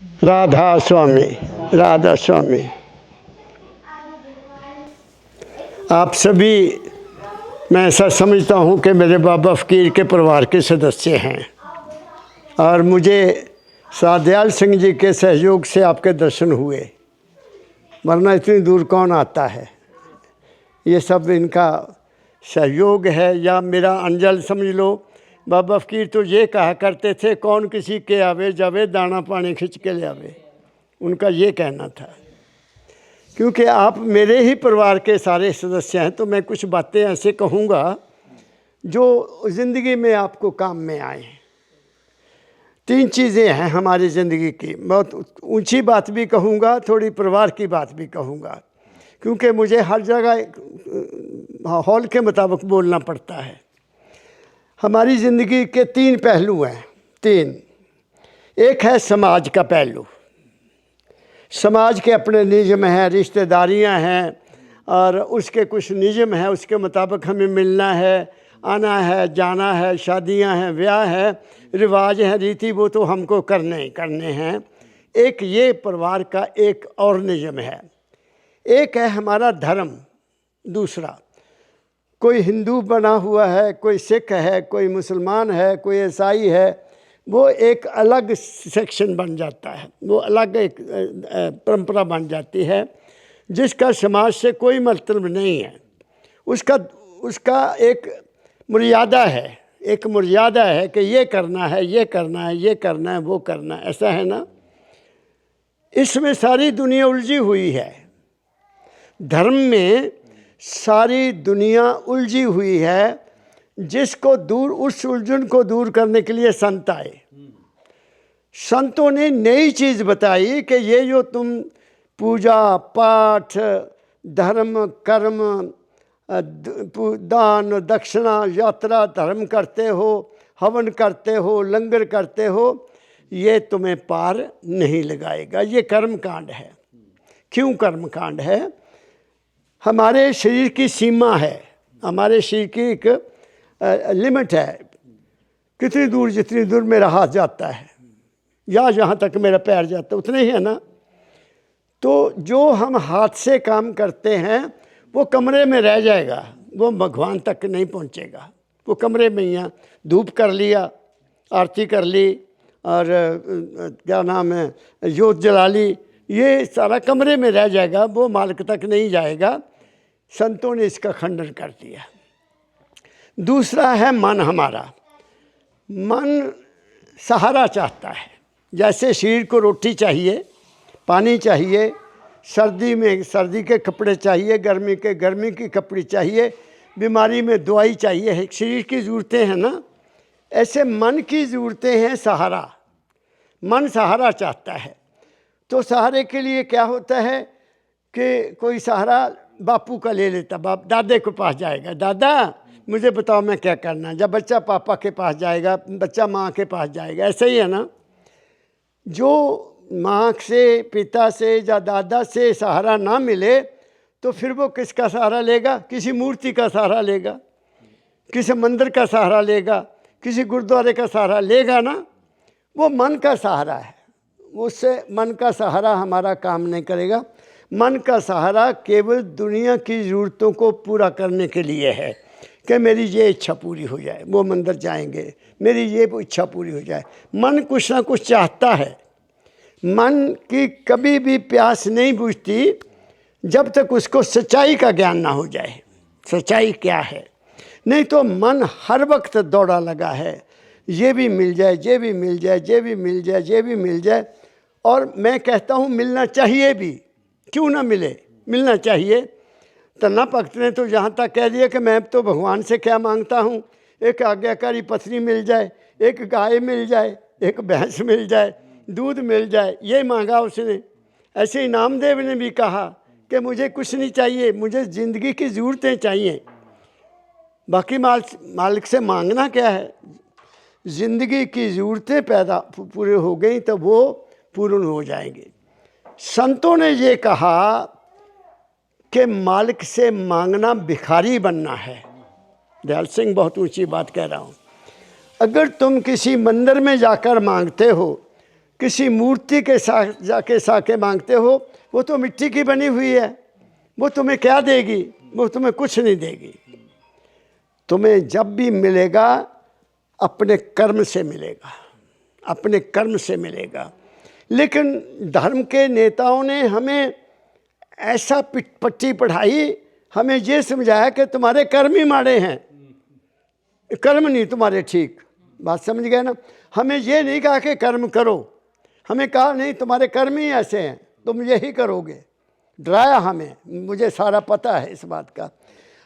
राधा स्वामी, राधा स्वामी। आप सभी, मैं ऐसा समझता हूँ कि मेरे बाबा फ़कीर के परिवार के सदस्य हैं और मुझे सादयाल सिंह जी के सहयोग से आपके दर्शन हुए, वरना इतनी दूर कौन आता है। ये सब इनका सहयोग है या मेरा अंजल समझ लो। बाबा फ़कीर तो ये कहा करते थे, कौन किसी के आवे जावे दाना पानी खिंच के ले आवे। उनका ये कहना था। क्योंकि आप मेरे ही परिवार के सारे सदस्य हैं तो मैं कुछ बातें ऐसे कहूँगा जो ज़िंदगी में आपको काम में आए। तीन चीज़ें हैं हमारी ज़िंदगी की। बहुत ऊंची बात भी कहूँगा, थोड़ी परिवार की बात भी कहूँगा, क्योंकि मुझे हर जगह हॉल के मुताबिक बोलना पड़ता है। हमारी ज़िंदगी के तीन पहलू हैं। तीन। एक है समाज का पहलू। समाज के अपने नियम हैं, रिश्तेदारियां हैं और उसके कुछ नियम हैं, उसके मुताबिक हमें मिलना है, आना है, जाना है, शादियां हैं, ब्याह है, रिवाज हैं, रीति वो तो हमको करने हैं। एक ये परिवार का एक और नियम है। एक है हमारा धर्म। दूसरा, कोई हिंदू बना हुआ है, कोई सिख है, कोई मुसलमान है, कोई ईसाई है, वो एक अलग सेक्शन बन जाता है, वो अलग एक परंपरा बन जाती है जिसका समाज से कोई मतलब नहीं है। उसका एक मर्यादा है, एक मर्यादा है कि ये करना है, ये करना है, ये करना है, वो करना है, ऐसा है ना। इसमें सारी दुनिया उलझी हुई है। धर्म में सारी दुनिया उलझी हुई है, जिसको दूर, उस उलझन को दूर करने के लिए संत आए। संतों ने नई चीज़ बताई कि ये जो तुम पूजा पाठ, धर्म, कर्म, दान, दक्षिणा, यात्रा, धर्म करते हो, हवन करते हो, लंगर करते हो, ये तुम्हें पार नहीं लगाएगा। ये कर्म कांड है। क्यों कर्म कांड है? हमारे शरीर की सीमा है, हमारे शरीर की एक लिमिट है। कितनी दूर, जितनी दूर मेरा हाथ जाता है या जहाँ तक मेरा पैर जाता है उतने ही है ना। तो जो हम हाथ से काम करते हैं वो कमरे में रह जाएगा, वो भगवान तक नहीं पहुँचेगा। वो कमरे में ही धूप कर लिया, आरती कर ली और क्या नाम है, जोत जला ली, ये सारा कमरे में रह जाएगा, वो मालिक तक नहीं जाएगा। संतों ने इसका खंडन कर दिया। दूसरा है मन हमारा। मन सहारा चाहता है। जैसे शरीर को रोटी चाहिए, पानी चाहिए, सर्दी में सर्दी के कपड़े चाहिए, गर्मी के गर्मी की कपड़े चाहिए, बीमारी में दवाई चाहिए, शरीर की ज़रूरतें हैं ना। ऐसे मन की ज़रूरतें हैं सहारा। मन सहारा चाहता है। तो सहारे के लिए क्या होता है कि कोई सहारा बापू का ले लेता, बाप दादे के पास जाएगा, दादा मुझे बताओ मैं क्या करना। जब बच्चा पापा के पास जाएगा, बच्चा माँ के पास जाएगा, ऐसा ही है ना। जो माँ से, पिता से या दादा से सहारा ना मिले तो फिर वो किसका सहारा लेगा? किसी मूर्ति का सहारा लेगा, किसी मंदिर का सहारा लेगा, किसी गुरुद्वारे का सहारा लेगा ना। वो मन का सहारा है, उससे मन का सहारा हमारा काम नहीं करेगा। मन का सहारा केवल दुनिया की ज़रूरतों को पूरा करने के लिए है कि मेरी ये इच्छा पूरी हो जाए, वो मंदिर जाएंगे, मेरी ये इच्छा पूरी हो जाए। मन कुछ ना कुछ चाहता है। मन की कभी भी प्यास नहीं बुझती जब तक उसको सच्चाई का ज्ञान ना हो जाए। सच्चाई क्या है? नहीं तो मन हर वक्त दौड़ा लगा है, ये भी मिल जाए, ये भी मिल जाए, ये भी मिल जाए, ये भी मिल जाए। और मैं कहता हूँ मिलना चाहिए भी, क्यों ना मिले, मिलना चाहिए। तन्ना भगत ने तो यहाँ तक कह दिया कि मैं तो भगवान से क्या मांगता हूँ, एक आज्ञाकारी पत्नी मिल जाए, एक गाय मिल जाए, एक भैंस मिल जाए, दूध मिल जाए, ये मांगा उसने। ऐसे ही नामदेव ने भी कहा कि मुझे कुछ नहीं चाहिए, मुझे ज़िंदगी की ज़रूरतें चाहिए, बाकी मालिक से मांगना क्या है। ज़िंदगी की ज़रूरतें पैदा पूरी हो गई तो वो पूर्ण हो जाएंगे। संतों ने ये कहा कि मालिक से मांगना भिखारी बनना है। दयाल सिंह बहुत ऊंची बात कह रहा हूँ। अगर तुम किसी मंदिर में जाकर मांगते हो किसी मूर्ति के साथ जाके साके मांगते हो, वो तो मिट्टी की बनी हुई है, वो तुम्हें क्या देगी? वो तुम्हें कुछ नहीं देगी। तुम्हें जब भी मिलेगा अपने कर्म से मिलेगा, अपने कर्म से मिलेगा। लेकिन धर्म के नेताओं ने हमें ऐसा पट्टी पढ़ाई, हमें ये समझाया कि तुम्हारे कर्म ही माड़े हैं, कर्म नहीं तुम्हारे ठीक। बात समझ गए ना? हमें ये नहीं कहा कि कर्म करो, हमें कहा नहीं तुम्हारे कर्म ही ऐसे हैं, तुम यही करोगे। डराया हमें, मुझे सारा पता है इस बात का।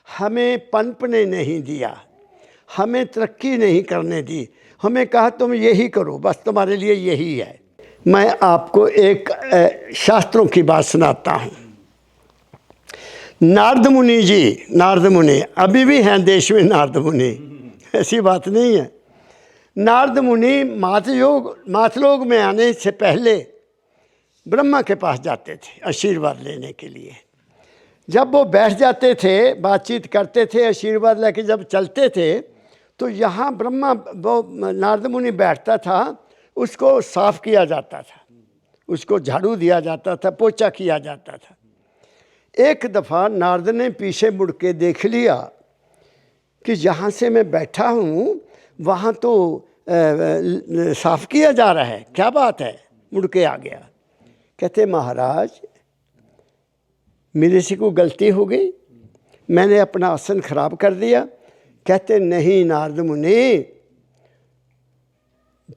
हमें पनपने नहीं दिया, हमें तरक्की नहीं करने दी, हमें कहा तुम यही करो, बस तुम्हारे लिए यही है। मैं आपको एक शास्त्रों की बात सुनाता हूँ। नारद मुनि जी, नारद मुनि अभी भी हैं देश में, नारद मुनि, ऐसी बात नहीं है। नारद मुनि मातलोक में आने से पहले ब्रह्मा के पास जाते थे आशीर्वाद लेने के लिए। जब वो बैठ जाते थे, बातचीत करते थे, आशीर्वाद लेके जब चलते थे, तो यहाँ ब्रह्मा, वो नारद मुनि बैठता था, उसको साफ किया जाता था, उसको झाड़ू दिया जाता था, पोछा किया जाता था। एक दफ़ा नारद ने पीछे मुड़ के देख लिया कि जहाँ से मैं बैठा हूँ वहाँ तो साफ किया जा रहा है, क्या बात है? मुड़ के आ गया। कहते महाराज मेरे से कोई गलती हो गई, मैंने अपना आसन खराब कर दिया। कहते नहीं नारद मुनि,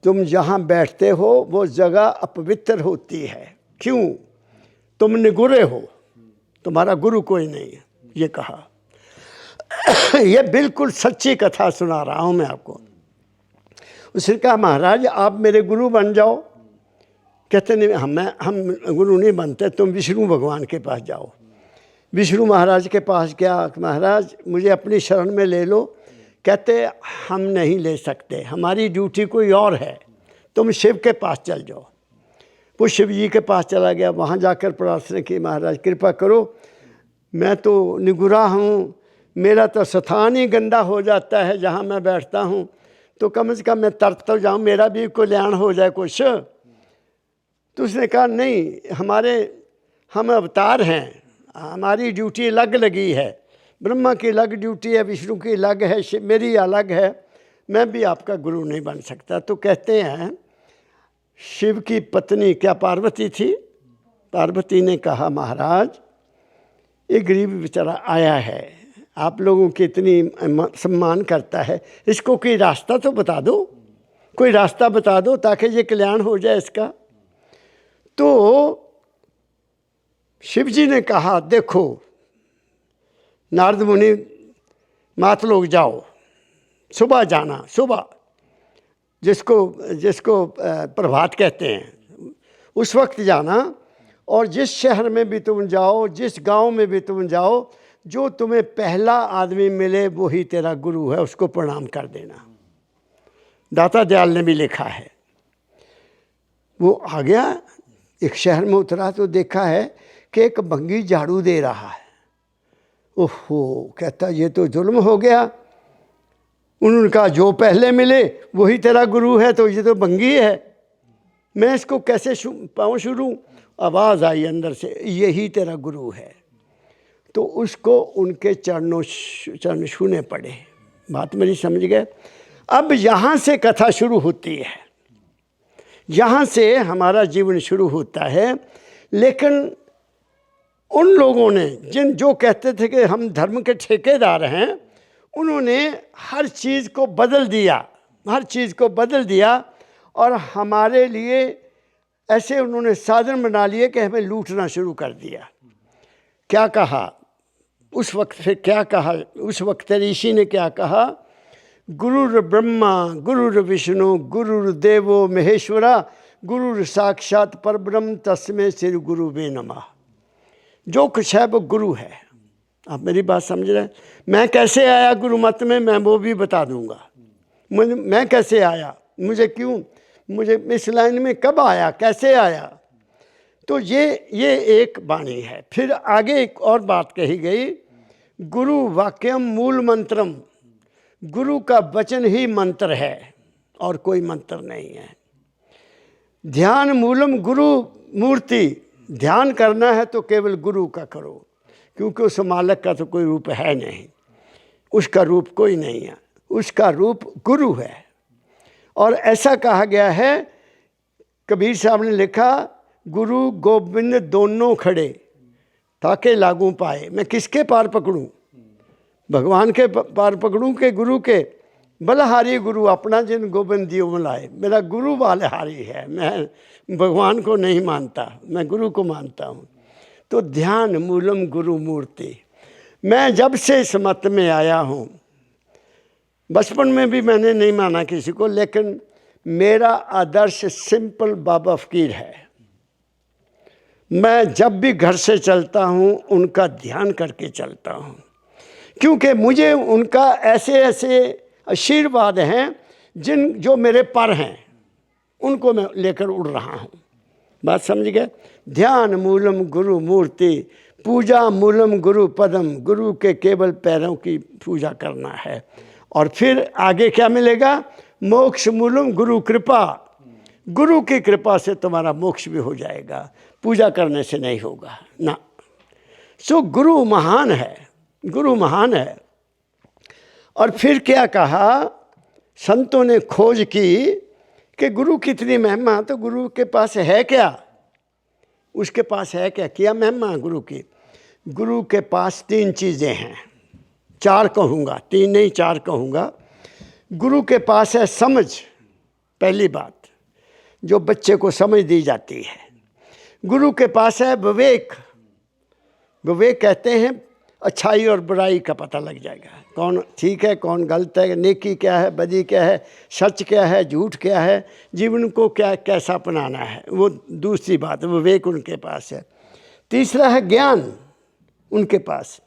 तुम जहाँ बैठते हो वो जगह अपवित्र होती है। क्यों? तुम निगुरे हो, तुम्हारा गुरु कोई नहीं है, ये कहा। ये बिल्कुल सच्ची कथा सुना रहा हूँ मैं आपको। उसने कहा महाराज आप मेरे गुरु बन जाओ। कहते नहीं, हम गुरु नहीं बनते, तुम विष्णु भगवान के पास जाओ। विष्णु महाराज के पास गया, महाराज मुझे अपनी शरण में ले लो। कहते हम नहीं ले सकते, हमारी ड्यूटी कोई और है, तुम शिव के पास चल जाओ। वो शिव जी के पास चला गया, वहाँ जाकर प्रार्थना की, महाराज कृपा करो, मैं तो निगुरा हूँ, मेरा तो स्थान ही गंदा हो जाता है जहाँ मैं बैठता हूँ, तो कम से कम मैं तर तो जाऊँ, मेरा भी कल्याण हो जाए कुछ। तो उसने कहा नहीं, हम अवतार हैं, हमारी ड्यूटी अलग लगी है, ब्रह्मा की अलग ड्यूटी है, विष्णु की अलग है, मेरी अलग है, मैं भी आपका गुरु नहीं बन सकता। तो कहते हैं शिव की पत्नी, क्या पार्वती थी, पार्वती ने कहा महाराज ये गरीब बेचारा आया है, आप लोगों की इतनी सम्मान करता है, इसको कोई रास्ता तो बता दो, कोई रास्ता बता दो ताकि ये कल्याण हो जाए इसका। तो शिव जी ने कहा देखो नारद मुनि, मातलोक जाओ, सुबह जाना, सुबह जिसको प्रभात कहते हैं, उस वक्त जाना, और जिस शहर में भी तुम जाओ, जिस गांव में भी तुम जाओ, जो तुम्हें पहला आदमी मिले वही तेरा गुरु है, उसको प्रणाम कर देना। दाता दयाल ने भी लिखा है। वो आ गया, एक शहर में उतरा तो देखा है कि एक भंगी झाड़ू दे रहा है। ओहो, कहता ये तो जुल्म हो गया। उन्होंने कहा जो पहले मिले वही तेरा गुरु है, तो ये तो भंगी है, मैं इसको कैसे पाऊँ शुरू? आवाज़ आई अंदर से, यही तेरा गुरु है। तो उसको उनके चरण छूने पड़े। बात मेरी समझ गए? अब यहाँ से कथा शुरू होती है, यहाँ से हमारा जीवन शुरू होता है। लेकिन उन लोगों ने जो कहते थे कि हम धर्म के ठेकेदार हैं, उन्होंने हर चीज़ को बदल दिया, हर चीज़ को बदल दिया, और हमारे लिए ऐसे उन्होंने साधन बना लिए कि हमें लूटना शुरू कर दिया। क्या कहा उस वक्त? फिर क्या कहा उस वक्त? ऋषि ने क्या कहा? गुरुर ब्रह्मा गुरुर विष्णु गुरुर्देवो महेश्वरा गुरुर साक्षात परब्रह्म तस्मै श्री गुरुवे नमः। जो कुछ है वो गुरु है। आप मेरी बात समझ रहे हैं? मैं कैसे आया गुरु मत में, मैं वो भी बता दूंगा। मैं कैसे आया, मुझे क्यों, मुझे इस लाइन में कब आया, कैसे आया। तो ये एक वाणी है। फिर आगे एक और बात कही गई, गुरु वाक्यम मूल मंत्रम, गुरु का वचन ही मंत्र है और कोई मंत्र नहीं है। ध्यान मूलम गुरु मूर्ति, ध्यान करना है तो केवल गुरु का करो, क्योंकि उस मालक का तो कोई रूप है नहीं, उसका रूप कोई नहीं है, उसका रूप गुरु है। और ऐसा कहा गया है, कबीर साहब ने लिखा, गुरु गोविंद दोनों खड़े ताके लागू पाए। मैं किसके पार पकड़ूं? भगवान के पार पकड़ूं के गुरु के? बलहारी गुरु अपना जिन गोविंद दियो मिलाए। मेरा गुरु बलहारी है, मैं भगवान को नहीं मानता, मैं गुरु को मानता हूँ। तो ध्यान मूलम गुरु मूर्ति। मैं जब से इस मत में आया हूँ, बचपन में भी मैंने नहीं माना किसी को, लेकिन मेरा आदर्श सिंपल बाबा फकीर है। मैं जब भी घर से चलता हूँ उनका ध्यान करके चलता हूँ, क्योंकि मुझे उनका ऐसे ऐसे आशीर्वाद हैं जो मेरे पर हैं, उनको मैं लेकर उड़ रहा हूँ। बात समझ गए? ध्यान मूलम गुरु मूर्ति, पूजा मूलम गुरु पदम, गुरु के केवल पैरों की पूजा करना है। और फिर आगे क्या मिलेगा? मोक्ष मूलम गुरु कृपा, गुरु की कृपा से तुम्हारा मोक्ष भी हो जाएगा, पूजा करने से नहीं होगा ना। सो गुरु महान है, गुरु महान है। और फिर क्या कहा, संतों ने खोज की कि गुरु कितनी महिमा, तो गुरु के पास है क्या? उसके पास है क्या महिमा गुरु की? गुरु के पास 3 चीज़ें हैं, 4 कहूँगा, 3 नहीं 4 कहूँगा। गुरु के पास है समझ, पहली बात, जो बच्चे को समझ दी जाती है। गुरु के पास है विवेक, विवेक कहते हैं अच्छाई और बुराई का पता लग जाएगा, कौन ठीक है कौन गलत है, नेकी क्या है बदी क्या है, सच क्या है झूठ क्या है, जीवन को क्या कैसा अपनाना है, वो दूसरी बात, विवेक उनके पास है। तीसरा है ज्ञान, उनके पास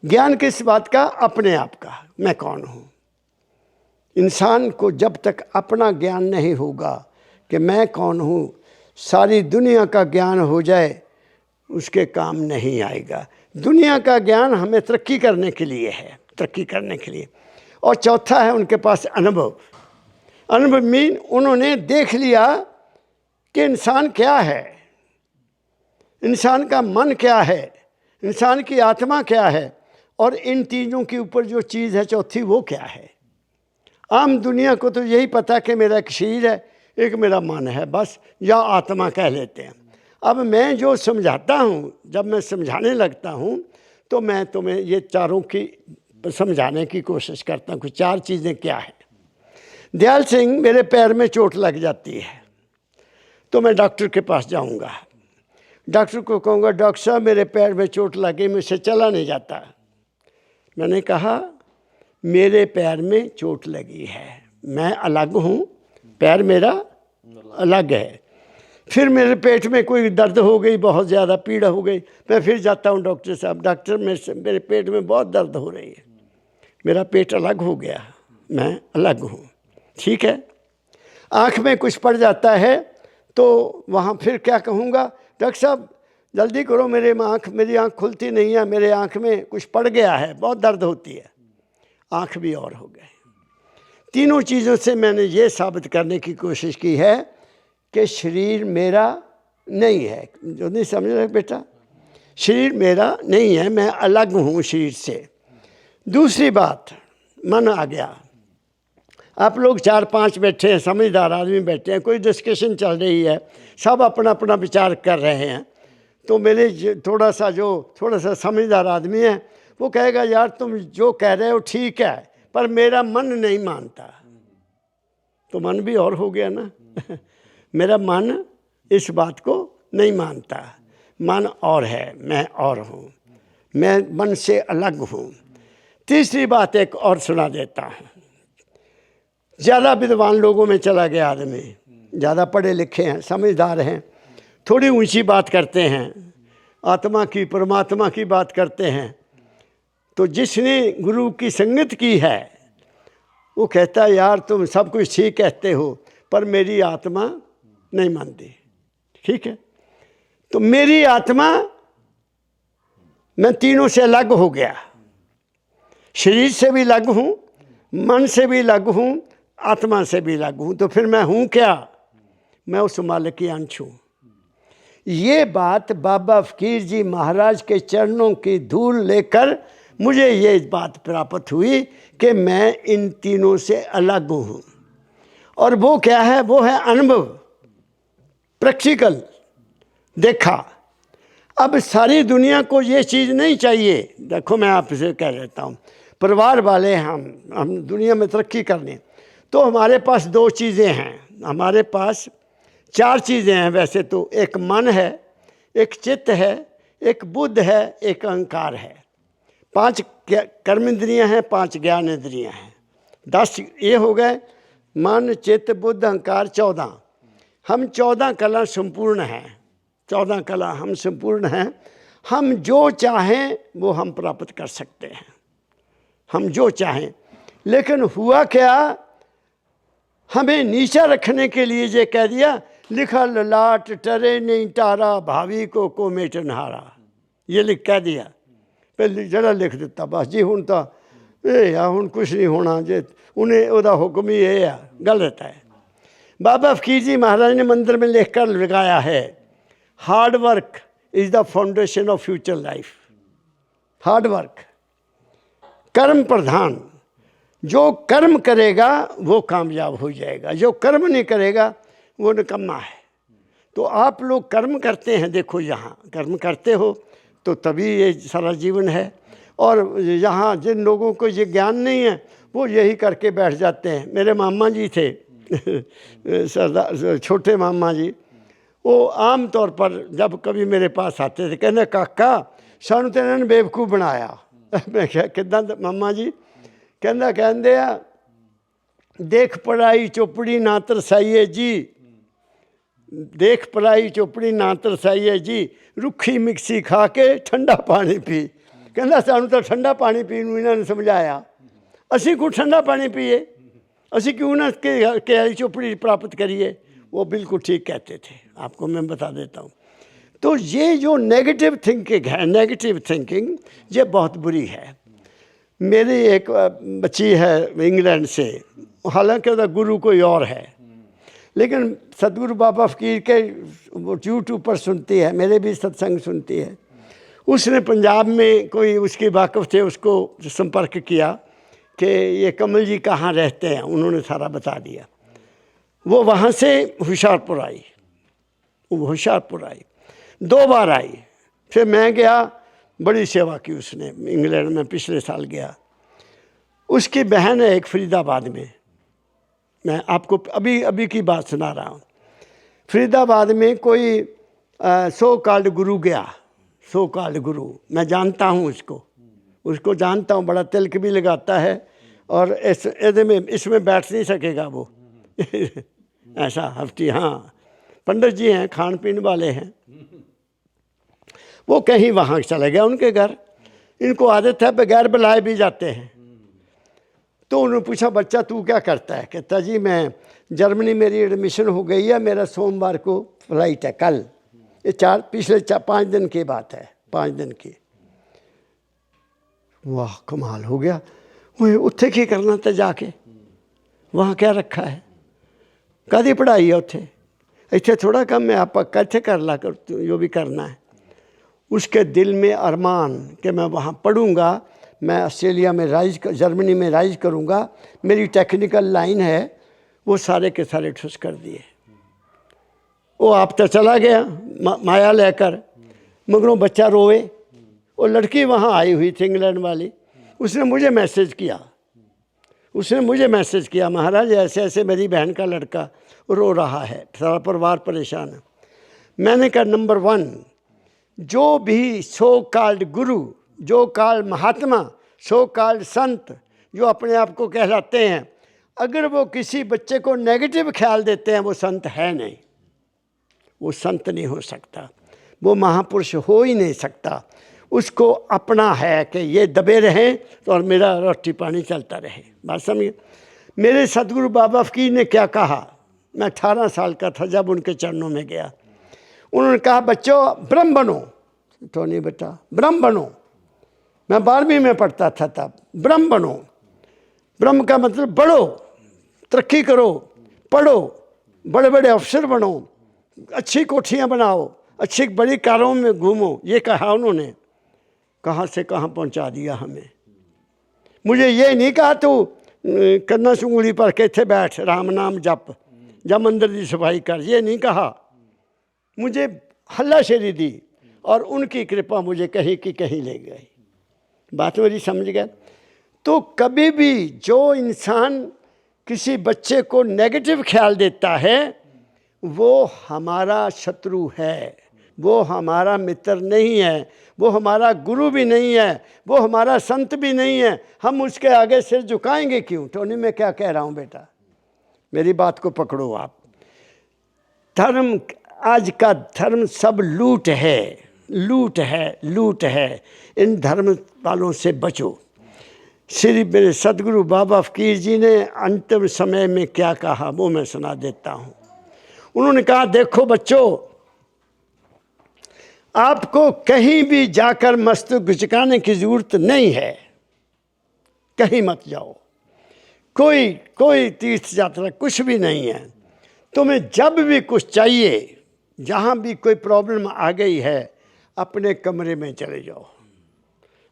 ज्ञान किस बात का? अपने आप का, मैं कौन हूँ। इंसान को जब तक अपना ज्ञान नहीं होगा कि मैं कौन हूँ, सारी दुनिया का ज्ञान हो जाए उसके काम नहीं आएगा। दुनिया का ज्ञान हमें तरक्की करने के लिए है, तरक्की करने के लिए। और चौथा है उनके पास अनुभव। अनुभव मीन उन्होंने देख लिया कि इंसान क्या है, इंसान का मन क्या है, इंसान की आत्मा क्या है, और इन तीनों के ऊपर जो चीज़ है चौथी वो क्या है। आम दुनिया को तो यही पता कि मेरा एक शरीर है, एक मेरा मन है, बस, या आत्मा कह लेते हैं। अब मैं जो समझाता हूँ, जब मैं समझाने लगता हूँ तो मैं तुम्हें ये चारों की समझाने की कोशिश करता हूँ कि 4 चीज़ें क्या है। दयाल सिंह, मेरे पैर में चोट लग जाती है तो मैं डॉक्टर के पास जाऊँगा, डॉक्टर को कहूँगा डॉक्टर साहब मेरे पैर में चोट लगी, मुझसे चला नहीं जाता। मैंने कहा मेरे पैर में चोट लगी है, मैं अलग हूँ, पैर मेरा अलग है। फिर मेरे पेट में कोई दर्द हो गई, बहुत ज़्यादा पीड़ा हो गई, मैं फिर जाता हूँ डॉक्टर साहब, डॉक्टर मेरे पेट में बहुत दर्द हो रही है, मेरा पेट अलग हो गया, मैं अलग हूँ, ठीक है। आँख में कुछ पड़ जाता है तो वहाँ फिर क्या कहूँगा, डॉक्टर साहब जल्दी करो, मेरी आँख खुलती नहीं है, मेरे आँख में कुछ पड़ गया है, बहुत दर्द होती है, आँख भी और हो गए। तीनों चीज़ों से मैंने ये साबित करने की कोशिश की है कि शरीर मेरा नहीं है। जो नहीं समझ रहे बेटा, शरीर मेरा नहीं है, मैं अलग हूँ शरीर से। दूसरी बात, मन आ गया। आप लोग 4-5 बैठे हैं, समझदार आदमी बैठे हैं, कोई डिस्कशन चल रही है, सब अपना अपना विचार कर रहे हैं, तो मेरे थोड़ा सा समझदार आदमी है, वो कहेगा यार तुम जो कह रहे हो ठीक है, पर मेरा मन नहीं मानता। तो मन भी और हो गया ना मेरा मन इस बात को नहीं मानता, मन और है, मैं और हूँ, मैं मन से अलग हूँ। तीसरी बात एक और सुना देता हूँ। ज़्यादा विद्वान लोगों में चला गया आदमी, ज़्यादा पढ़े लिखे हैं, समझदार हैं, थोड़ी ऊंची बात करते हैं, आत्मा की परमात्मा की बात करते हैं, तो जिसने गुरु की संगत की है वो कहता है यार तुम सब कुछ ठीक कहते हो पर मेरी आत्मा नहीं मानती, ठीक है। तो मेरी आत्मा, मैं तीनों से अलग हो गया, शरीर से भी अलग हूँ, मन से भी अलग हूँ, आत्मा से भी अलग हूँ। तो फिर मैं हूँ क्या? मैं उस मालिक की अंश हूँ। ये बात बाबा फ़कीर जी महाराज के चरणों की धूल लेकर मुझे ये बात प्राप्त हुई कि मैं इन तीनों से अलग हूँ। और वो क्या है? वो है अनुभव, प्रैक्टिकल, देखा। अब सारी दुनिया को ये चीज़ नहीं चाहिए। देखो मैं आपसे कह देता हूँ, परिवार वाले हम दुनिया में तरक्की करने, तो हमारे पास दो चीज़ें हैं, हमारे पास चार चीज़ें हैं वैसे तो। एक मन है, एक चित्त है, एक बुद्ध है, एक अहंकार है। 5 कर्म इंद्रियाँ हैं, 5 ज्ञान इंद्रियाँ हैं। 10 ये हो गए, मन चित्त बुद्ध अहंकार 14। हम 14 कला संपूर्ण हैं, 14 कला हम संपूर्ण हैं। हम जो चाहें वो हम प्राप्त कर सकते हैं, हम जो चाहें। लेकिन हुआ क्या, हमें नीचा रखने के लिए ये कह दिया, लिखा ललाट टरे नहीं टारा, भावी को मेटनहारा। ये लिख कह दिया, पहले जरा लिख दिता बस जी। हुण तो हुण कुछ नहीं होना जे, उन्हें ओदा हुक्म ही ये है, गलत है। बाबा फ़कीर जी महाराज ने मंदिर में लिख कर लगाया है, hard work is the foundation of future life. Hard work, कर्म प्रधान। जो कर्म करेगा वो कामयाब हो जाएगा, जो कर्म नहीं करेगा वो निकम्मा है। तो आप लोग कर्म करते हैं, देखो यहाँ कर्म करते हो तो तभी ये सारा जीवन है। और यहाँ जिन लोगों को ये ज्ञान नहीं है वो यही करके बैठ जाते हैं। मेरे मामा जी थे सरदार छोटे मामा जी, वो आम तौर पर जब कभी मेरे पास आते थे, कहने काका सानू तो इन्होंने बेवकूफ़ बनाया। मैं क्या किदा मामा जी? कहते आ, देख पढ़ाई चोपड़ी ना तरसाइए जी, देख पढ़ाई चोपड़ी ना तरसाइए जी, रुखी मिक्सी खा के ठंडा पानी पी। कहता सानू तो ठंडा पानी पीने इन्होंने समझाया, असी को ठंडा पानी पिए, असी क्यों ना के चोपड़ी प्राप्त करिए। वो बिल्कुल ठीक कहते थे, आपको मैं बता देता हूँ। तो ये जो नेगेटिव थिंकिंग है, नेगेटिव थिंकिंग ये बहुत बुरी है। मेरी एक बच्ची है इंग्लैंड से, हालांकि उसका गुरु कोई और है, लेकिन सतगुरु बाबा फ़कीर के वो यूट्यूब पर सुनती है, मेरे भी सत्संग सुनती है। उसने पंजाब में कोई उसके वाकफ़ थे, उसको संपर्क किया कि ये कमल जी कहाँ रहते हैं, उन्होंने सारा बता दिया। वो वहाँ से होशियारपुर आई, वो होशियारपुर आई, 2 बार आई। फिर मैं गया, बड़ी सेवा की उसने इंग्लैंड में, पिछले साल गया। उसकी बहन है एक फरीदाबाद में, मैं आपको अभी की बात सुना रहा हूँ। फरीदाबाद में कोई सो कॉल्ड गुरु गया, सो कॉल्ड गुरु, मैं जानता हूँ उसको जानता हूँ, बड़ा तिलक भी लगाता है और इसमें बैठ नहीं सकेगा वो ऐसा हफ्ती। हाँ, पंडित जी हैं, खान पीन वाले हैं। वो कहीं वहाँ चले गया उनके घर, इनको आदत है बगैर बुलाए भी जाते हैं। तो उन्होंने पूछा बच्चा तू क्या करता है? कहता जी मैं जर्मनी, मेरी एडमिशन हो गई है, मेरा सोमवार को फ्लाइट है, कल। ये पिछले 5 दिन की बात है, 5 दिन की। वाह कमाल हो गया, वो उत्थे की करना था जाके, वहाँ क्या रखा है, कदी पढ़ाई है उत्थे, इतने थोड़ा कम है, आप कैसे कर ला कर जो भी करना है। उसके दिल में अरमान कि मैं वहाँ पढ़ूँगा, मैं ऑस्ट्रेलिया में जर्मनी में राइज करूँगा, मेरी टेक्निकल लाइन है, वो सारे के सारे ठुस कर दिए। वो आप तो चला गया माया लेकर, मगरों बच्चा रोए। वो लड़की वहाँ आई हुई थी इंग्लैंड वाली, उसने मुझे मैसेज किया, महाराज ऐसे ऐसे मेरी बहन का लड़का रो रहा है, सारा परिवार परेशान है। मैंने कहा नंबर 1, जो भी सो कॉल्ड गुरु, जो कॉल्ड महात्मा, सो कॉल्ड संत जो अपने आप को कहलाते हैं, अगर वो किसी बच्चे को नेगेटिव ख्याल देते हैं वो संत है नहीं, वो संत नहीं हो सकता, वो महापुरुष हो ही नहीं सकता। उसको अपना है कि ये दबे रहें तो और मेरा रोटी पानी चलता रहे। बात समझिए। मेरे सतगुरु बाबा फ़कीर ने क्या कहा, मैं 18 साल का था जब उनके चरणों में गया। उन्होंने कहा बच्चों ब्रह्म बनो। तो नहीं बेटा ब्रह्म बनो, मैं 12वीं में पढ़ता था तब। ब्रह्म बनो, ब्रह्म का मतलब बढ़ो, तरक्की करो, पढ़ो, बड़े बड़े अफसर बनो, अच्छी कोठियाँ बनाओ, अच्छी बड़ी कारों में घूमो, ये कहा उन्होंने। कहाँ से कहाँ पहुँचा दिया हमें। मुझे ये नहीं कहा तू कन्ना से उंगली पर के थे बैठ, राम नाम जप, जा मंदिर की सफाई कर, ये नहीं कहा। मुझे हल्लाशेरी दी और उनकी कृपा मुझे कहीं की कहीं ले गई। बात मेरी समझ गए। तो कभी भी जो इंसान किसी बच्चे को नेगेटिव ख्याल देता है वो हमारा शत्रु है, वो हमारा मित्र नहीं है, वो हमारा गुरु भी नहीं है, वो हमारा संत भी नहीं है। हम उसके आगे सिर झुकाएंगे क्यों? टोनी मैं क्या कह रहा हूँ बेटा, मेरी बात को पकड़ो आप। धर्म, आज का धर्म सब लूट है, लूट है, लूट है। इन धर्म वालों से बचो। श्री मेरे सदगुरु बाबा फकीर जी ने अंतिम समय में क्या कहा वो मैं सुना देता हूँ। उन्होंने कहा, देखो बच्चों, आपको कहीं भी जाकर मस्तक गुचकाने की जरूरत नहीं है, कहीं मत जाओ, कोई तीर्थ यात्रा कुछ भी नहीं है। तुम्हें जब भी कुछ चाहिए, जहाँ भी कोई प्रॉब्लम आ गई है, अपने कमरे में चले जाओ,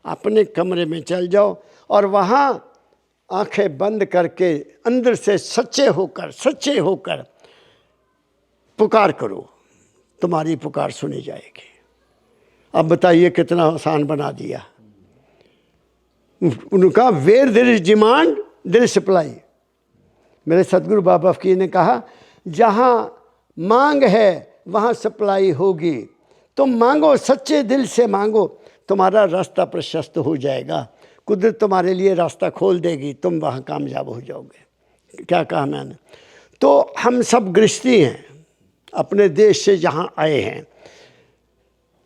अपने कमरे में चल जाओ और वहाँ आंखें बंद करके अंदर से सच्चे होकर पुकार करो, तुम्हारी पुकार सुनी जाएगी। अब बताइए कितना आसान बना दिया। उन्होंने कहा, where there is demand there is supply. मेरे सदगुरु बाबा फकीर ने कहा, जहाँ मांग है वहाँ सप्लाई होगी। तुम मांगो, सच्चे दिल से मांगो, तुम्हारा रास्ता प्रशस्त हो जाएगा, कुदरत तुम्हारे लिए रास्ता खोल देगी, तुम वहाँ कामयाब हो जाओगे। क्या कहा मैंने? तो हम सब गृहस्थी हैं, अपने देश से यहाँ आए हैं।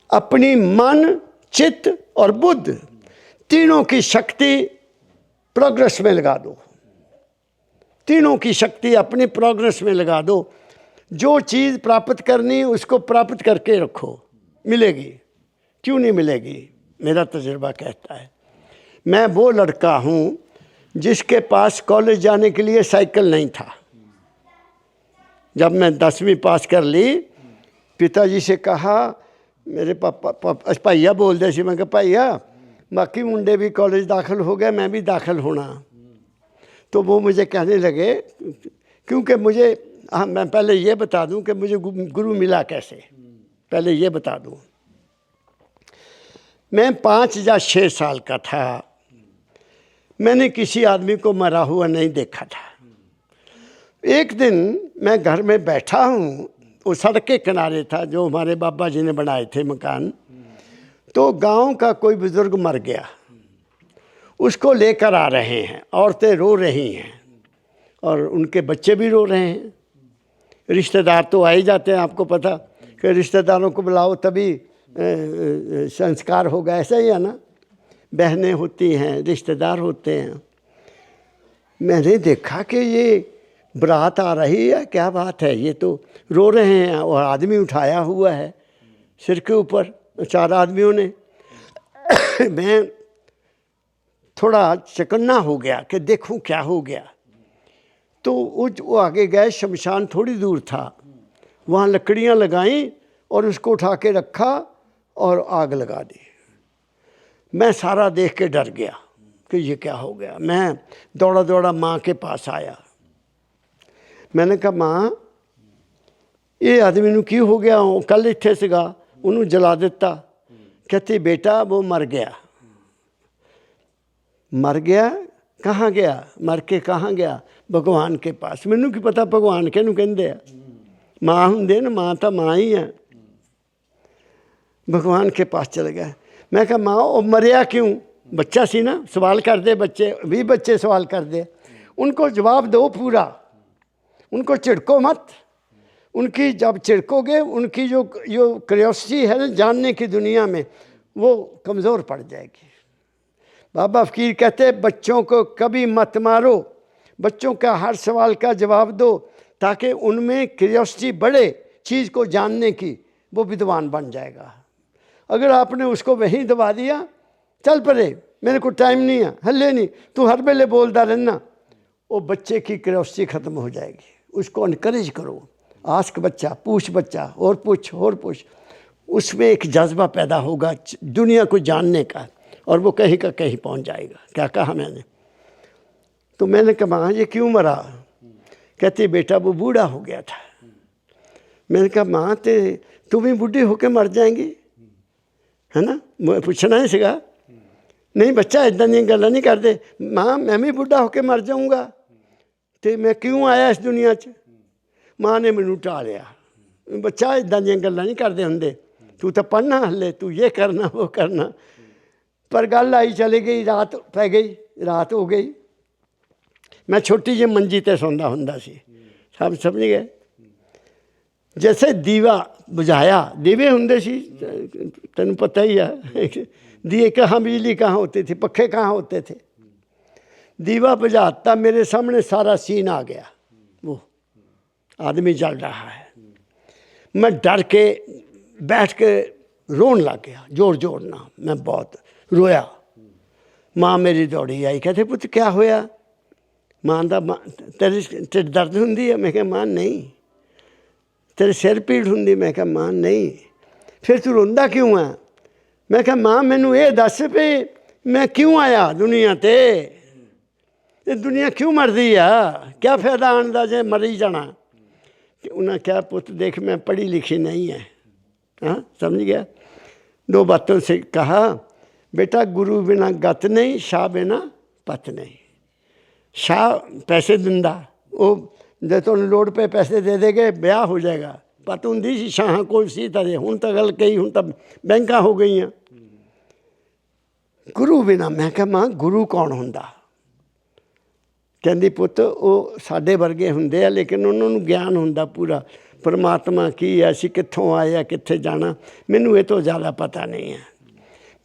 अपनी मन, चित्त और बुद्ध तीनों की शक्ति प्रोग्रेस में लगा दो, तीनों की शक्ति अपनी प्रोग्रेस में लगा दो। जो चीज़ प्राप्त करनी उसको प्राप्त करके रखो, मिलेगी, क्यों नहीं मिलेगी? मेरा तजुर्बा कहता है। मैं वो लड़का हूँ जिसके पास कॉलेज जाने के लिए साइकिल नहीं था। जब मैं 10वीं पास कर ली, पिताजी से कहा, मेरे पापा भाइया बोलते थे, मैं कहा भाइया बाकी मुंडे भी कॉलेज दाखिल हो गए, मैं भी दाखिल होना। तो वो मुझे कहने लगे, क्योंकि मुझे मैं पहले ये बता दूं कि मुझे गुरु मिला कैसे, पहले ये बता दूं। मैं 5 या 6 साल का था, मैंने किसी आदमी को मरा हुआ नहीं देखा था। एक दिन मैं घर में बैठा हूँ, वो सड़क के किनारे था जो हमारे बाबा जी ने बनाए थे मकान। तो गांव का कोई बुजुर्ग मर गया, उसको लेकर आ रहे हैं, औरतें रो रही हैं और उनके बच्चे भी रो रहे हैं। रिश्तेदार तो आ ही जाते हैं, आपको पता कि रिश्तेदारों को बुलाओ तभी संस्कार होगा, ऐसा ही है ना। बहनें होती हैं, रिश्तेदार होते हैं। मैंने देखा कि ये बारात आ रही है, क्या बात है, ये तो रो रहे हैं और आदमी उठाया हुआ है सिर के ऊपर, 4 आदमियों ने। मैं थोड़ा चकन्ना हो गया कि देखूं क्या हो गया। तो वो आगे गए, शमशान थोड़ी दूर था, वहाँ लकड़ियाँ लगाईं और उसको उठा के रखा और आग लगा दी। मैं सारा देख के डर गया कि ये क्या हो गया। मैं दौड़ा दौड़ा माँ के पास आया। मैंने कहा, माँ ये आदमी नूं की हो गया, कल इत्थे सीगा, उन्होंने जला दिता। कहती, बेटा वो मर गया। मर गया? कहाँ गया? मर के कहाँ गया? भगवान के पास। मैनू की पता भगवान किहनूं कहंदे आ, माँ हुंदे ना, माँ तो माँ ही है। भगवान के पास चले गए। मैं कहा, माँ वो मरिया क्यों? बच्चा सी ना, सवाल कर दे, बच्चे 20 बच्चे सवाल कर दे, उनको जवाब दो पूरा, उनको चिढ़को मत। उनकी जब चिढ़कोगे, उनकी जो क्यूरियोसिटी है ना जानने की दुनिया में, वो कमज़ोर पड़ जाएगी। बाबा फकीर कहते, बच्चों को कभी मत मारो, बच्चों का हर सवाल का जवाब दो, ताकि उनमें क्यूरियोसिटी बढ़े चीज़ को जानने की, वो विद्वान बन जाएगा। अगर आपने उसको वहीं दबा दिया, चल पड़े, मेरे को टाइम नहीं है, हल्ले नहीं, तू हर वेले बोलता रहना, वो बच्चे की क्यूरियोसिटी ख़त्म हो जाएगी। उसको इनकरेज करो, आस्क बच्चा, पूछ बच्चा, और पूछ और पूछ। उसमें एक जज्बा पैदा होगा दुनिया को जानने का, और वो कहीं का कहीं पहुंच जाएगा। क्या कहा मैंने? तो मैंने कहा माँ ये क्यों मरा? कहती बेटा वो बूढ़ा हो गया था। मैंने कहा माँ तुम भी बूढ़ी होकर मर जाएंगी, है ना? मैं पूछना ही सीगा, नहीं बच्चा इदा दी गल्लां नहीं करते। माँ मैं भी बूढ़ा होकर मर जाऊँगा, तो मैं क्यों आया इस दुनिया 'च? माँ ने मैनू टालिया, बच्चा इदा दी गल्लां नहीं करते होंदे, तू तो पढ़ना हले, तू ये करना वो करना। पर गल आई चली गई, रात पै गई, रात हो गई। मैं छोटी जी मंजी ते सौंदा हुंदा सी, सब समझ गए। जैसे दीवा बुझाया, दीवे हुंदे सी, तेन पता ही है, दिए कहाँ, बिजली कहाँ होती थी, पखे कहाँ होते थे। दीवा बुझाता, मेरे सामने सारा सीन आ गया, वो आदमी जल रहा है। मैं डर के बैठ के रोन लग गया, जोर जोर ना, मैं बहुत रोया। माँ मेरी दौड़ी आई, कहते पुत्त क्या होया? माँ दा तेरे ढिड दर्द हुंदी है? मैं कहा माँ नहीं। तेरे सिर पीड़ हुंदी? मैं कहा माँ नहीं। फिर तू रोंदा क्यों है? मैं कहा माँ मैनू ये दस भी मैं क्यों आया दुनिया ते? ये दुनिया क्यों मरदी आ? क्या फायदा आने का जे मरी जाना? उन्हें क्या पुत्त देख मैं पढ़ी लिखी नहीं है, हाँ समझ गया। दो बातों से कहा, बेटा गुरु बिना गत नहीं, शाह बिना पत नहीं। शाह पैसे दिंदा, वो जे तुहानू लोड़ पे पैसे दे देगे ब्याह हो जाएगा। पत हुंदी सी शाह कोल सी तरे, हुण तो गल कई, हुण तो बैंकां हो गई। गुरु बिना, मैं कहा माँ गुरु कौन हुंदा? कहंदी पुत्त वो साडे वर्गे हुंदे आ, लेकिन उन्होंने ज्ञान हुंदा पूरा, परमात्मा की है, असीं कित्थों आए आ, कित्थे जाना, मैनू ये तो ज़्यादा पता नहीं है।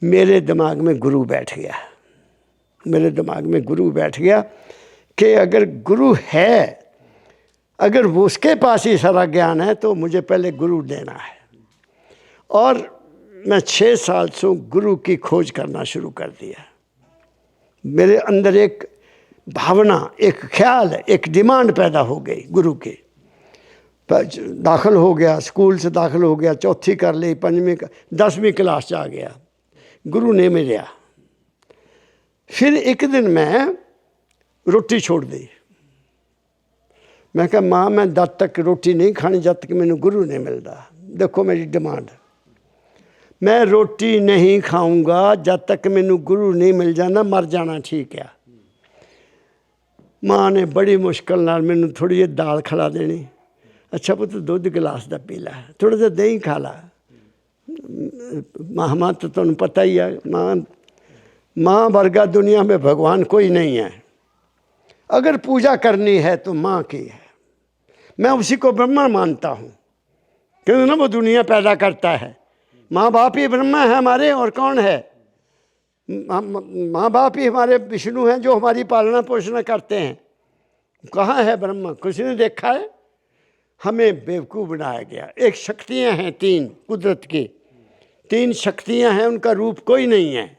मेरे दिमाग में गुरु बैठ गया, मेरे दिमाग में गुरु बैठ गया कि अगर गुरु है, अगर वो उसके पास ही सारा ज्ञान है तो मुझे पहले गुरु देना है। और मैं 6 साल से गुरु की खोज करना शुरू कर दिया। मेरे अंदर एक भावना, एक ख्याल, एक डिमांड पैदा हो गई गुरु की। दाखिल हो गया, स्कूल से दाखिल हो गया, चौथी कर ली, 5वीं 10वीं क्लास आ गया, गुरु नहीं मिलिया। फिर एक दिन मैं रोटी छोड़ दी। मैं कहा माँ मैं जब तक रोटी नहीं खानी जब तक मैंने गुरु नहीं मिलता। देखो मेरी डिमांड, मैं रोटी नहीं खाऊंगा जब तक मैनू गुरु नहीं मिल जाना, मर जाना ठीक है। माँ ने बड़ी मुश्किल नाल मैनू थोड़ी जी दाल खिला देनी, अच्छा पुत्त दुध गिलास दा पी ला, थोड़ा जिहा दही खा ला। माँ तो तुहानू पता ही है, माँ वर्गा दुनिया में भगवान कोई नहीं है। अगर पूजा करनी है तो माँ की है। मैं उसी को ब्रह्मा मानता हूँ, क्योंकि ना वो दुनिया पैदा करता है। माँ बाप ही ब्रह्मा है हमारे, और कौन है? माँ बाप ही हमारे विष्णु हैं जो हमारी पालना पोषण करते हैं। कहाँ है ब्रह्मा? किसी ने देखा है? हमें बेवकूफ़ बनाया गया। एक शक्तियाँ हैं 3 कुदरत की, 3 शक्तियाँ हैं, उनका रूप कोई नहीं है।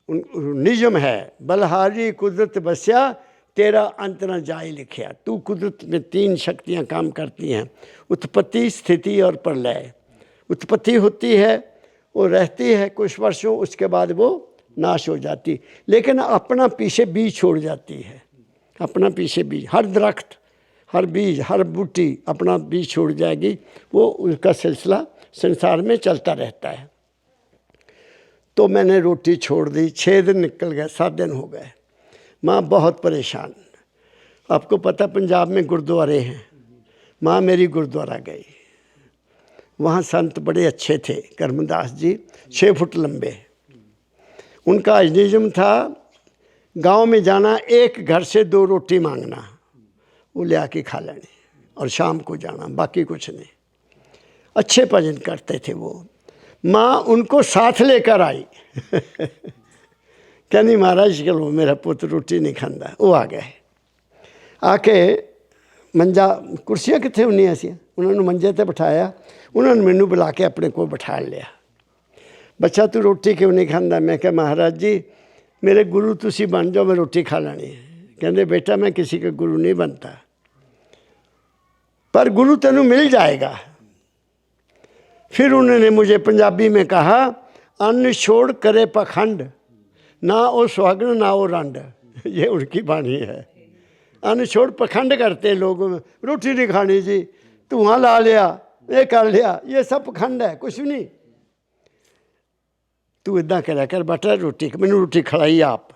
निजम है, बलहारी कुदरत बस्या तेरा अंत न जाए लिखिया। तू कुदरत में 3 शक्तियाँ काम करती हैं, उत्पत्ति, स्थिति और प्रलय। उत्पत्ति होती है, वो रहती है कुछ वर्षों, उसके बाद वो नाश हो जाती, लेकिन अपना पीछे बीज छोड़ जाती है। अपना पीछे बीज, हर दरख्त, हर बीज, हर बूटी अपना बीज छोड़ जाएगी, वो उसका सिलसिला संसार में चलता रहता है। तो मैंने रोटी छोड़ दी, 6 दिन निकल गए, 7 दिन हो गए। माँ बहुत परेशान। आपको पता पंजाब में गुरुद्वारे हैं, माँ मेरी गुरुद्वारा गई। वहाँ संत बड़े अच्छे थे, कर्मदास जी, 6 फुट लंबे। उनका नियम था गांव में जाना, एक घर से 2 रोटी मांगना, वो ले आके खा लेनी, और शाम को जाना, बाकी कुछ नहीं। अच्छे भजन करते थे वो। माँ उनको साथ लेकर आई कहनी महाराज चलो मेरा पुत्र रोटी नहीं खाता। वो आ गए, आके मंजा, कुर्सियाँ कितने होंदियां सी, उन्होंने मंजे ते बिठाया, उन्होंने मैनू बुला के अपने को बिठा लिया। बच्चा तू रोटी क्यों नहीं खाता? मैं कहा महाराज जी मेरे गुरु तुसी बन जाओ, मैं रोटी खा लेनी है। कहते बेटा मैं किसी का गुरु नहीं बनता। पर गुरु तेनू मिल जाएगा। फिर उन्होंने मुझे पंजाबी में कहा, अन्न छोड़ करे पखंड, ना वो सुहागन ना वो रंड। ये उनकी बाणी है। अन्न छोड़ पखंड करते लोग, रोटी नहीं खानी जी, धुआं ला लिया, ये कर लिया, ये सब पखंड है, कुछ भी नहीं। तू इदा करा कर बेटा, रोटी मैनू रोटी खिलाई आप,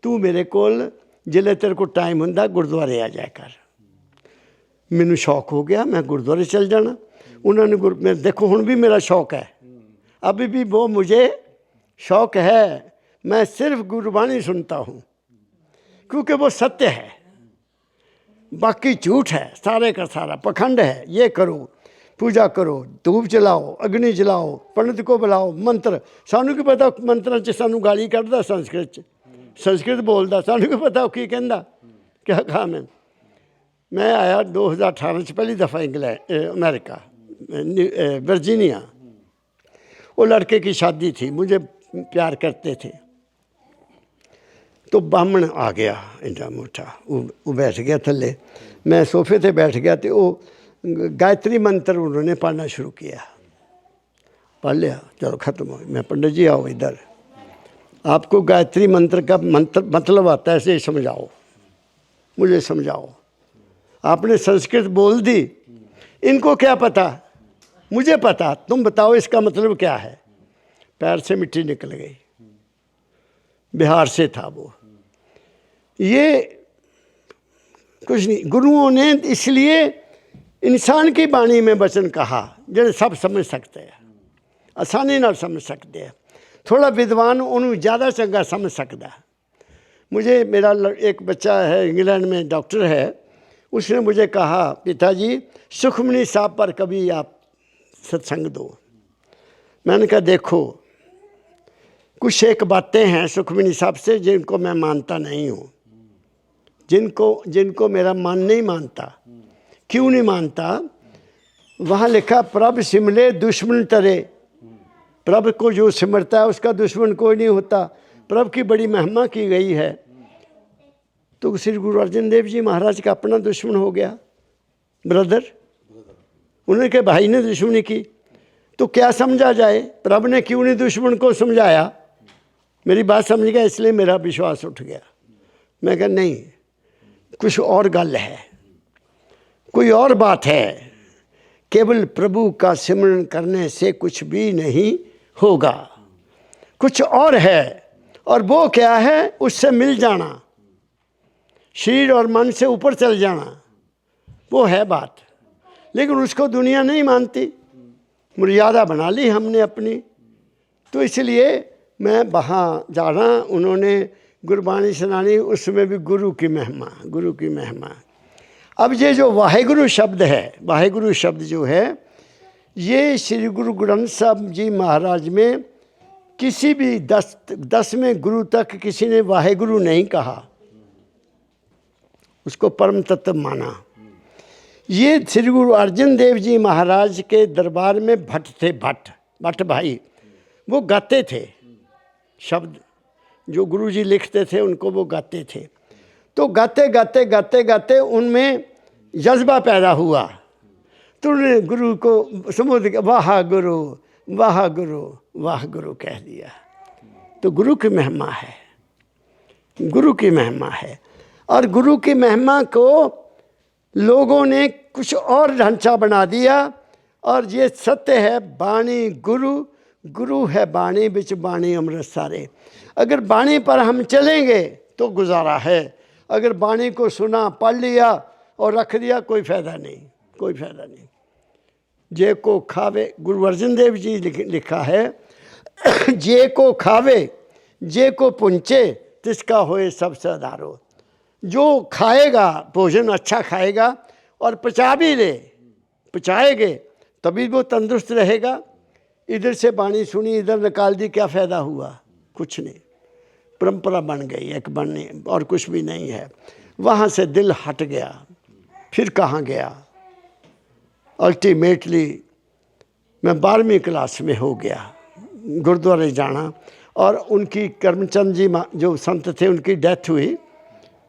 तू मेरे कोल जिले तेरे को टाइम हुंदा गुरुद्वारे आ जाया कर। मैनू शौक हो गया, मैं गुरुद्वारे चल जाना। उन्होंने मैं देखो हुण भी मेरा शौक है, अभी भी वो मुझे शौक है। मैं सिर्फ गुरबाणी सुनता हूँ क्योंकि वो सत्य है, बाकी झूठ है, सारे का सारा पखंड है। ये करो, पूजा करो, धूप जलाओ, अग्नि जलाओ, पंडित को बुलाओ, मंत्र। सानू की पता मंत्र च सानू गाली कढ़दा संस्कृत च, संस्कृत बोलता, सानू की पता की कहंदा क्या कहा। मैं आया 2018 च पहली दफ़ा इंग्लैंड अमेरिका वर्जीनिया। वो लड़के की शादी थी, मुझे प्यार करते थे। तो ब्राह्मण आ गया इतना मोटा, वो बैठ गया थल्ले, मैं सोफे पे बैठ गया। तो वो गायत्री मंत्र उन्होंने पढ़ना शुरू किया, पढ़ लिया, चलो ख़त्म हो। मैं पंडित जी आओ इधर, आपको गायत्री मंत्र का मतलब आता है, ऐसे समझाओ, मुझे समझाओ। आपने संस्कृत बोल दी, इनको क्या पता, मुझे पता, तुम बताओ इसका मतलब क्या है। पैर से मिट्टी निकल गई। बिहार से था वो। ये कुछ नहीं, गुरुओं ने इसलिए इंसान की बाणी में वचन कहा जो सब समझ सकते हैं, आसानी नाल समझ सकते हैं। थोड़ा विद्वान उन्होंने ज़्यादा चंगा समझ सकता है। मुझे मेरा एक बच्चा है इंग्लैंड में, डॉक्टर है, उसने मुझे कहा, पिताजी सुखमनी साहब पर कभी आप सत्संग दो। मैंने कहा देखो, कुछ एक बातें हैं सुखमनी साहब से जिनको मैं मानता नहीं हूँ, जिनको मेरा मन नहीं मानता। क्यों नहीं मानता? वहाँ लिखा, प्रभ सिमले दुश्मन तरे। प्रभ को जो सिमरता है उसका दुश्मन कोई नहीं होता। प्रभ की बड़ी महिमा की गई है। तो श्री गुरु अर्जन देव जी महाराज का अपना दुश्मन हो गया, ब्रदर। उन्होंने कहा भाई ने दुश्मनी की, तो क्या समझा जाए? प्रभु ने क्यों नहीं दुश्मन को समझाया? मेरी बात समझ गया, इसलिए मेरा विश्वास उठ गया। मैं कहा नहीं, कुछ और गल है, कोई और बात है। केवल प्रभु का सिमरन करने से कुछ भी नहीं होगा, कुछ और है। और वो क्या है? उससे मिल जाना, शरीर और मन से ऊपर चल जाना, वो है बात। लेकिन उसको दुनिया नहीं मानती। मर्यादा बना ली हमने अपनी। तो इसलिए मैं वहाँ जाना, उन्होंने गुरबाणी सुनानी, उसमें भी गुरु की महिमा, गुरु की महिमा। अब ये जो वाहेगुरु शब्द है, वाहेगुरु शब्द जो है, ये श्री गुरु ग्रंथ साहब जी महाराज में किसी भी 10वें गुरु तक किसी ने वाहेगुरु नहीं कहा, उसको परम तत्व माना। ये श्री गुरु अर्जन देव जी महाराज के दरबार में भट्ट थे, भट्ट भाई, वो गाते थे शब्द, जो गुरु जी लिखते थे उनको वो गाते थे। तो गाते गाते गाते गाते उनमें जज्बा पैदा हुआ। तो उन्होंने गुरु को संबोधित किया, वाह गुरु वाह गुरु वाह गुरु कह दिया। तो गुरु की महिमा है, गुरु की महिमा है। और गुरु की महिमा को लोगों ने कुछ और ढांचा बना दिया। और ये सत्य है, बाणी गुरु, गुरु है बाणी, बिच बाणी अमृत सारे। अगर बाणी पर हम चलेंगे तो गुजारा है, अगर बाणी को सुना, पढ़ लिया और रख दिया, कोई फ़ायदा नहीं, कोई फ़ायदा नहीं। जे को खावे, गुरु अर्जन देव जी लिखा है, जे को खावे जे को पुंचे तिसका होए सबसे आधारो। जो खाएगा भोजन अच्छा खाएगा और पचा भी ले, पचाएगे तभी वो तंदुरुस्त रहेगा। इधर से बाणी सुनी, इधर निकाल दी, क्या फ़ायदा हुआ? कुछ नहीं, परंपरा बन गई एक बनने, और कुछ भी नहीं है। वहाँ से दिल हट गया, फिर कहाँ गया? अल्टीमेटली मैं 12वीं क्लास में हो गया, गुरुद्वारे जाना। और उनकी करमचंद जी जो संत थे, उनकी डेथ हुई।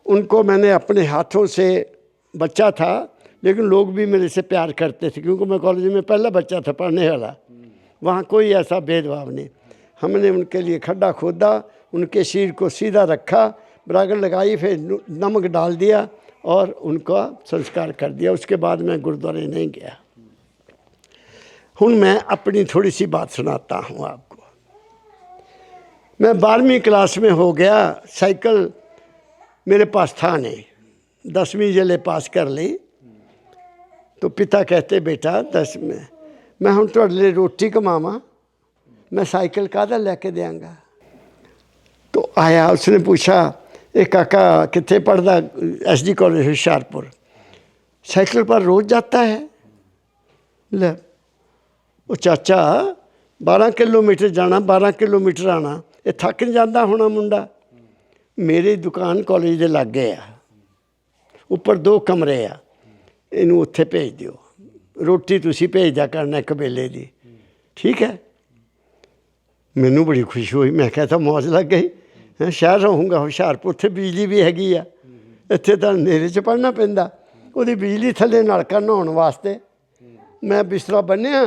उनको मैंने अपने हाथों से, बच्चा था, लेकिन लोग भी मेरे से प्यार करते थे, क्योंकि मैं कॉलेज में पहला बच्चा था पढ़ने वाला। वहाँ कोई ऐसा भेदभाव नहीं। हमने उनके लिए खड्डा खोदा, उनके सिर को सीधा रखा, बरागर लगाई, फिर नमक डाल दिया और उनका संस्कार कर दिया। उसके बाद मैं गुरुद्वारे नहीं गया। हुण मैं अपनी थोड़ी सी बात सुनाता हूँ आपको। मैं 12वीं क्लास में हो गया, साइकिल मेरे पास था नहीं। 10वीं जिले पास कर ली तो पिता कहते बेटा 10 में मैं हुण तुहाडे लिए रोटी कमावां, मैं साइकिल काहदा लैके देंगा। तो आया, उसने पूछा ए काका कितने पढ़दा? SD college Hoshiarpur. साइकिल पर रोज़ जाता है? ले वो चाचा 12 किलोमीटर जाना 12 किलोमीटर आना, ये थक नहीं जाता होना मुंडा? मेरी दुकान कॉलेज के लागे आ, उपर 2 कमरे आ, इनू उत्थे भेज दिओ, रोटी तुसी भेज दिया करना एक वेले दी, ठीक है। मैनू बड़ी खुशी हुई, मैं क्या तो मौज लग गई। शहर रहूँगा हुशियारपुर, उत्थे बिजली भी हैगी आ, इत्थे तो अंधेरे च पढ़ना पैंदा। उहदी बिजली थल्ले नलका नहाउण वास्ते। मैं बिस्तरा बन्निया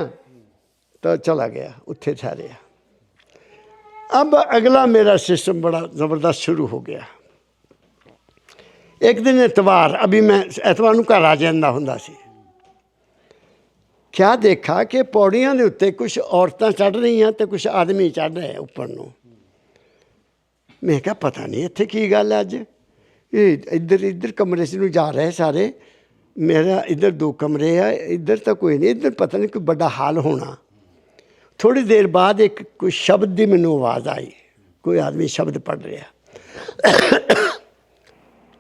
तो चला गया, उत्थे ठहरिया। अब अगला मेरा सिस्टम बड़ा ज़बरदस्त शुरू हो गया। एक दिन एतवार, अभी मैं एतवार नूं घर आ जांदा हुंदा सी। क्या देखा कि पौड़ियां दे उत्ते कुछ औरतां चढ़ रही हैं तो कुछ आदमी चढ़ रहे हैं उपर नूं। मैं क्या पता नहीं इत्थे की गल है अज, ये इधर इधर कमरे से नूं जा रहे सारे, मेरा इधर 2 कमरे है, इधर तो कोई नहीं, इधर पता नहीं कोई बड़ा हाल होना। थोड़ी देर बाद एक कोई शब्द की मैनू आवाज़ आई, कोई आदमी शब्द पढ़ रहा।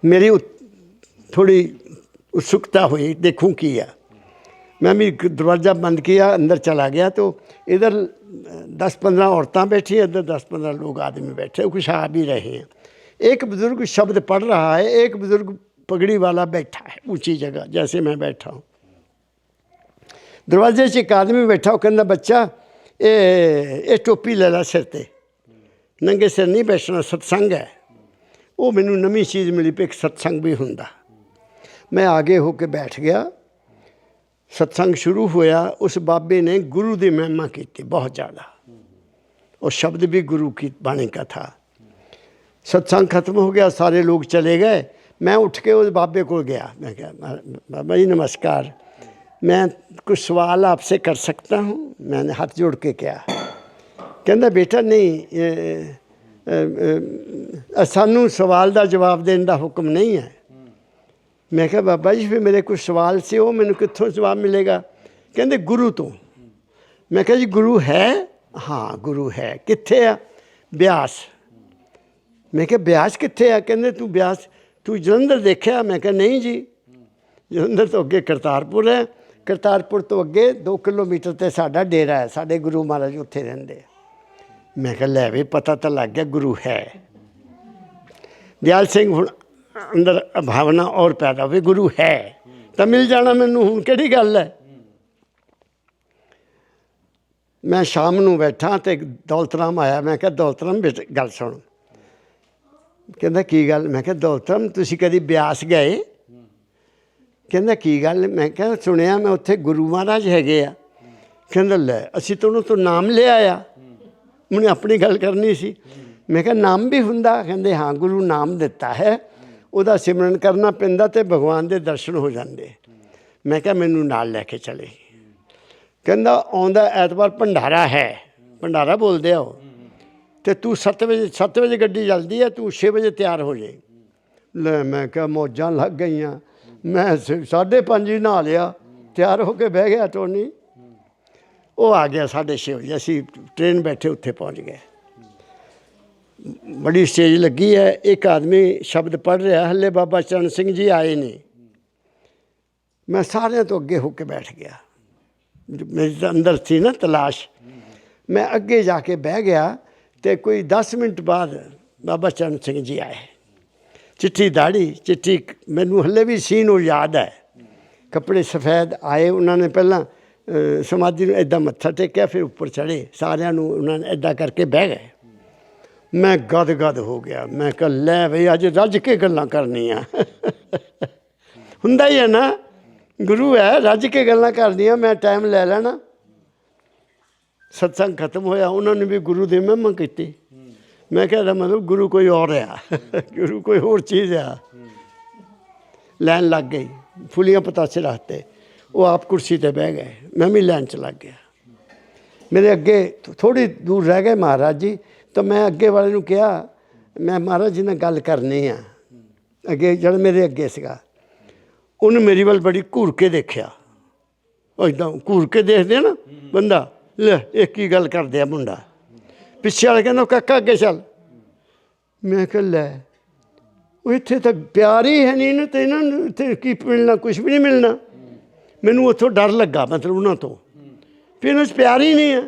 मेरी थोड़ी उत्सुकता हुई, देखूं की है। मैं भी दरवाज़ा बंद किया, अंदर चला गया तो इधर 10-15 औरतें बैठी हैं, इधर 10-15 लोग आदमी बैठे, कुछ आ भी रहे हैं। एक बुज़ुर्ग शब्द पढ़ रहा है, एक बुज़ुर्ग पगड़ी वाला बैठा है ऊंची जगह जैसे मैं बैठा हूँ। दरवाजे से एक आदमी बैठा, वो कहना बच्चा ये टोपी ले ला सिर ते, नंगे सिर नहीं बैठना, सत्संग है। वो मैनू नवी चीज़ मिली भी एक सत्संग भी हुंदा। मैं आगे होके बैठ गया, सत्संग शुरू होया। उस बाबे ने गुरु की महिमा की बहुत ज़्यादा, और शब्द भी गुरु की बाणी का था। सत्संग खत्म हो गया, सारे लोग चले गए। मैं उठ के उस बाबे को गया, मैं क्या बाबा जी नमस्कार, मैं कुछ सवाल आपसे कर सकता हूँ? मैंने हाथ जोड़ के कहा। कहना बेटा नहीं, सानू सवाल का जवाब देने का हुक्म नहीं है। मैं क्या बाबा जी फिर मेरे कुछ सवाल से वो मैनू कित्थों जवाब मिलेगा? कहते गुरु तो। मैं क्या जी गुरु है? हाँ गुरु है। कित्थे आ? ब्यास। मैं क्या ब्यास कित्थे आ? कहते तू ब्यास तू जलंधर देखा? मैं क्या नहीं जी, जलंधर तो अगे करतारपुर है, करतारपुर तो अगे 2 किलोमीटर ते साडा डेरा है, साडे गुरु महाराज उत्थे रहिंदे। मैं क्या लै भी पता तो लग गया गुरु है। दयाल सिंह हुण अंदर भावना और पैदा हुई, गुरु है तो मिल जाना मैनू, हुण किहड़ी गल है। मैं शाम नूं बैठा तो दौलत राम आया। मैं क्या दौलत राम बेटा गल सुन। कहता की गल? मैं क्या दौलत राम तुसीं कदी ब्यास गए? कहता की गल? मैं क्या सुनिया मैं उत्थे गुरु महाराज हैगे आ। कहता लै असीं तो उन्हों तो नाम ले आया। उन्हें अपनी गल करनी सी। मैं क्या नाम भी हुंदा? कहते हाँ गुरु नाम दिता है, उहदा सिमरन करना पैंदा ते भगवान दे दर्शन हो जाते। मैं क्या मैनू नाल लैके चले। कहता आउंदा ऐतवार भंडारा है, भंडारा बोलते आओ तो तू 7 बजे गड्डी चलती है, तू 6 बजे तैयार हो जाए। ले मैं क्या मौजां लग गई। मैं 5:30 ही नहा लिया, तैयार होके बह गया टोनी। वो आ गया 6:30 बजे, असी ट्रेन बैठे उत्थे पहुँच गए। बड़ी स्टेज लगी है, एक आदमी शब्द पढ़ रहा, हले बाबा चरण सिंह जी आए नहीं। मैं सारे तो अगे होके बैठ गया, मेरे अंदर थी ना तलाश। मैं अगे जाके बह गया तो कोई 10 मिनट बाद बाबा चरण सिंह जी आए, चिट्ठी दाढ़ी चिट्ठी, मैनू हले भी सीन वो याद है। कपड़े सफ़ेद आए, उन्होंने पहला समाधि में इदा मत्था टेकिया, फिर उपर चढ़े, सारिਆਂ ਨੂੰ उन्होंने इदा करके बह गए। मैं गद गद हो गया। मैं कहा लै बई अज रज के गल्लां करनियां। हुंदा ही है ना, ਗੁਰੂ ਹੈ, ਰੱਜ ਕੇ ਗੱਲਾਂ ਕਰਨੀਆਂ। ਮੈਂ ਟਾਈਮ ਲੈ ਲੈਣਾ। ਸਤਸੰਗ ਖਤਮ ਹੋਇਆ, ਉਹਨਾਂ ਨੇ ਵੀ ਗੁਰੂ ਦੀ ਮਹਿਮਾ ਕੀਤੀ। ਮੈਂ ਕਿਹਾ ਮਤਲਬ ਗੁਰੂ ਕੋਈ ਹੋਰ ਆ, ਗੁਰੂ ਕੋਈ ਹੋਰ ਚੀਜ਼ ਆ। ਲੈਣ ਲੱਗ ਗਈ, ਫੁੱਲੀਆਂ ਪਤਾਸੇ ਰੱਖਤੇ। ਉਹ ਆਪ ਕੁਰਸੀ 'ਤੇ ਬਹਿ ਗਏ, ਮੈਂ ਵੀ ਲਾਈਨ 'ਚ ਲੱਗ ਗਿਆ। ਮੇਰੇ ਅੱਗੇ ਥੋੜ੍ਹੀ ਦੂਰ ਰਹਿ ਗਏ ਮਹਾਰਾਜ ਜੀ, ਤਾਂ ਮੈਂ ਅੱਗੇ ਵਾਲੇ ਨੂੰ ਕਿਹਾ, ਮੈਂ ਮਹਾਰਾਜ ਜੀ ਨਾਲ ਗੱਲ ਕਰਨੀ ਆ। ਅੱਗੇ ਜਿਹੜਾ ਮੇਰੇ ਅੱਗੇ ਸੀਗਾ, ਉਹਨੇ ਮੇਰੀ ਵੱਲ ਬੜੀ ਘੂਰ ਕੇ ਦੇਖਿਆ। ਉਹ ਇੱਦਾਂ ਘੂਰ ਕੇ ਦੇਖਦੇ ਨਾ ਬੰਦਾ, ਲੈ ਇਹ ਕੀ ਗੱਲ ਕਰਦੇ ਆ ਮੁੰਡਾ। ਪਿੱਛੇ ਵਾਲੇ ਕਹਿੰਦਾ ਕਾਕਾ ਅੱਗੇ ਚੱਲ। ਮੈਂ ਕਿਹਾ ਲੈ, ਉਹ ਇੱਥੇ ਤਾਂ ਪਿਆਰ ਹੀ ਹੈ ਨਹੀਂ ਨਾ, ਅਤੇ ਇਹਨਾਂ ਨੂੰ ਇੱਥੇ ਕੀ ਮਿਲਣਾ, ਕੁਛ ਵੀ ਨਹੀਂ ਮਿਲਣਾ। ਮੈਨੂੰ ਉੱਥੋਂ ਡਰ ਲੱਗਾ, ਮਤਲਬ ਉਹਨਾਂ ਤੋਂ, ਫਿਰ ਇਹਨਾਂ 'ਚ ਪਿਆਰ ਹੀ ਨਹੀਂ ਹੈ।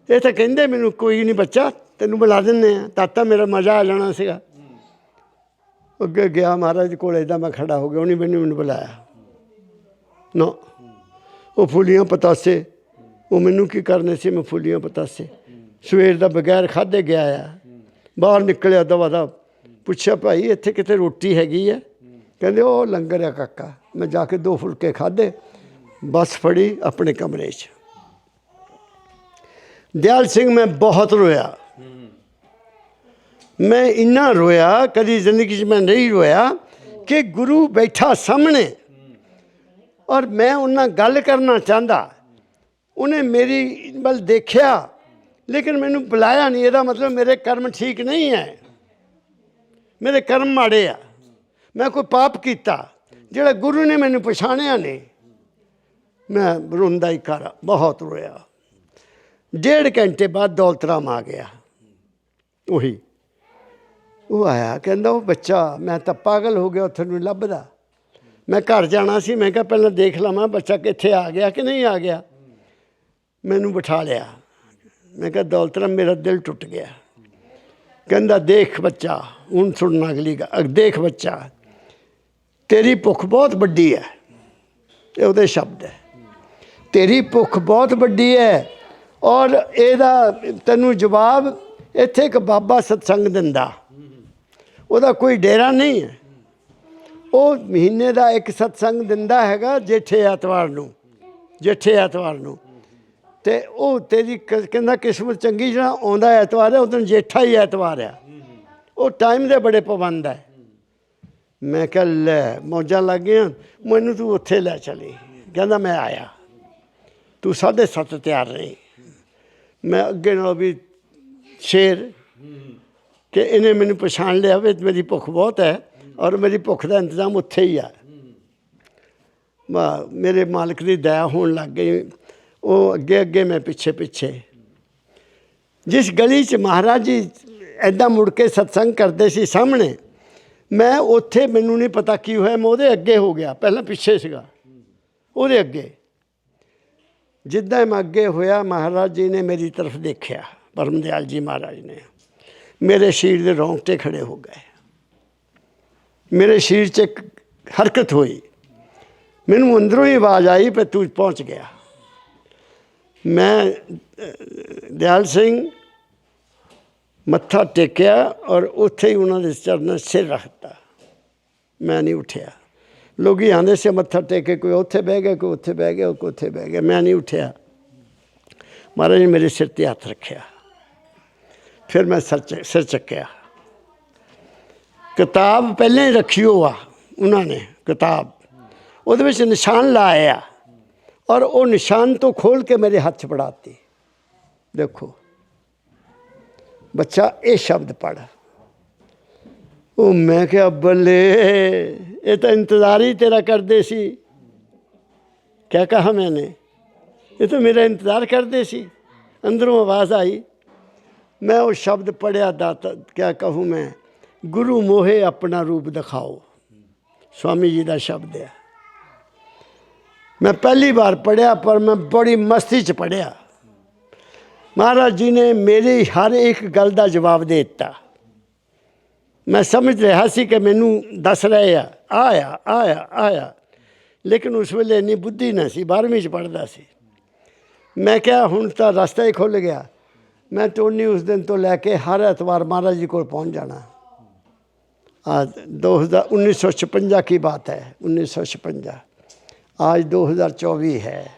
ਇਹ ਤਾਂ ਕਹਿੰਦੇ ਮੈਨੂੰ ਕੋਈ ਨਹੀਂ ਬੱਚਾ, ਤੈਨੂੰ ਬੁਲਾ ਦਿੰਦੇ ਹਾਂ। ਤਾਂ ਮੇਰਾ ਮਜ਼ਾ ਆ ਜਾਣਾ ਸੀਗਾ। ਅੱਗੇ ਗਿਆ ਮਹਾਰਾਜ ਕੋਲ, ਇੱਦਾਂ ਮੈਂ ਖੜਾ ਹੋ ਗਿਆ। ਉਹਨੇ ਮੈਨੂੰ ਬੁਲਾਇਆ ਨਾ। ਉਹ ਫੁੱਲੀਆਂ ਪਤਾਸੇ, ਉਹ ਮੈਨੂੰ ਕੀ ਕਰਨੇ ਸੀ। ਮੈਂ ਫੁੱਲੀਆਂ ਪਤਾਸੇ ਸਵੇਰ ਦਾ ਬਗੈਰ ਖਾਧੇ ਗਿਆ ਆ। ਬਾਹਰ ਨਿਕਲਿਆ ਦਵਾ ਦਾ, ਪੁੱਛਿਆ ਭਾਈ ਇੱਥੇ ਕਿਤੇ ਰੋਟੀ ਹੈਗੀ ਹੈ? ਕਹਿੰਦੇ ਉਹ ਲੰਗਰ ਆ ਕਾਕਾ। ਮੈਂ ਜਾ ਕੇ 2 ਫੁਲਕੇ ਖਾਧੇ, ਬੱਸ ਫੜੀ ਆਪਣੇ ਕਮਰੇ 'ਚ। ਦਿਆਲ ਸਿੰਘ ਮੈਂ ਬਹੁਤ ਰੋਇਆ। ਮੈਂ ਇੰਨਾ ਰੋਇਆ, ਕਦੀ ਜ਼ਿੰਦਗੀ 'ਚ ਮੈਂ ਨਹੀਂ ਰੋਇਆ ਕਿ ਗੁਰੂ ਬੈਠਾ ਸਾਹਮਣੇ ਔਰ ਮੈਂ ਉਹਨਾਂ ਨਾਲ ਗੱਲ ਕਰਨਾ ਚਾਹੁੰਦਾ। ਉਹਨੇ ਮੇਰੀ ਵੱਲ ਦੇਖਿਆ ਲੇਕਿਨ ਮੈਨੂੰ ਬੁਲਾਇਆ ਨਹੀਂ। ਇਹਦਾ ਮਤਲਬ ਮੇਰੇ ਕਰਮ ਠੀਕ ਨਹੀਂ ਹੈ, ਮੇਰੇ ਕਰਮ ਮਾੜੇ ਆ। ਮੈਂ ਕੋਈ ਪਾਪ ਕੀਤਾ ਜਿਹੜਾ ਗੁਰੂ ਨੇ ਮੈਨੂੰ ਪਛਾਣਿਆ ਨਹੀਂ। ਮੈਂ ਰੋਂਦਾ ਹੀ ਘਰ ਬਹੁਤ ਰੋਇਆ। 1.5 ਘੰਟੇ ਬਾਅਦ ਦੌਲਤ ਰਾਮ ਆ ਗਿਆ। ਉਹੀ ਉਹ ਆਇਆ, ਕਹਿੰਦਾ ਉਹ ਬੱਚਾ, ਮੈਂ ਤਾਂ ਪਾਗਲ ਹੋ ਗਿਆ ਉੱਥੇ ਨੂੰ ਲੱਭਦਾ। ਮੈਂ ਘਰ ਜਾਣਾ ਸੀ। ਮੈਂ ਕਿਹਾ ਪਹਿਲਾਂ ਦੇਖ ਲਵਾਂ ਬੱਚਾ ਕਿੱਥੇ ਆ ਗਿਆ ਕਿ ਨਹੀਂ ਆ ਗਿਆ। ਮੈਨੂੰ ਬਿਠਾ ਲਿਆ। ਮੈਂ ਕਿਹਾ ਦੌਲਤ ਰਾਮ ਮੇਰਾ ਦਿਲ ਟੁੱਟ ਗਿਆ। ਕਹਿੰਦਾ ਦੇਖ ਬੱਚਾ, ਹੁਣ ਸੁਣਨਾ ਅਗਲੀ ਗੱਲ। ਦੇਖ ਬੱਚਾ, ਤੇਰੀ ਭੁੱਖ ਬਹੁਤ ਵੱਡੀ ਹੈ। ਇਹ ਉਹਦੇ ਸ਼ਬਦ ਹੈ, ਤੇਰੀ ਭੁੱਖ ਬਹੁਤ ਵੱਡੀ ਹੈ ਔਰ ਇਹਦਾ ਤੈਨੂੰ ਜਵਾਬ ਇੱਥੇ ਇੱਕ ਬਾਬਾ ਸਤਸੰਗ ਦਿੰਦਾ। ਉਹਦਾ ਕੋਈ ਡੇਰਾ ਨਹੀਂ ਹੈ। ਉਹ ਮਹੀਨੇ ਦਾ ਇੱਕ ਸਤਸੰਗ ਦਿੰਦਾ ਹੈਗਾ ਜੇਠੇ ਐਤਵਾਰ ਨੂੰ, ਜੇਠੇ ਐਤਵਾਰ ਨੂੰ। ਅਤੇ ਉਹ ਤੇਰੀ ਕਹਿੰਦਾ ਕਿਸਮਤ ਚੰਗੀ, ਜਿਹੜਾ ਆਉਂਦਾ ਐਤਵਾਰ ਹੈ ਉਦੋਂ ਜੇਠਾ ਹੀ ਐਤਵਾਰ ਆ। ਉਹ ਟਾਈਮ ਦੇ ਬੜੇ ਪਾਬੰਦ ਹੈ। ਮੈਂ ਕਿਹਾ ਲੈ ਮੌਜਾਂ ਲੱਗ ਗਈਆਂ, ਮੈਨੂੰ ਤੂੰ ਉੱਥੇ ਲੈ ਚਲੀ। ਕਹਿੰਦਾ ਮੈਂ ਆਇਆ, ਤੂੰ 7:30 ਤਿਆਰ ਰਹੀ। ਮੈਂ ਅੱਗੇ ਨਾਲ ਵੀ ਸ਼ੇਰ ਕਿ ਇਹਨੇ ਮੈਨੂੰ ਪਛਾਣ ਲਿਆ ਵੀ ਮੇਰੀ ਭੁੱਖ ਬਹੁਤ ਹੈ ਔਰ ਮੇਰੀ ਭੁੱਖ ਦਾ ਇੰਤਜ਼ਾਮ ਉੱਥੇ ਹੀ ਆ। ਮੇਰੇ ਮਾਲਕ ਦੀ ਦਇਆ ਹੋਣ ਲੱਗ ਗਈ। ਉਹ ਅੱਗੇ ਅੱਗੇ, ਮੈਂ ਪਿੱਛੇ ਪਿੱਛੇ। ਜਿਸ ਗਲੀ 'ਚ ਮਹਾਰਾਜ ਜੀ ਇੱਦਾਂ ਮੁੜ ਕੇ ਸਤਸੰਗ ਕਰਦੇ ਸੀ ਸਾਹਮਣੇ, ਮੈਂ ਉੱਥੇ ਮੈਨੂੰ ਨਹੀਂ ਪਤਾ ਕੀ ਹੋਇਆ, ਮੈਂ ਉਹਦੇ ਅੱਗੇ ਹੋ ਗਿਆ। ਪਹਿਲਾਂ ਪਿੱਛੇ ਸੀਗਾ, ਉਹਦੇ ਅੱਗੇ। ਜਿੱਦਾਂ ਮੈਂ ਅੱਗੇ ਹੋਇਆ, ਮਹਾਰਾਜ ਜੀ ਨੇ ਮੇਰੀ ਤਰਫ ਦੇਖਿਆ। ਪਰਮ ਦਿਆਲ ਜੀ ਮਹਾਰਾਜ ਨੇ, ਮੇਰੇ ਸਰੀਰ ਦੇ ਰੌਂਗਟੇ ਖੜੇ ਹੋ ਗਏ। ਮੇਰੇ ਸਰੀਰ 'ਚ ਇੱਕ ਹਰਕਤ ਹੋਈ। ਮੈਨੂੰ ਅੰਦਰੋਂ ਹੀ ਆਵਾਜ਼ ਆਈ ਵੀ ਤੂੰ ਪਹੁੰਚ ਗਿਆ। ਮੈਂ ਦਿਆਲ ਸਿੰਘ ਮੱਥਾ ਟੇਕਿਆ ਔਰ ਉੱਥੇ ਹੀ ਉਹਨਾਂ ਦੇ ਚਰਨਾਂ ਸਿਰ ਰੱਖਤਾ। ਮੈਂ ਨਹੀਂ ਉੱਠਿਆ। ਲੋਕ ਆਉਂਦੇ ਸੀ ਮੱਥਾ ਟੇਕ ਕੇ, ਕੋਈ ਉੱਥੇ ਬਹਿ ਗਿਆ, ਕੋਈ ਉੱਥੇ ਬਹਿ ਗਿਆ, ਕੋਈ ਉੱਥੇ ਬਹਿ ਗਿਆ। ਮੈਂ ਨਹੀਂ ਉੱਠਿਆ। ਮਹਾਰਾਜ ਨੇ ਮੇਰੇ ਸਿਰ 'ਤੇ ਹੱਥ ਰੱਖਿਆ। ਫਿਰ ਮੈਂ ਸਿਰ ਚੱਕਿਆ। ਕਿਤਾਬ ਪਹਿਲਾਂ ਹੀ ਰੱਖੀ ਹੋਆ ਉਹਨਾਂ ਨੇ, ਕਿਤਾਬ ਉਹਦੇ ਵਿੱਚ ਨਿਸ਼ਾਨ ਲਾਇਆ ਔਰ ਉਹ ਨਿਸ਼ਾਨ ਤੋਂ ਖੋਲ੍ਹ ਕੇ ਮੇਰੇ ਹੱਥ 'ਚ ਫੜਾਤੀ। ਦੇਖੋ ਬੱਚਾ ਇਹ ਸ਼ਬਦ ਪੜ੍ਹ। ਉਹ ਮੈਂ ਕਿਹਾ ਬੱਲੇ, ਇਹ ਤਾਂ ਇੰਤਜ਼ਾਰ ਹੀ ਤੇਰਾ ਕਰਦੇ ਸੀ। ਕਿਆ ਕਹਾ ਮੈਨੇ, ਇਹ ਤਾਂ ਮੇਰਾ ਇੰਤਜ਼ਾਰ ਕਰਦੇ ਸੀ। ਅੰਦਰੋਂ ਆਵਾਜ਼ ਆਈ, ਮੈਂ ਉਹ ਸ਼ਬਦ ਪੜ੍ਹਿਆ, ਦਾਤਾ ਕਿਆ ਕਹੂੰ ਮੈਂ, ਗੁਰੂ ਮੋਹੇ ਆਪਣਾ ਰੂਪ ਦਿਖਾਓ। ਸਵਾਮੀ ਜੀ ਦਾ ਸ਼ਬਦ ਹੈ। ਮੈਂ ਪਹਿਲੀ ਵਾਰ ਪੜ੍ਹਿਆ ਪਰ ਮੈਂ ਬੜੀ ਮਸਤੀ 'ਚ ਪੜ੍ਹਿਆ। ਮਹਾਰਾਜ ਜੀ ਨੇ ਮੇਰੀ ਹਰ ਇੱਕ ਗੱਲ ਦਾ ਜਵਾਬ ਦੇ ਦਿੱਤਾ। ਮੈਂ ਸਮਝ ਰਿਹਾ ਸੀ ਕਿ ਮੈਨੂੰ ਦੱਸ ਰਹੇ ਆ, ਆਇਆ ਆਇਆ ਆਇਆ, ਲੇਕਿਨ ਉਸ ਵੇਲੇ ਇੰਨੀ ਬੁੱਧੀ ਨਾ ਸੀ, 12ਵੀਂ 'ਚ ਪੜ੍ਹਦਾ ਸੀ। ਮੈਂ ਕਿਹਾ ਹੁਣ ਤਾਂ ਰਸਤਾ ਹੀ ਖੁੱਲ੍ਹ ਗਿਆ। ਮੈਂ ਟੋਨੀ ਉਸ ਦਿਨ ਤੋਂ ਲੈ ਕੇ ਹਰ ਐਤਵਾਰ ਮਹਾਰਾਜ ਜੀ ਕੋਲ ਪਹੁੰਚ ਜਾਣਾ। 1956 की बात है, 1956। आज 2024 है।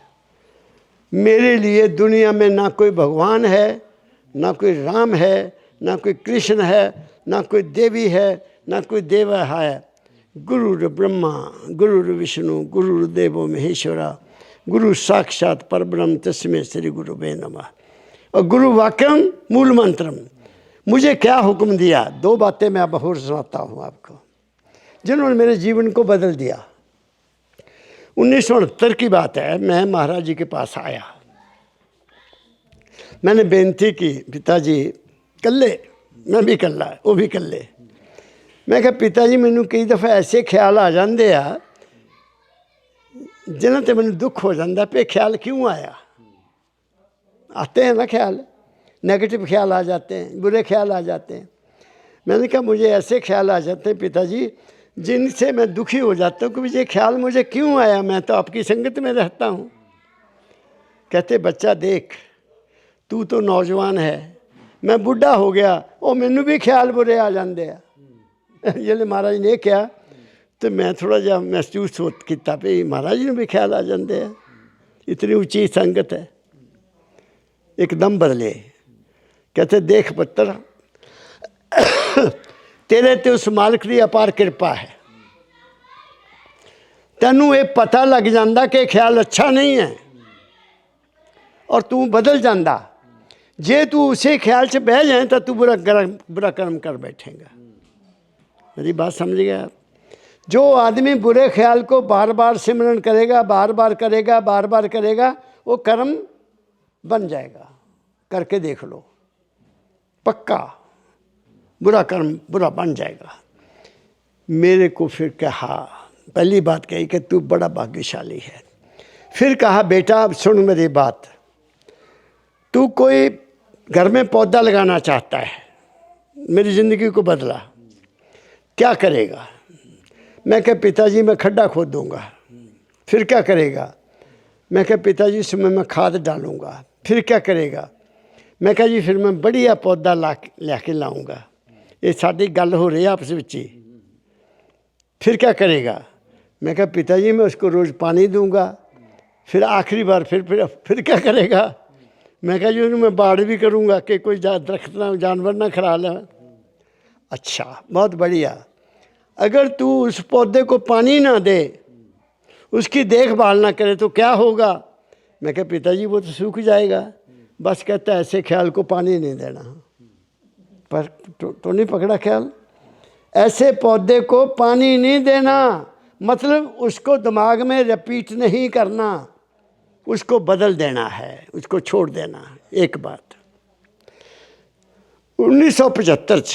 मेरे लिए दुनिया में ना कोई भगवान है, ना कोई राम है, ना कोई कृष्ण है, ना कोई देवी है, ना कोई देव है। गुरुर ब्रह्मा गुरुर विष्णु गुरुर्देवो महेश्वरा गुरु साक्षात परब्रह्म तस्मै श्री गुरुवे नमः। और गुरु वाक्यम मूल मंत्रम। मुझे क्या हुक्म दिया, दो बातें मैं अब और सुनाता हूँ आपको, जिन्होंने मेरे जीवन को बदल दिया। 1969 की बात है, मैं महाराज जी के पास आया। मैंने बेनती की, पिताजी कल्ले, मैं भी कल्ला, वो भी कल्ले। मैं कहा पिताजी मैनू कई दफ़ा ऐसे ख्याल आ जाते आ जिन्हों ते मैनू दुख हो जाता पे ख्याल क्यों आया। आते हैं ना ख्याल, नेगेटिव ख्याल आ जाते हैं, बुरे ख्याल आ जाते हैं। मैंने कहा मुझे ऐसे ख्याल आ जाते हैं पिताजी जिनसे मैं दुखी हो जाता हूँ कि ये ख्याल मुझे क्यों आया, मैं तो आपकी संगत में रहता हूँ। कहते बच्चा देख, तू तो नौजवान है, मैं बुढ़ा हो गया, और मैनू भी ख्याल बुरे आ जाते हैं। जिसले महाराज ने कहा तो मैं थोड़ा जहा महसूस किया भी महाराज ने भी ख्याल आ जाते हैं, इतनी ऊंची संगत है। एकदम बदले। कहते देख पुत्र, तेरे ते उस मालिक की अपार कृपा है। तेनू ये पता लग जाता कि ख्याल अच्छा नहीं है और तू बदल जाता। जे तू उसे ख्याल से बह जाए तो तू बुरा कर्म कर बैठेगा। मेरी बात समझ गया। जो आदमी बुरे ख्याल को बार बार सिमरन करेगा, बार बार करेगा, बार बार करेगा, वो कर्म बन जाएगा। करके देख लो, पक्का बुरा कर्म बुरा बन जाएगा। मेरे को फिर कहा, पहली बात कही कि तू बड़ा भाग्यशाली है। फिर कहा बेटा अब सुन मेरी बात, तू कोई घर में पौधा लगाना चाहता है, मेरी ज़िंदगी को बदला, क्या करेगा। मैं कहा पिताजी मैं खड्डा खोद दूंगा। फिर क्या करेगा। मैं कहा पिताजी इसमें मैं खाद डालूंगा। फिर क्या करेगा। मैं कहा जी फिर मैं बढ़िया पौधा लेके लाऊंगा। ये साड़ी गल हो रही है आपस में ही। फिर क्या करेगा। मैं कहा पिताजी मैं उसको रोज़ पानी दूंगा। फिर आखिरी बार फिर क्या करेगा। मैं कहा जी उन्हें मैं बाड़ भी करूंगा कि कोई दरख्त ना जानवर ना खा ले। अच्छा बहुत बढ़िया। अगर तू उस पौधे को पानी ना दे, उसकी देखभाल ना करे तो क्या होगा। मैं कहा पिताजी वो तो सूख जाएगा। बस कहता है ऐसे ख्याल को पानी नहीं देना। पर तो नहीं पकड़ा ख्याल। ऐसे पौधे को पानी नहीं देना मतलब उसको दिमाग में रिपीट नहीं करना, उसको बदल देना है, उसको छोड़ देना। एक बात 1975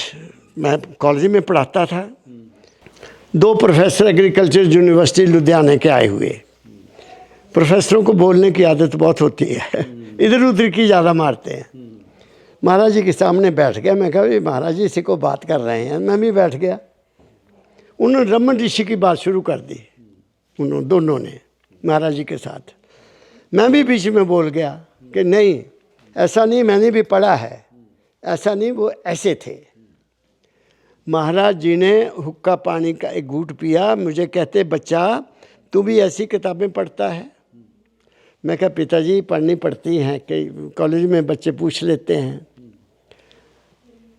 मैं कॉलेज में पढ़ाता था। दो प्रोफेसर एग्रीकल्चर यूनिवर्सिटी लुधियाने के आए हुए। प्रोफेसरों को बोलने की आदत बहुत होती है, इधर उधर की ज़्यादा मारते हैं। महाराज जी के सामने बैठ गया। मैं कहा भाई महाराज जी से को बात कर रहे हैं। मैं भी बैठ गया। उन्होंने रमन ऋषि की बात शुरू कर दी, उन्होंने दोनों ने महाराज जी के साथ। मैं भी बीच में बोल गया कि नहीं ऐसा नहीं, मैंने भी पढ़ा है, ऐसा नहीं, वो ऐसे थे। महाराज जी ने हुक्का पानी का एक घूंट पिया। मुझे कहते बच्चा तू भी ऐसी किताबें पढ़ता है। मैं कहा पिताजी पढ़नी पड़ती हैं, कि कॉलेज में बच्चे पूछ लेते हैं।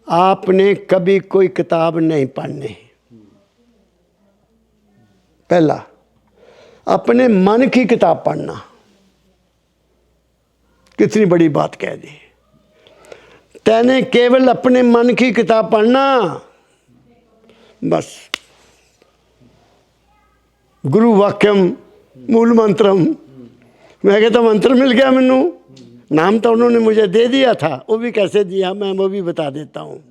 आपने कभी कोई किताब नहीं पढ़नी। पहला अपने मन की किताब पढ़ना। कितनी बड़ी बात कह दी। तैने केवल अपने मन की किताब पढ़ना, बस। गुरु वाक्यम मूल मंत्रम। मैं कहता मंत्र मिल गया मैनू। नाम तो उन्होंने मुझे दे दिया था, वो भी कैसे दिया मैं वो भी बता देता हूँ।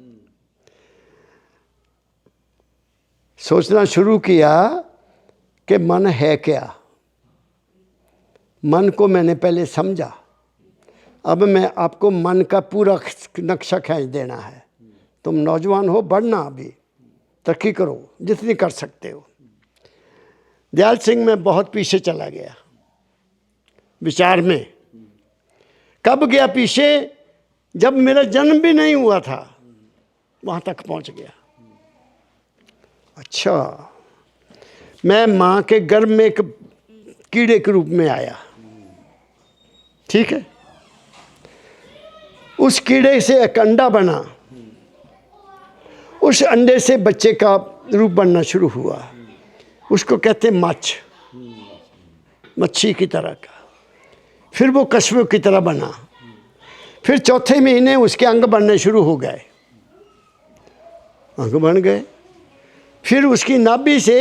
सोचना शुरू किया कि मन है क्या। मन को मैंने पहले समझा। अब मैं आपको मन का पूरा नक्शा खींच देना है। तुम नौजवान हो, बढ़ना, अभी तरक्की करो जितनी कर सकते हो। दयाल सिंह में बहुत पीछे चला गया विचार में। कब गया पीछे, जब मेरा जन्म भी नहीं हुआ था, वहाँ तक पहुँच गया। अच्छा, मैं माँ के गर्भ में एक कीड़े के रूप में आया, ठीक है। उस कीड़े से एक अंडा बना, उस अंडे से बच्चे का रूप बनना शुरू हुआ, उसको कहते मच्छी की तरह का। फिर वो कछुए की तरह बना, फिर चौथे महीने उसके अंग बनने शुरू हो गए, अंग बन गए। फिर उसकी नाभि से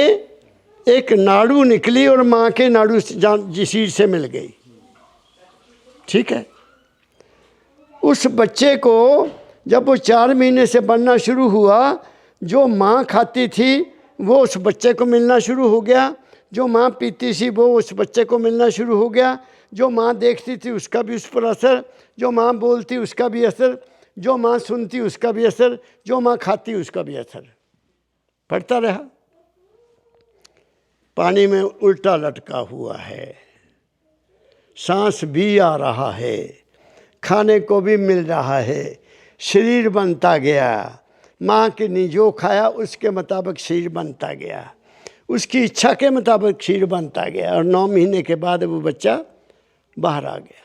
एक नाड़ू निकली और माँ के नाड़ू जसीर से मिल गई, ठीक है। उस बच्चे को जब वो 4 महीने से बनना शुरू हुआ, जो माँ खाती थी वो उस बच्चे को मिलना शुरू हो गया, जो माँ पीती थी वो उस बच्चे को मिलना शुरू हो गया, जो माँ देखती थी उसका भी उस पर असर, जो माँ बोलती उसका भी असर, जो माँ सुनती उसका भी असर, जो माँ खाती उसका भी असर पड़ता रहा। पानी में उल्टा लटका हुआ है, सांस भी आ रहा है, खाने को भी मिल रहा है, शरीर बनता गया। माँ के ने जो खाया उसके मुताबिक शरीर बनता गया, उसकी इच्छा के मुताबिक शरीर बनता गया, और 9 महीने के बाद वो बच्चा बाहर आ गया।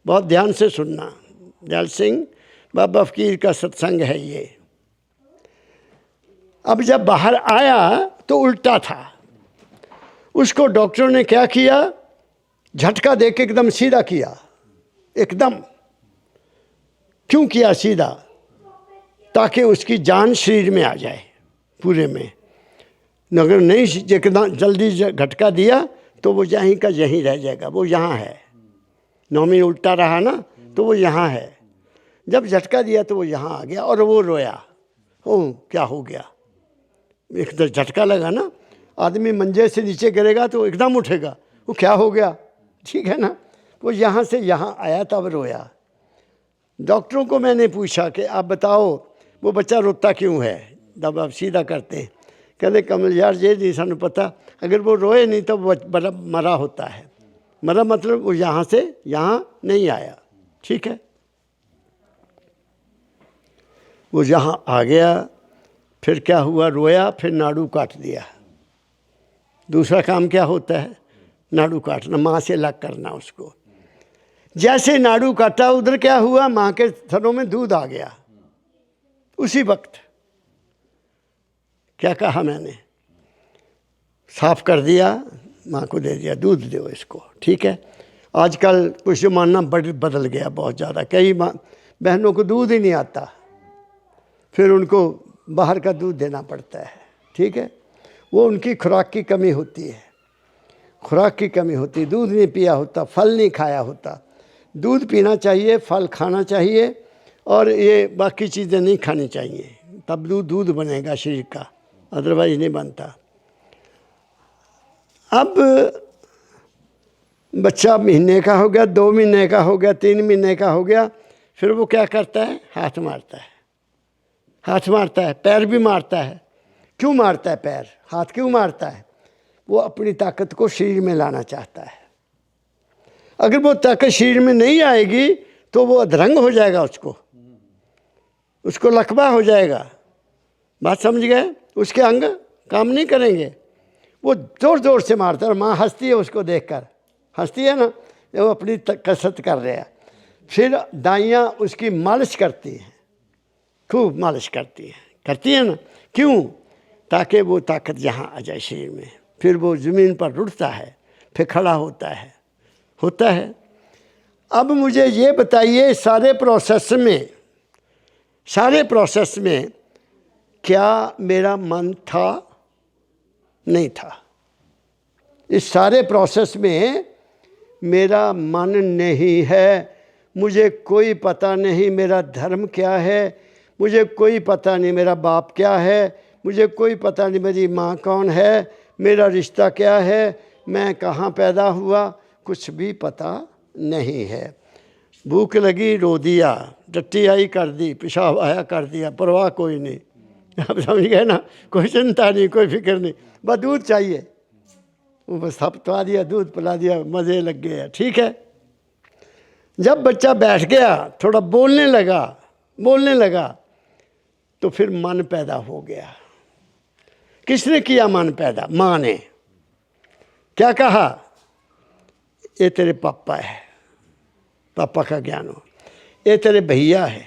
बहुत ध्यान से सुनना, दयाल सिंह बाबा फकीर का सत्संग है ये। अब जब बाहर आया तो उल्टा था, उसको डॉक्टरों ने क्या किया, झटका दे के एकदम सीधा किया, एकदम। क्यों किया सीधा? ताकि उसकी जान शरीर में आ जाए पूरे में। अगर नहीं एकदम जल्दी झटका दिया तो वो यहीं का यहीं रह जाएगा, वो यहाँ है। 9 महीने उल्टा रहा ना तो वो यहाँ है। जब झटका दिया तो वो यहाँ आ गया और वो रोया, ओ क्या हो गया। एक तो झटका लगा ना, आदमी मंजे से नीचे गिरेगा तो एकदम उठेगा, वो क्या हो गया, ठीक है ना। वो यहाँ से यहाँ आया तब रोया। डॉक्टरों को मैंने पूछा कि आप बताओ वो बच्चा रोता क्यों है, जब आप सीधा करते हैं। कहते कमल यार ये नहीं सानू पता, अगर वो रोए नहीं तो वो मरा होता है। मरा मतलब वो यहाँ से यहाँ नहीं आया, ठीक है। वो यहाँ आ गया, फिर क्या हुआ, रोया, फिर नाड़ू काट दिया। दूसरा काम क्या होता है, नाड़ू काटना, माँ से अलग करना उसको। जैसे नाड़ू काटा उधर क्या हुआ, माँ के थनों में दूध आ गया। उसी वक्त क्या कहा मैंने, साफ कर दिया, माँ को दे दिया, दूध दो इसको, ठीक है। आजकल कुछ ज़माना बदल गया बहुत ज़्यादा, कई बहनों को दूध ही नहीं आता, फिर उनको बाहर का दूध देना पड़ता है, ठीक है। वो उनकी खुराक की कमी होती है, खुराक की कमी होती है, दूध नहीं पिया होता, फल नहीं खाया होता। दूध पीना चाहिए, फल खाना चाहिए, और ये बाकी चीज़ें नहीं खानी चाहिए, तब दूध बनेगा शरीर का, अदरवाइज नहीं बनता। अब बच्चा महीने का हो गया, 2 महीने का हो गया, 3 महीने का हो गया, फिर वो क्या करता है, हाथ मारता है, हाथ मारता है, पैर भी मारता है। क्यों मारता है पैर, हाथ क्यों मारता है? वो अपनी ताकत को शरीर में लाना चाहता है। अगर वो ताकत शरीर में नहीं आएगी तो वो अधरंग हो जाएगा, उसको लकवा हो जाएगा। बात समझ गए? उसके अंग काम नहीं करेंगे। वो ज़ोर ज़ोर से मारता है और माँ हंसती है उसको देखकर, हंसती है ना, वो अपनी कसरत कर रहे हैं। फिर दाइयाँ उसकी मालिश करती हैं, खूब मालिश करती है ना। क्यों? ताकि वो ताकत यहाँ आ जाए शरीर में। फिर वो ज़मीन पर रुड़ता है, फिर खड़ा होता है। अब मुझे ये बताइए, सारे प्रोसेस में क्या मेरा मन था? नहीं था। इस सारे प्रोसेस में मेरा मन नहीं है। मुझे कोई पता नहीं मेरा धर्म क्या है, मुझे कोई पता नहीं मेरा बाप क्या है, मुझे कोई पता नहीं मेरी माँ कौन है, मेरा रिश्ता क्या है, मैं कहाँ पैदा हुआ, कुछ भी पता नहीं है। भूख लगी रो दिया, टट्टी आई कर दी, पेशाब आया कर दिया, परवाह कोई नहीं। आप समझ गए ना, कोई चिंता नहीं, कोई फिक्र नहीं, बस दूध चाहिए, वो बस हपता दिया, दूध पिला दिया, मज़े लग गए, ठीक है। जब बच्चा बैठ गया, थोड़ा बोलने लगा तो फिर मन पैदा हो गया। किसने किया मन पैदा? माँ ने। क्या कहा? ये तेरे पापा है, पापा का ज्ञान हो, ये तेरे भैया है,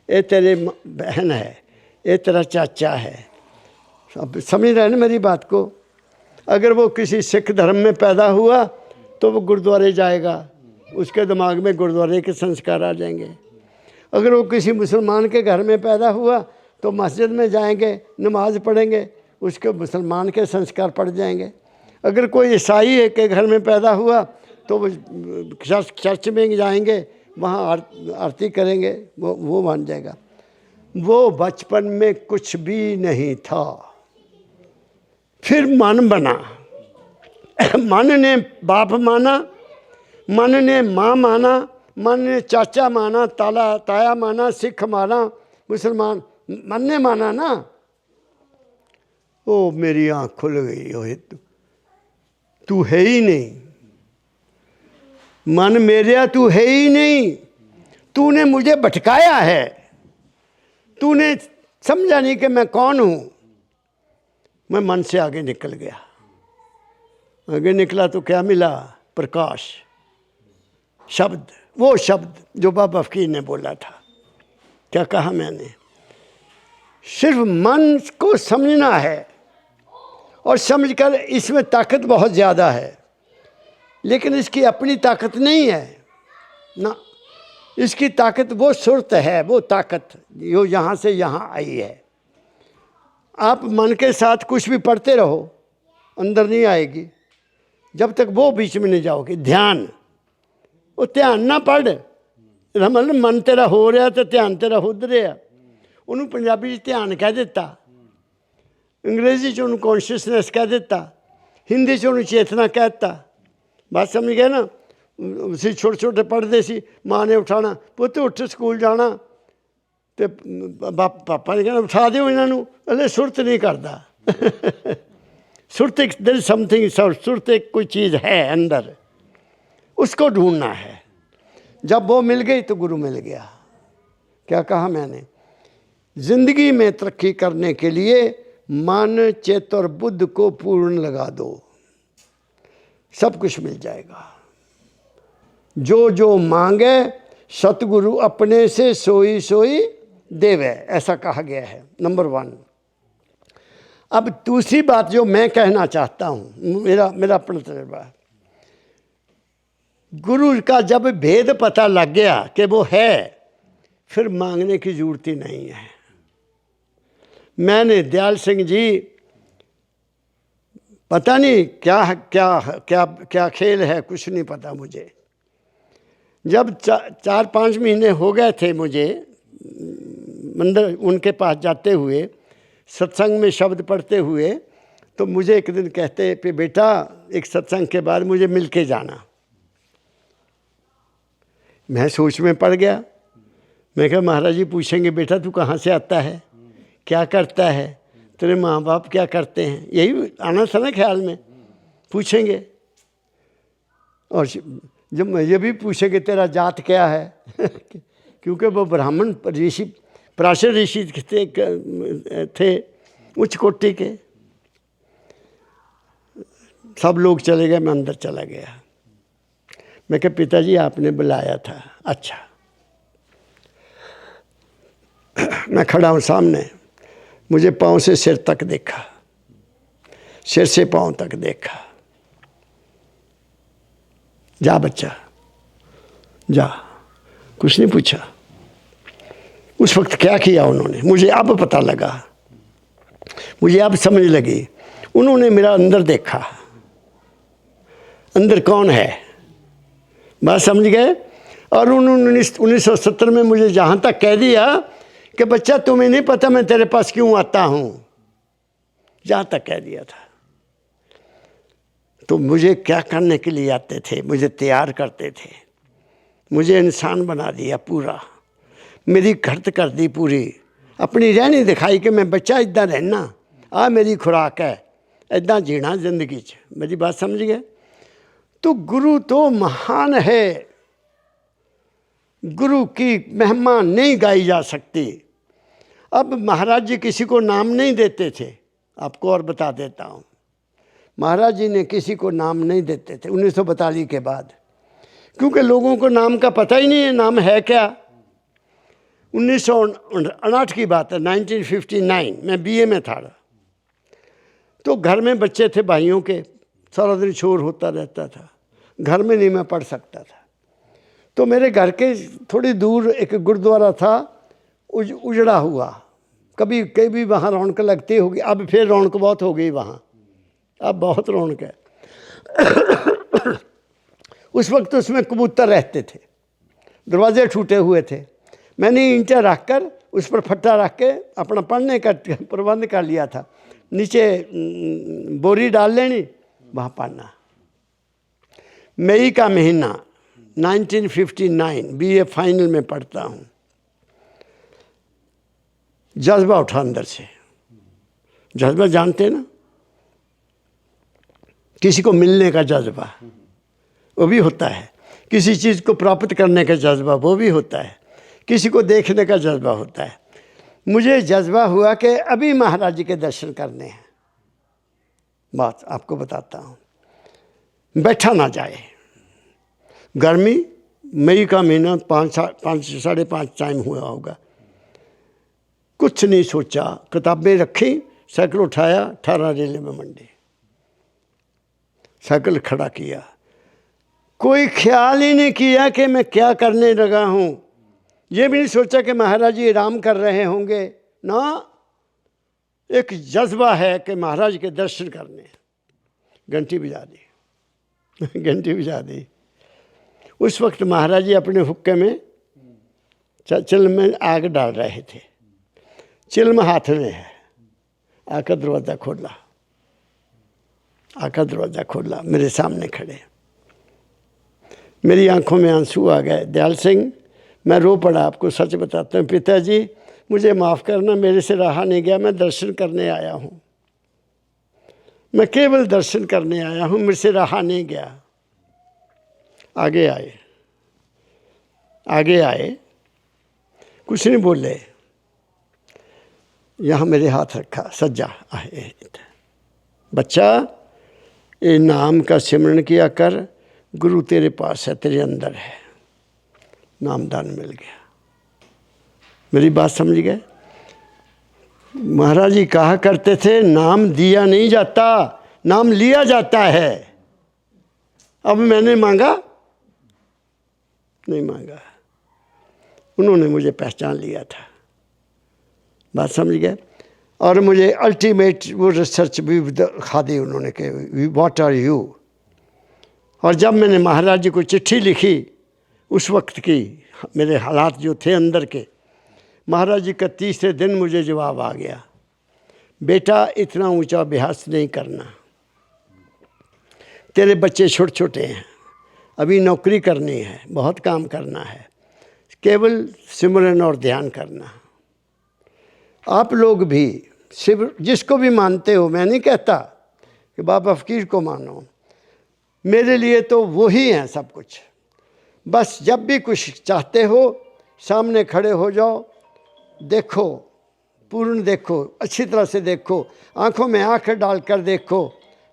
ये तेरे बहन है, ये तेरा चाचा है। अब समझ रहे हैं ना मेरी बात को। अगर वो किसी सिख धर्म में पैदा हुआ तो वो गुरुद्वारे जाएगा, उसके दिमाग में गुरुद्वारे के संस्कार आ जाएंगे। अगर वो किसी मुसलमान के घर में पैदा हुआ तो मस्जिद में जाएंगे, नमाज पढ़ेंगे, उसके मुसलमान के संस्कार पड़ जाएंगे। अगर कोई ईसाई के घर में पैदा हुआ तो वो चर्च में जाएंगे, वहाँ आरती करेंगे, वो मान जाएगा। वो बचपन में कुछ भी नहीं था, फिर मन बना। मन ने बाप माना, मन ने माँ माना, मन ने चाचा माना, ताया माना, सिख माना, मुसलमान, मन ने माना ना। ओ मेरी आँख खुल गई, ओए तू है ही नहीं, मन मेरा तू है ही नहीं, तूने मुझे भटकाया है, तूने समझा नहीं कि मैं कौन हूँ। मैं मन से आगे निकल गया, आगे निकला तो क्या मिला? प्रकाश, शब्द, वो शब्द जो बाबा फकीर ने बोला था। क्या कहा मैंने? सिर्फ मन को समझना है, और समझकर इसमें ताकत बहुत ज़्यादा है, लेकिन इसकी अपनी ताकत नहीं है ना। इसकी ताकत वो सुरत है, वो ताकत जो यहाँ से यहाँ आई है। आप मन के साथ कुछ भी पढ़ते रहो, अंदर नहीं आएगी जब तक वो बीच में नहीं जाओगे। ध्यान, वो ध्यान ना पढ़, मतलब मन तेरा हो रहा तो ध्यान तेरा उधर रहा। उन्होंने पंजाबी ध्यान कह दिता, अंग्रेजी च उन्होंने कॉन्शियसनेस कह दिता, हिंदी च उन्होंने चेतना कह दिता। बात समझ गए ना? उसी छोटे छोटे पढ़ते सी, माँ ने उठाना, पुत्त उठ स्कूल जाना, तो पापा ने कहना उठा दो इन्हों, अले सुरत नहीं करता। सुरत एक देयर इज समथिंग, सुरत एक कोई चीज़ है अंदर, उसको ढूंढना है। जब वो मिल गई तो गुरु मिल गया। क्या कहा मैंने? जिंदगी में तरक्की करने के लिए मन, चित्त और बुद्ध को पूर्ण लगा दो, सब कुछ मिल जाएगा। जो जो मांगे सतगुरु अपने से सोई सोई देवे, ऐसा कहा गया है। नंबर 1। अब दूसरी बात जो मैं कहना चाहता हूँ, मेरा अपना तजुर्बा, गुरु का जब भेद पता लग गया कि वो है, फिर मांगने की जरूरत ही नहीं है। मैंने दयाल सिंह जी, पता नहीं क्या क्या क्या क्या खेल है, कुछ नहीं पता मुझे। जब 4-5 महीने हो गए थे मुझे मंदिर उनके पास जाते हुए, सत्संग में शब्द पढ़ते हुए, तो मुझे एक दिन कहते कि बेटा एक सत्संग के बाद मुझे मिल के जाना। मैं सोच में पड़ गया। मैं कहा महाराज जी पूछेंगे बेटा तू कहाँ से आता है, क्या करता है, तेरे माँ बाप क्या करते हैं, यही आना था ना ख्याल में। पूछेंगे, और जब ये भी पूछेंगे तेरा जात क्या है क्योंकि वो ब्राह्मण ऋषि, पराशर ऋषि थे उच्च कोटि के। सब लोग चले गए, मैं अंदर चला गया। मैं कहा पिताजी आपने बुलाया था। अच्छा। मैं खड़ा हूँ सामने, मुझे पाँव से सिर तक देखा, सिर से पाँव तक देखा। जा बच्चा जा, कुछ नहीं पूछा। उस वक्त क्या किया उन्होंने, मुझे अब पता लगा, मुझे अब समझ लगी। उन्होंने मेरा अंदर देखा, अंदर कौन है, बात समझ गए। और उन्होंने 1970 में मुझे जहाँ तक कह दिया कि बच्चा तुम्हें नहीं पता मैं तेरे पास क्यों आता हूँ, जहाँ तक कह दिया था। तो मुझे क्या करने के लिए आते थे, मुझे तैयार करते थे, मुझे इंसान बना दिया पूरा, मेरी खर्च कर दी पूरी, अपनी रहनी दिखाई कि मैं बच्चा इदा रहना, आ मेरी खुराक है, इदा जीना जिंदगी च। मेरी बात समझ गए। तो गुरु तो महान है, गुरु की महिमा नहीं गाई जा सकती। अब महाराज जी किसी को नाम नहीं देते थे, आपको और बता देता हूँ। महाराज जी ने किसी को नाम नहीं देते थे 1942 के बाद, क्योंकि लोगों को नाम का पता ही नहीं है, नाम है क्या। 1959 की बात है, 1959 मैं बीए में था। तो घर में बच्चे थे भाइयों के, सारा दिन शोर होता रहता था, घर में नहीं मैं पढ़ सकता था। तो मेरे घर के थोड़ी दूर एक गुरुद्वारा था, उजड़ा हुआ, कभी कभी वहाँ रौनक लगती होगी, अब फिर रौनक बहुत हो गई वहाँ, अब बहुत रौनक है। उस वक्त उसमें कबूतर रहते थे, दरवाजे टूटे हुए थे। मैंने ईंटें रख कर उस पर फट्टा रख के अपना पढ़ने का प्रबंध कर लिया था, नीचे बोरी डाल लेनी, वहाँ पढ़ना। मई का महीना 1959, बीए फाइनल में पढ़ता हूँ। जज्बा उठा अंदर से, जज्बा जानते ना, किसी को मिलने का जज्बा वो भी होता है, किसी चीज़ को प्राप्त करने का जज्बा वो भी होता है, किसी को देखने का जज्बा होता है। मुझे जज्बा हुआ कि अभी महाराज जी के दर्शन करने हैं। बात आपको बताता हूँ, बैठा ना जाए, गर्मी, मई का महीना, 5-5:30 टाइम हुआ होगा। कुछ नहीं सोचा, किताबें रखी, साइकिल उठाया, 18 रेलवे में मंडी, साइकिल खड़ा किया। कोई ख्याल ही नहीं किया कि मैं क्या करने लगा हूँ, ये भी नहीं सोचा कि महाराज जी आराम कर रहे होंगे ना। एक जज्बा है कि महाराज के दर्शन करने। घंटी बजा दी, घंटी बजा दी। उस वक्त महाराज जी अपने हुक्के में चिल्म में आग डाल रहे थे, चिल्म हाथ में है। आका दरवाज़ा खोला, आका दरवाज़ा खोला, मेरे सामने खड़े। मेरी आंखों में आंसू आ गए। दयाल सिंह, मैं रो पड़ा, आपको सच बताता हूँ। पिताजी मुझे माफ़ करना, मेरे से रहा नहीं गया, मैं दर्शन करने आया हूँ, मैं केवल दर्शन करने आया हूँ, मेरे से रहा नहीं गया। आगे आए, आगे आए, कुछ नहीं बोले, यहाँ मेरे हाथ रखा, सज्जा आए, बच्चा ये नाम का सिमरन किया कर, गुरु तेरे पास है, तेरे अंदर है। नामदान मिल गया। मेरी बात समझ गए? महाराज जी कहा करते थे, नाम दिया नहीं जाता, नाम लिया जाता है। अब मैंने मांगा नहीं, मांगा, उन्होंने मुझे पहचान लिया था। बात समझ गए? और मुझे अल्टीमेट वो रिसर्च भी दिखा दी उन्होंने कि व्हाट आर यू। और जब मैंने महाराज जी को चिट्ठी लिखी, उस वक्त की मेरे हालात जो थे अंदर के, महाराज जी का तीसरे दिन मुझे जवाब आ गया, बेटा इतना ऊंचा अभ्यास नहीं करना, तेरे बच्चे छोटे छोटे हैं, अभी नौकरी करनी है, बहुत काम करना है, केवल सिमरन और ध्यान करना। आप लोग भी जिसको भी मानते हो, मैं नहीं कहता कि बाबा फ़कीर को मानो, मेरे लिए तो वही हैं सब कुछ। बस जब भी कुछ चाहते हो, सामने खड़े हो जाओ, देखो, पूर्ण देखो, अच्छी तरह से देखो, आंखों में आंखें डालकर देखो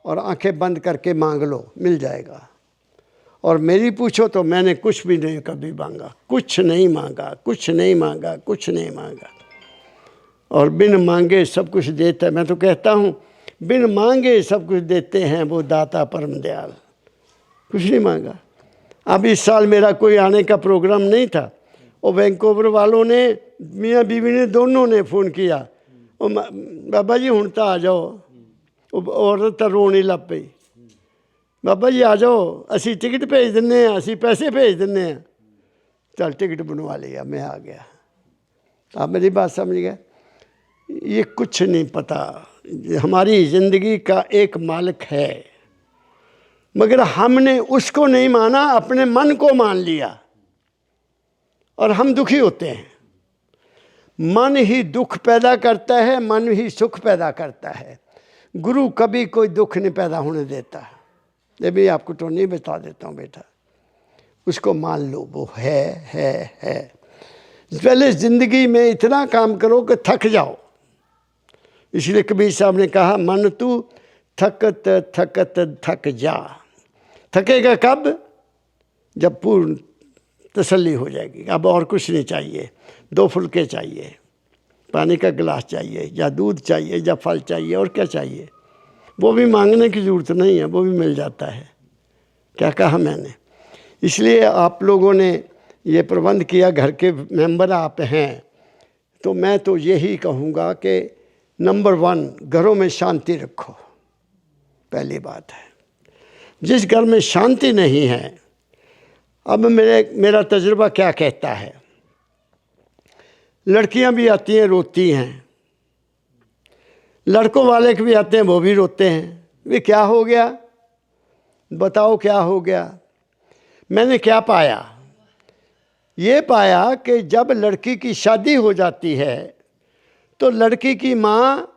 और आंखें बंद करके मांग लो, मिल जाएगा। और मेरी पूछो तो मैंने कुछ भी नहीं कभी मांगा, कुछ नहीं मांगा, कुछ नहीं मांगा, कुछ नहीं मांगा। और बिन मांगे सब कुछ देता है। मैं तो कहता हूँ, बिन मांगे सब कुछ देते हैं वो दाता परम दयाल। कुछ नहीं मांगा। अब इस साल मेरा कोई आने का प्रोग्राम नहीं था, और वैंकूवर वालों ने, मियाँ बीवी ने, दोनों ने फ़ोन किया, बाबा जी हुण तो आ जाओ। औरत तो रोने लग पई, बाबा जी आ जाओ, असी टिकट भेज दिन्ने, असी पैसे भेज दिन्ने। चल टिकट बनवा लिया, मैं आ गया। आप मेरी बात समझ गए? ये कुछ नहीं पता, हमारी ज़िंदगी का एक मालिक है, मगर हमने उसको नहीं माना, अपने मन को मान लिया और हम दुखी होते हैं। मन ही दुख पैदा करता है, मन ही सुख पैदा करता है। गुरु कभी कोई दुख नहीं पैदा होने देता। ये भी आपको तो नहीं बता देता हूँ बेटा, उसको मान लो, वो है। पहले ज़िंदगी में इतना काम करो कि थक जाओ। इसलिए कबीर साहब ने कहा, मन तू थकत थकत थक जा। थकेगा कब? जब पूर्ण तसल्ली हो जाएगी, अब और कुछ नहीं चाहिए, 2 फुलके चाहिए, पानी का गिलास चाहिए, या दूध चाहिए, या फल चाहिए, और क्या चाहिए। वो भी मांगने की ज़रूरत नहीं है, वो भी मिल जाता है। क्या कहा मैंने? इसलिए आप लोगों ने ये प्रबंध किया, घर के मेंबर आप हैं, तो मैं तो यही कहूँगा कि नंबर 1 घरों में शांति रखो। पहली बात है, जिस घर में शांति नहीं है, अब मेरा तजुर्बा क्या कहता है, लड़कियां भी आती हैं रोती हैं, लड़कों वाले के भी आते हैं वो भी रोते हैं। वे क्या हो गया, बताओ क्या हो गया? मैंने क्या पाया? ये पाया कि जब लड़की की शादी हो जाती है तो लड़की की माँ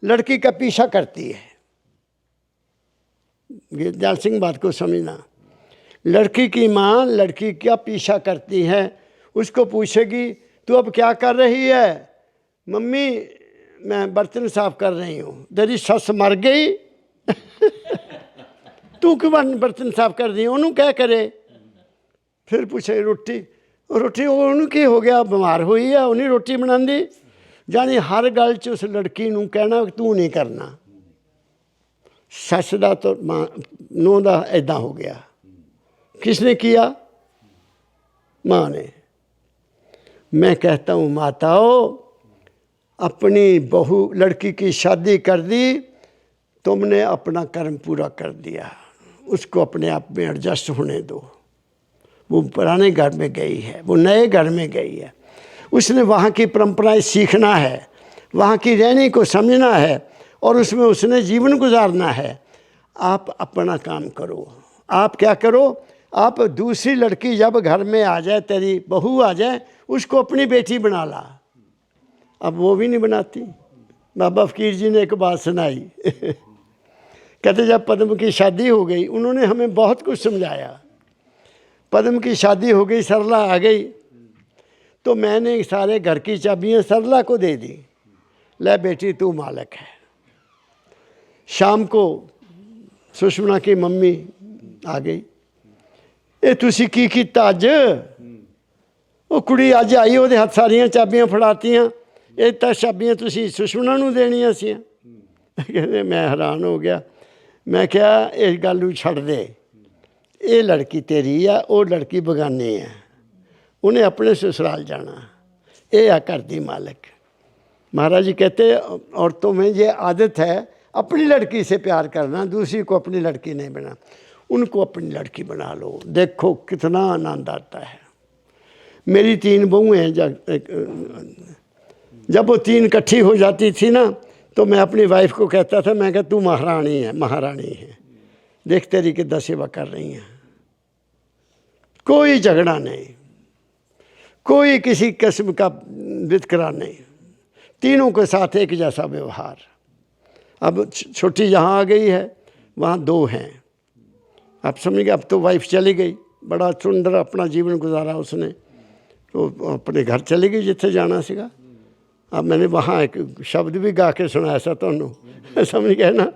लड़की का पीछा करती है। ध्यान सिंह बात को समझना, लड़की की माँ लड़की का पीछा करती है, उसको पूछेगी तू अब क्या कर रही है? मम्मी मैं बर्तन साफ कर रही हूँ। तेरी सस मर गई तू क्यों बर्तन साफ कर रही? उन्होंने क्या करे? फिर पूछे रोटी उन्होंने की हो गया, बीमार हुई है, उन्हें रोटी बना दी। जानी हर गल च उस लड़की नूं कहना तू नहीं करना। सस दा तो मां नूं दा ऐदां हो गया। किसने किया? माँ ने। मैं कहता हूँ माताओं, अपनी बहू लड़की की शादी कर दी, तुमने अपना कर्म पूरा कर दिया, उसको अपने आप में एडजस्ट होने दो। वो पुराने घर में गई है, वो नए घर में गई है, उसने वहाँ की परंपराएं सीखना है, वहाँ की रहने को समझना है, और उसमें उसने जीवन गुजारना है। आप अपना काम करो। आप क्या करो? आप दूसरी लड़की जब घर में आ जाए, तेरी बहू आ जाए, उसको अपनी बेटी बना ला। अब वो भी नहीं बनाती। बाबा फकीर जी ने एक बात सुनाई कहते जब पद्म की शादी हो गई, उन्होंने हमें बहुत कुछ समझाया। पद्म की शादी हो गई, सरला आ गई, तो मैंने सारे घर की चाबियां सरला को दे दी, ले बेटी तू मालिक है। शाम को सुषमना की मम्मी आ गई, ये तुसी की कीता अज? वो कुड़ी अज आई, वो हाथ सारियां चाबियां फड़ातियां, ये तो चाबियां तुसी सुषमना नूं देनियां सी। कहते मैं हैरान हो गया। मैं क्या इस गल नूं छड्ड दे, ये लड़की तेरी है, वो लड़की बगानी है, उन्हें अपने ससुराल जाना, ये आ घर दी मालिक। महाराज जी कहते औरतों में ये आदत है अपनी लड़की से प्यार करना, दूसरी को अपनी लड़की नहीं बना। उनको अपनी लड़की बना लो, देखो कितना आनंद आता है। मेरी 3 बहू हैं, जब वो 3 इकट्ठी हो जाती थी ना, तो मैं अपनी वाइफ को कहता था, मैं कहता तू महारानी है, महारानी है, देख तेरी कितना सेवा कर रही हैं। कोई झगड़ा नहीं, कोई किसी किस्म का वितकरा नहीं, तीनों के साथ एक जैसा व्यवहार। अब छोटी जहाँ आ गई है, वहाँ 2 हैं। आप समझ गए, अब तो वाइफ चली गई, बड़ा सुंदर अपना जीवन गुजारा उसने, तो अपने घर चली गई जिथे जाना सीगा। अब मैंने वहाँ एक शब्द भी गा के सुनाया था तुहानू, समझ गए ना।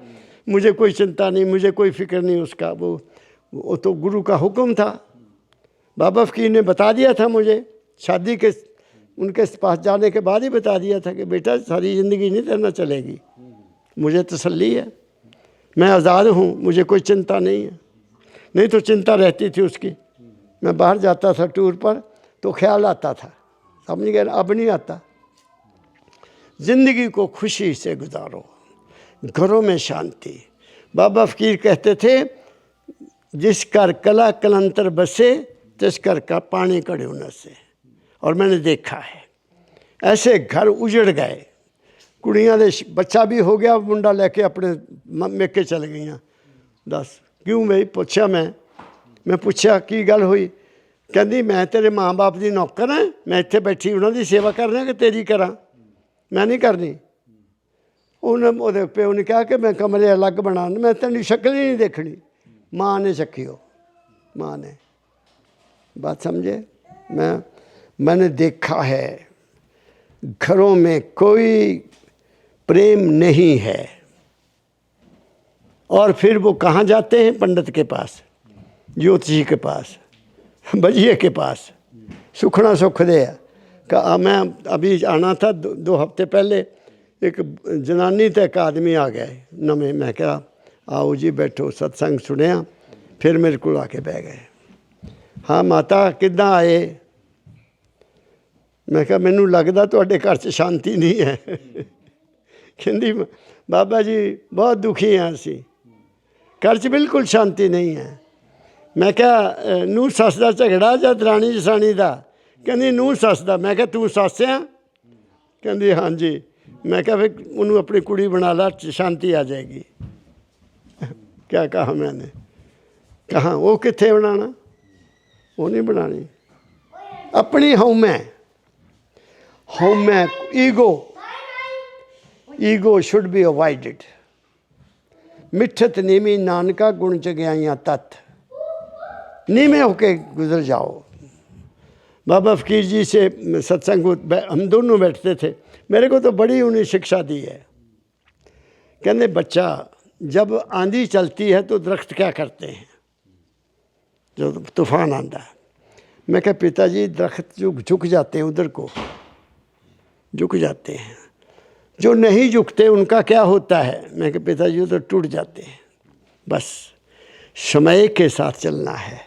मुझे कोई चिंता नहीं, मुझे कोई फिक्र नहीं उसका, वो तो गुरु का हुक्म था। बाबा फकीर ने बता दिया था मुझे, शादी के उनके पास जाने के बाद ही बता दिया था कि बेटा सारी ज़िंदगी नहीं तेरे चलेगी, मुझे तसल्ली है, मैं आज़ाद हूँ, मुझे कोई चिंता नहीं है। नहीं तो चिंता रहती थी उसकी। मैं बाहर जाता था टूर पर तो ख्याल आता था, समझ गए, अब नहीं आता। ज़िंदगी को खुशी से गुजारो, घरों में शांति। बाबा फकीर कहते थे, जिस कर कला कलंतर बसे, तिस कर का पानी कड़े न से। और मैंने देखा है ऐसे घर उजड़ गए, कुड़ियाँ दे बच्चा भी हो गया, मुंडा लेके अपने मेके चल गई। दस क्यों भाई? पूछा मैं पूछा की गल हुई? कहती मैं तेरे माँ बाप की नौकर है, मैं इत्थे बैठी उन्होंने सेवा कर रहा कि तेरी करा? मैं नहीं करनी। उन्हें वो प्यो ने कहा कि मैं कमरे अलग बना, मैं तेन शक्ल ही नहीं देखनी। माँ ने चखी हो, माँ ने। बात समझे? मैंने देखा है घरों में कोई प्रेम नहीं है, और फिर वो कहाँ जाते हैं? पंडित के पास, ज्योतिषी के पास, बजिए के पास, सुखना सुख दे। का मैं अभी आना था 2 हफ्ते पहले, एक जनानी तो एक आदमी आ गए नवे। मैं क्या आओ जी बैठो, सत्संग सुनिया, फिर मेरे को आके बह गए। हाँ माता किद्दां आए? मैं कहा मैनू लगदा तुहाडे घर च शांति नहीं है। कहंदी बाबा जी बहुत दुखी हैं असी, घर च बिल्कुल शांति नहीं है। मैं क्या नूं सस दा झगड़ा जां दरानी जसानी दा? कहंदी नूं सस दा। मैं क्या तू सस आ? कहंदी हाँ जी। मैं क्या फिर उन्होंने अपनी कुड़ी बना ला, शांति आ जाएगी। क्या कहा मैंने? कहा वो कित्थे बनाना, वो नहीं बनानी। अपनी हौमै ईगो शुड बी अवॉइडेड। मिठत नीमी नानका गुण जग्याइयाँ तत्, नीमे होके गुजर जाओ। बाबा फकीर जी से सत्संग हम दोनों बैठते थे, मेरे को तो बड़ी उन्हें शिक्षा दी है। कहते बच्चा जब आंधी चलती है तो दरख्त क्या करते हैं? जो तूफान आंदा है। मैं कहा पिताजी दरख्त जो झुक जाते हैं उधर को झुक जाते हैं, जो नहीं झुकते उनका क्या होता है? मैं कहा पिताजी वो तो टूट जाते हैं। बस समय के साथ चलना है,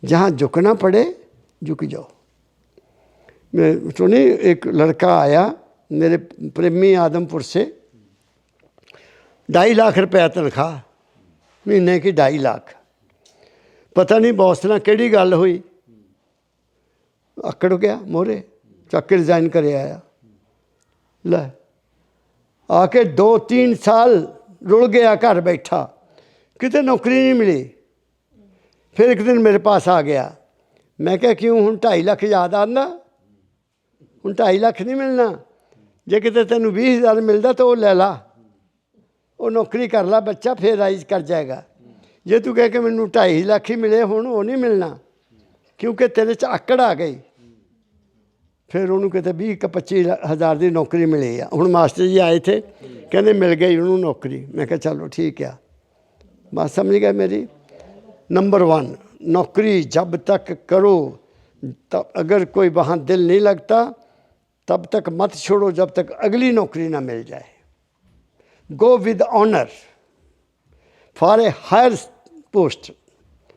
जहाँ झुकना पड़े झुक जाओ। मैं सुनी एक लड़का आया मेरे प्रेमी आदमपुर से, 2.5 लाख रुपया तनख्वाह, महीने की 2.5 लाख। पता नहीं बॉस ना केड़ी गल हुई, अकड़ गया मोरे, चक के रिजाइन करे आया। लै आके 2-3 साल रुल गया, घर बैठा, कितने नौकरी नहीं मिली। फिर एक दिन मेरे पास आ गया। मैं क्या क्यों हूँ 2.5 लाख याद आंदा? हूँ 2.5 लाख नहीं मिलना, जे कितने तेन 20,000 मिलता तो वो ले ला, वो नौकरी कर ला बच्चा, फिर राइज कर जाएगा। जे तू कह के मैनू 2.5 लाख ही मिले हुण, वो नहीं मिलना, क्योंकि तेरे च आकड़ आ गई। फिर उन्होंने कहते 20-25 हज़ार की नौकरी मिली है। हुण मास्टर जी आए थे, कहते मिल गई उन्होंने नौकरी। मैं कहा चलो ठीक है, बात समझ गए मेरी। नंबर 1 नौकरी जब तक करो, तब अगर कोई वहाँ दिल नहीं लगता तब तक मत छोड़ो जब तक अगली नौकरी ना मिल जाए। Go with honour for a higher post.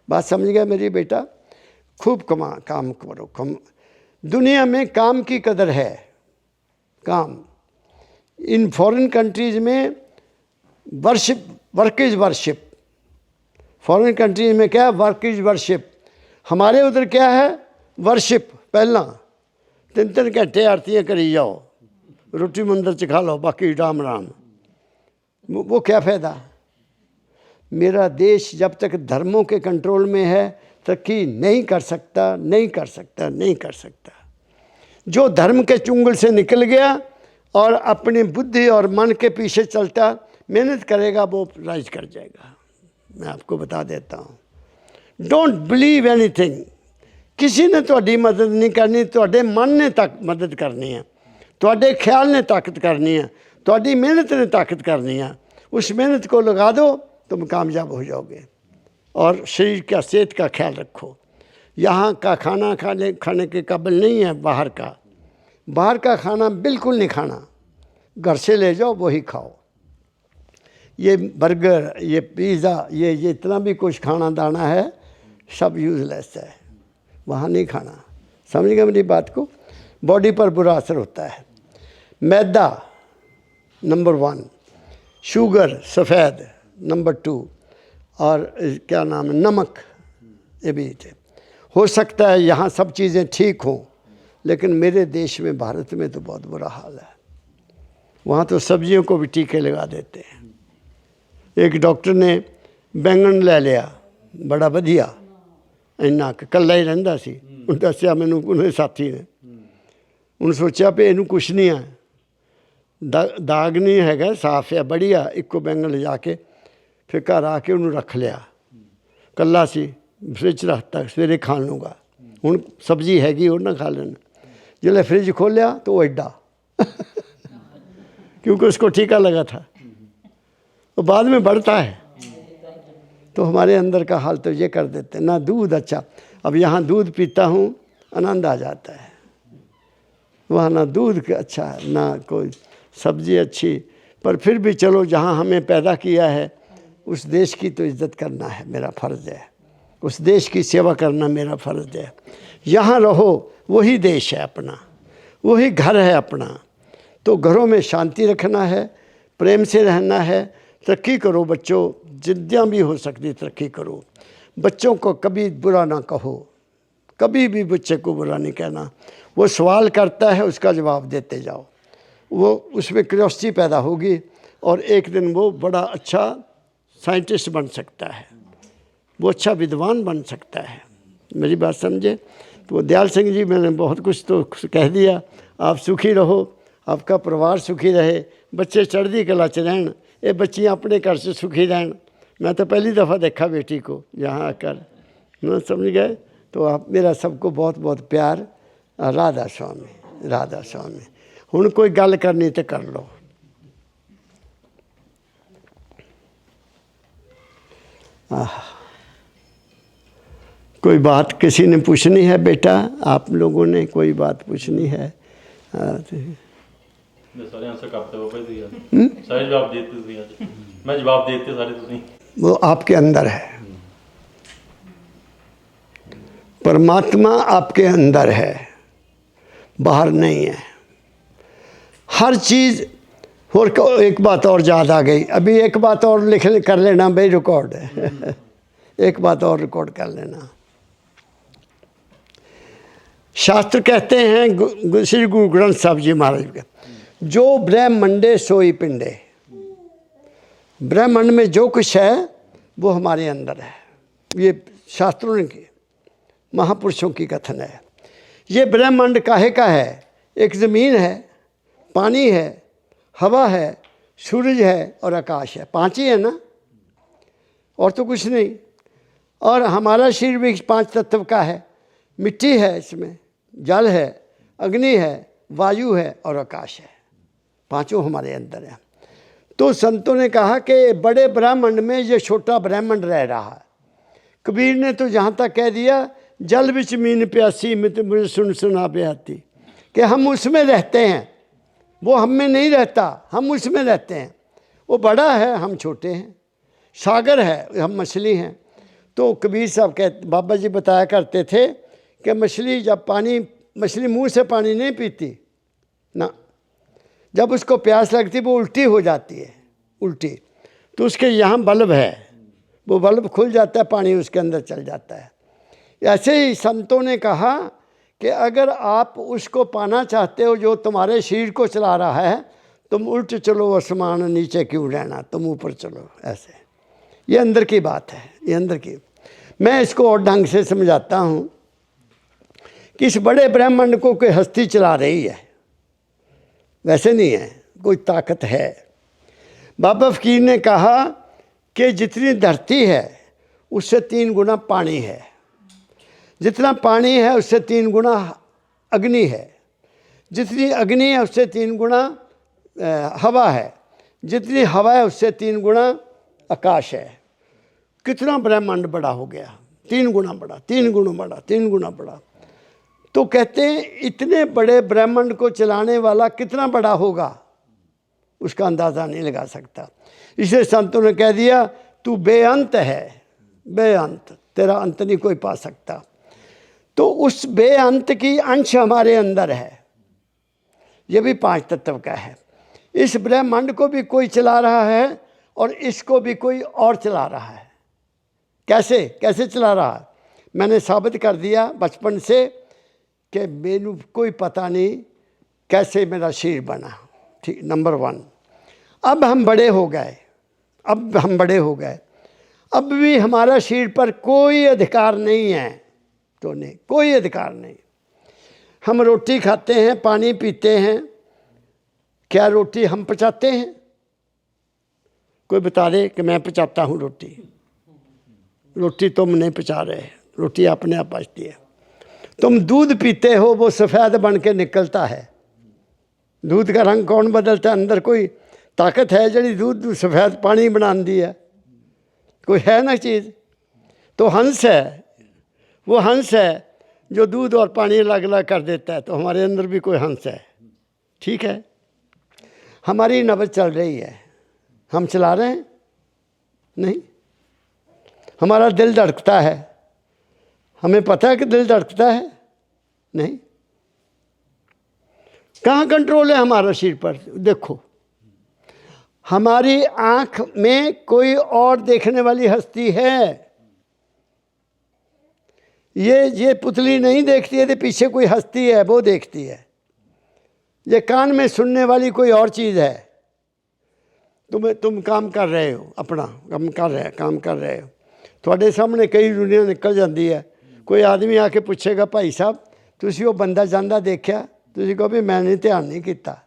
बात समझ गया मेरी बेटा? खूब काम करो। दुनिया में काम की कदर है। काम इन फॉरेन कंट्रीज़ में work is worship. Foreign countries में क्या है? Work is worship. हमारे उधर क्या है? वर्शिप। पहला 3-3 घंटे आरतियाँ करी जाओ, रोटी मंदिर च खा लो, बाकी राम राम। वो क्या फ़ायदा? मेरा देश जब तक धर्मों के कंट्रोल में है तरक्की नहीं कर सकता। जो धर्म के चुंगल से निकल गया और अपनी बुद्धि और मन के पीछे चलता, मेहनत करेगा, वो राइज कर जाएगा। मैं आपको बता देता हूँ, डोंट बिलीव एनीथिंग। किसी ने तुहाडी मदद नहीं करनी, तुहाडे मन ने तक मदद करनी है, तुहाडे ख्याल ने ताकत करनी है, तुहाडी मेहनत ने ताकत करनी है। उस मेहनत को लगा दो, तुम कामयाब हो जाओगे। और शरीर का, सेहत का ख्याल रखो। यहाँ का खाना खाने के काबिल नहीं है। बाहर का खाना बिल्कुल नहीं खाना, घर से ले जाओ वही खाओ। ये बर्गर, ये पिज़्ज़ा, ये इतना भी कुछ खाना दाना है, सब यूज़लेस है, वहाँ नहीं खाना। समझ गए मेरी बात को? बॉडी पर बुरा असर होता है। मैदा नंबर 1, शुगर सफ़ेद नंबर 2, और क्या नाम है, नमक, ये भी थे। हो सकता है यहाँ सब चीज़ें ठीक हों, लेकिन मेरे देश में, भारत में तो बहुत बुरा हाल है। वहाँ तो सब्जियों को भी टीके लगा देते हैं। एक डॉक्टर ने बैंगन ले लिया, बड़ा वधिया, इन्ना कल्ला ही रहिंदा सी। उन्हें दस्सिया मैनू उन्हें साथी ने, उन्हें सोचा भी इनू कुछ नहीं है, दाग नहीं हैगा, साफ है, बढ़िया। इक्को बैंगन ले जाके फिर घर आके उन्होंने रख लिया, कल्ला सी, फ्रिज रखता, सवेरे खा लूँगा। हुण सब्जी हैगी, वो ना खा लेना। जिसले फ्रिज खोलिया तो वो एडा क्योंकि उसको टीका लगा था। वो बाद में बढ़ता है। तो हमारे अंदर का हाल तो ये कर देते ना दूध अच्छा। अब यहाँ दूध पीता हूँ आनंद आ जाता है, वहाँ ना दूध अच्छा है ना कोई सब्जी अच्छी, पर फिर भी चलो जहाँ हमें पैदा किया है उस देश की तो इज्जत करना है, मेरा फ़र्ज़ है। उस देश की सेवा करना मेरा फ़र्ज़ है। यहाँ रहो, वही देश है अपना, वही घर है अपना। तो घरों में शांति रखना है, प्रेम से रहना है, तरक्की करो बच्चों, जिद्दियाँ भी हो सकती तरक्की करो। बच्चों को कभी बुरा ना कहो, कभी भी बच्चे को बुरा नहीं कहना। वो सवाल करता है उसका जवाब देते जाओ, वो उसमें क्यूरियोसिटी पैदा होगी और एक दिन वो बड़ा अच्छा साइंटिस्ट बन सकता है, वो अच्छा विद्वान बन सकता है। मेरी बात समझे? तो दयाल सिंह जी मैंने बहुत कुछ तो कह दिया। आप सुखी रहो, आपका परिवार सुखी रहे, बच्चे चढ़दी कला च रहन, ये बच्चियाँ अपने घर से सुखी रहन। मैं तो पहली दफ़ा देखा बेटी को यहाँ आकर, ना समझ गए। तो आप मेरा सबको बहुत बहुत प्यार। राधा स्वामी, राधा स्वामी। हुण कोई गल करनी तो कर लो। कोई बात किसी ने पूछनी है बेटा? आप लोगों ने कोई बात पूछनी है? सारे आंसर करते हो भाई, सारे जवाब देते थे, मैं जवाब देते सारे तुसीं। वो आपके अंदर है, परमात्मा आपके अंदर है, बाहर नहीं है। हर चीज़। और एक बात और याद आ गई, अभी एक बात और लिख कर लेना भाई, रिकॉर्ड है। एक बात और रिकॉर्ड कर लेना। शास्त्र कहते हैं, श्री गुरु ग्रंथ साहब जी महाराज के, जो ब्रह्मंडे सोई पिंडे, ब्रह्मांड में जो कुछ है वो हमारे अंदर है। ये शास्त्रों की, महापुरुषों की कथन है। ये ब्रह्मांड काहे का है? एक ज़मीन है, पानी है, हवा है, सूरज है और आकाश है। 5 ही है ना, और तो कुछ नहीं। और हमारा शरीर भी 5 तत्व का है। मिट्टी है, इसमें जल है, अग्नि है, वायु है और आकाश है। 5 हमारे अंदर है। तो संतों ने कहा कि बड़े ब्रह्मांड में ये छोटा ब्रह्मांड रह रहा है। कबीर ने तो जहाँ तक कह दिया, जल बिच मीन प्यासी मित मुझे सुन सुना प्याती, कि हम उसमें रहते हैं, वो हम में नहीं रहता, हम उसमें रहते हैं। वो बड़ा है, हम छोटे हैं। सागर है, हम मछली हैं। तो कबीर साहब कहते, बाबा जी बताया करते थे कि मछली जब मछली मुंह से पानी नहीं पीती ना, जब उसको प्यास लगती वो उल्टी हो जाती है, उल्टी। तो उसके यहाँ बल्ब है, वो बल्ब खुल जाता है, पानी उसके अंदर चल जाता है। ऐसे ही संतों ने कहा कि अगर आप उसको पाना चाहते हो जो तुम्हारे शरीर को चला रहा है, तुम उल्ट चलो, आसमान नीचे क्यों रहना, तुम ऊपर चलो। ऐसे ये अंदर की बात है, ये अंदर की। मैं इसको और ढंग से समझाता हूँ कि इस बड़े ब्रह्मांड को कोई हस्ती चला रही है, वैसे नहीं है, कोई ताकत है। बाबा फकीर ने कहा कि जितनी धरती है उससे 3 गुना पानी है, जितना पानी है उससे 3 गुना अग्नि है, जितनी अग्नि है उससे 3 गुना हवा है, जितनी हवा है उससे 3 गुना आकाश है। कितना ब्रह्मांड बड़ा हो गया, 3 गुना बड़ा, 3 गुना बड़ा, 3 गुना बड़ा। तो कहते हैं इतने बड़े ब्रह्मांड को चलाने वाला कितना बड़ा होगा, उसका अंदाज़ा नहीं लगा सकता। इसलिए संतों ने कह दिया, तू बेअंत है, बेअंत, तेरा अंत नहीं कोई पा सकता। तो उस बेअंत की अंश हमारे अंदर है। ये भी 5 तत्व का है। इस ब्रह्मांड को भी कोई चला रहा है और इसको भी कोई और चला रहा है। कैसे कैसे चला रहा है? मैंने साबित कर दिया बचपन से कि मैनू कोई पता नहीं कैसे मेरा शरीर बना। ठीक, नंबर 1। अब हम बड़े हो गए, अब भी हमारा शरीर पर कोई अधिकार नहीं है, तो नहीं, कोई अधिकार नहीं। हम रोटी खाते हैं, पानी पीते हैं, क्या रोटी हम पचाते हैं? कोई बता दे कि मैं पचाता हूँ रोटी। रोटी तुम नहीं पचा रहे, रोटी अपने आप पचती है। तुम दूध पीते हो, वो सफ़ेद बन के निकलता है। दूध का रंग कौन बदलता है? अंदर कोई ताकत है जी दूध सफ़ेद पानी बनाती है, कोई है ना चीज़। तो हंस है, वो हंस है जो दूध और पानी अलग अलग कर देता है। तो हमारे अंदर भी कोई हंस है, ठीक है। हमारी नब्ज़ चल रही है, हम चला रहे हैं नहीं। हमारा दिल धड़कता है, हमें पता है कि दिल धड़कता है नहीं। कहाँ कंट्रोल है हमारा शरीर पर? देखो, हमारी आँख में कोई और देखने वाली हस्ती है। ये पुतली नहीं देखती है, तो पीछे कोई हस्ती है वो देखती है। ये कान में सुनने वाली कोई और चीज़ है। तुम काम कर रहे हो, अपना काम कर रहे हो, थोड़े सामने कई दुनिया निकल जाती है। कोई आदमी आके पूछेगा भाई साहब तुसी वो बंदा जांदा देखा? तुसी कहो भी मैंने ध्यान नहीं किया,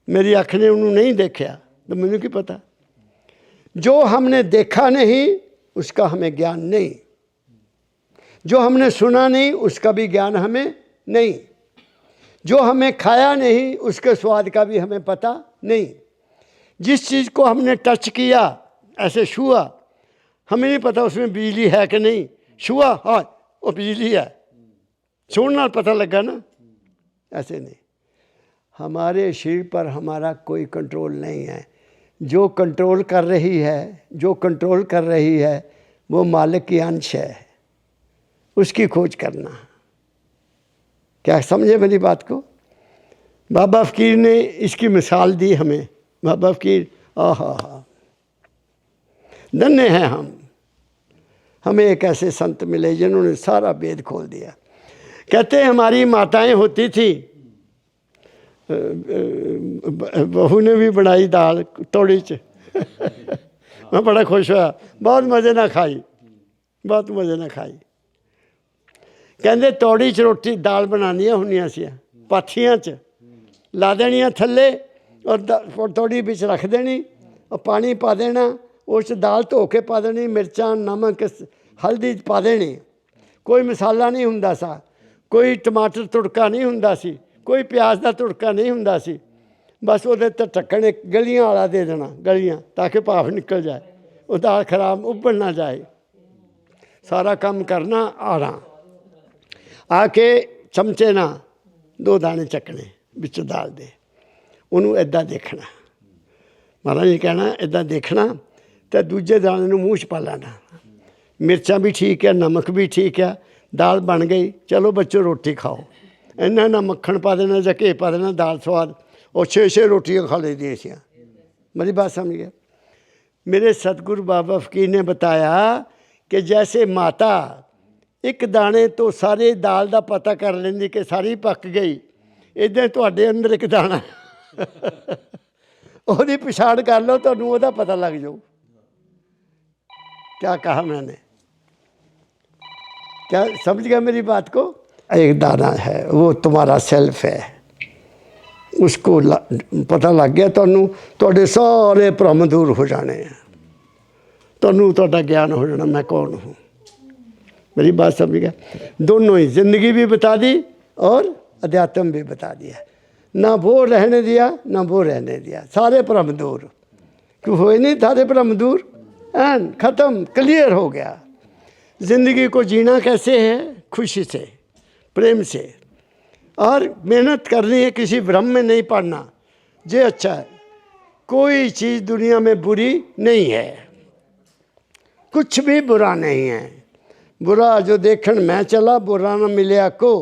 मेरी अख ने उन्होंने नहीं देखा, तो मैंने की पता। जो हमने देखा नहीं उसका हमें ज्ञान नहीं, जो हमने सुना नहीं उसका भी ज्ञान हमें नहीं, जो हमें खाया नहीं उसके स्वाद का भी हमें पता नहीं। जिस चीज़ को हमने टच किया, ऐसे छुआ, हमें नहीं पता उसमें बिजली है कि नहीं। छुआ, हाँ वो बिजली है, छूना पता लगा ना। ऐसे नहीं, हमारे शरीर पर हमारा कोई कंट्रोल नहीं है। जो कंट्रोल कर रही है वो मालिक की अंश है, उसकी खोज करना। क्या समझे मेरी बात को? बाबा फ़कीर ने इसकी मिसाल दी हमें। बाबा फ़कीर, आहा, धन्य हैं हमें एक ऐसे संत मिले जिन्होंने सारा वेद खोल दिया। कहते हैं हमारी माताएं होती थी, बहू ने भी बनाई दाल तोड़ी च मैं बड़ा खुश हुआ, बहुत मज़े ना खाई, बहुत मज़े ना खाई। कहते तौड़ी च रोटी दाल बनानियां होंदियां सी, पाथियां च ला देनियां थल्ले और तौड़ी बिच रख देनी और पानी पा देना, उस दाल धो के पा देनी, मिर्चां नमक हल्दी पा देनी। कोई मसाला नहीं हुंदा सा, कोई टमाटर तुड़का नहीं हुंदा सी, कोई प्याज का तुड़का नहीं हुंदा सी। बस वो ढक्कन एक गलियां वाला दे देना, गलियां, ताकि भाफ निकल जाए, वो दाल खराब उबल ना जाए। सारा काम करना आना, आके चमचे ना 2 दाने चकने बिच दाल दे, उन्होंने इदा देखना। महाराज जी कहना इदा देखना, तो दूजे दाने में मूँह च पा लेना। मिर्चा भी ठीक है, नमक भी ठीक है, दाल बन गई, चलो बच्चों रोटी खाओ। इन्ना ना मक्खन पा देना या घे पा देना, दाल स्वाद, और 6-6 रोटियाँ खा ली दी। मेरी बात समझ गया? मेरे सतगुरु बाबा फ़कीर ने बताया कि जैसे माता एक दाने तो सारे दाल का पता कर लेंदी कि सारी पक गई, इधर तुहाडे अंदर एक दाना ਉਹਦੀ पछाण कर लो, तुहानूं ਉਹਦਾ पता लग जाऊ। क्या कहा मैंने? क्या समझ गया मेरी बात को? एक दाना है वो तुम्हारा सेल्फ है, उसको पता लग गया तुहानूं, तुहाडे सारे भ्रम दूर हो जाने हैं, तुहानूं तुहाडा ज्ञान हो जाना मैं कौन हूँ। मेरी बात समझ गया? दोनों ही, जिंदगी भी बता दी और अध्यात्म भी बता दिया। ना वो रहने दिया ना वो रहने दिया, सारे भ्रम दूर। क्यों हुए नहीं सारे भ्रम दूर? एन ख़त्म, क्लियर हो गया। ज़िंदगी को जीना कैसे है? खुशी से, प्रेम से, और मेहनत करनी है, किसी भ्रम में नहीं पड़ना। ये अच्छा है, कोई चीज़ दुनिया में बुरी नहीं है, कुछ भी बुरा नहीं है। बुरा जो देखन मैं चला, बुरा न मिलया को,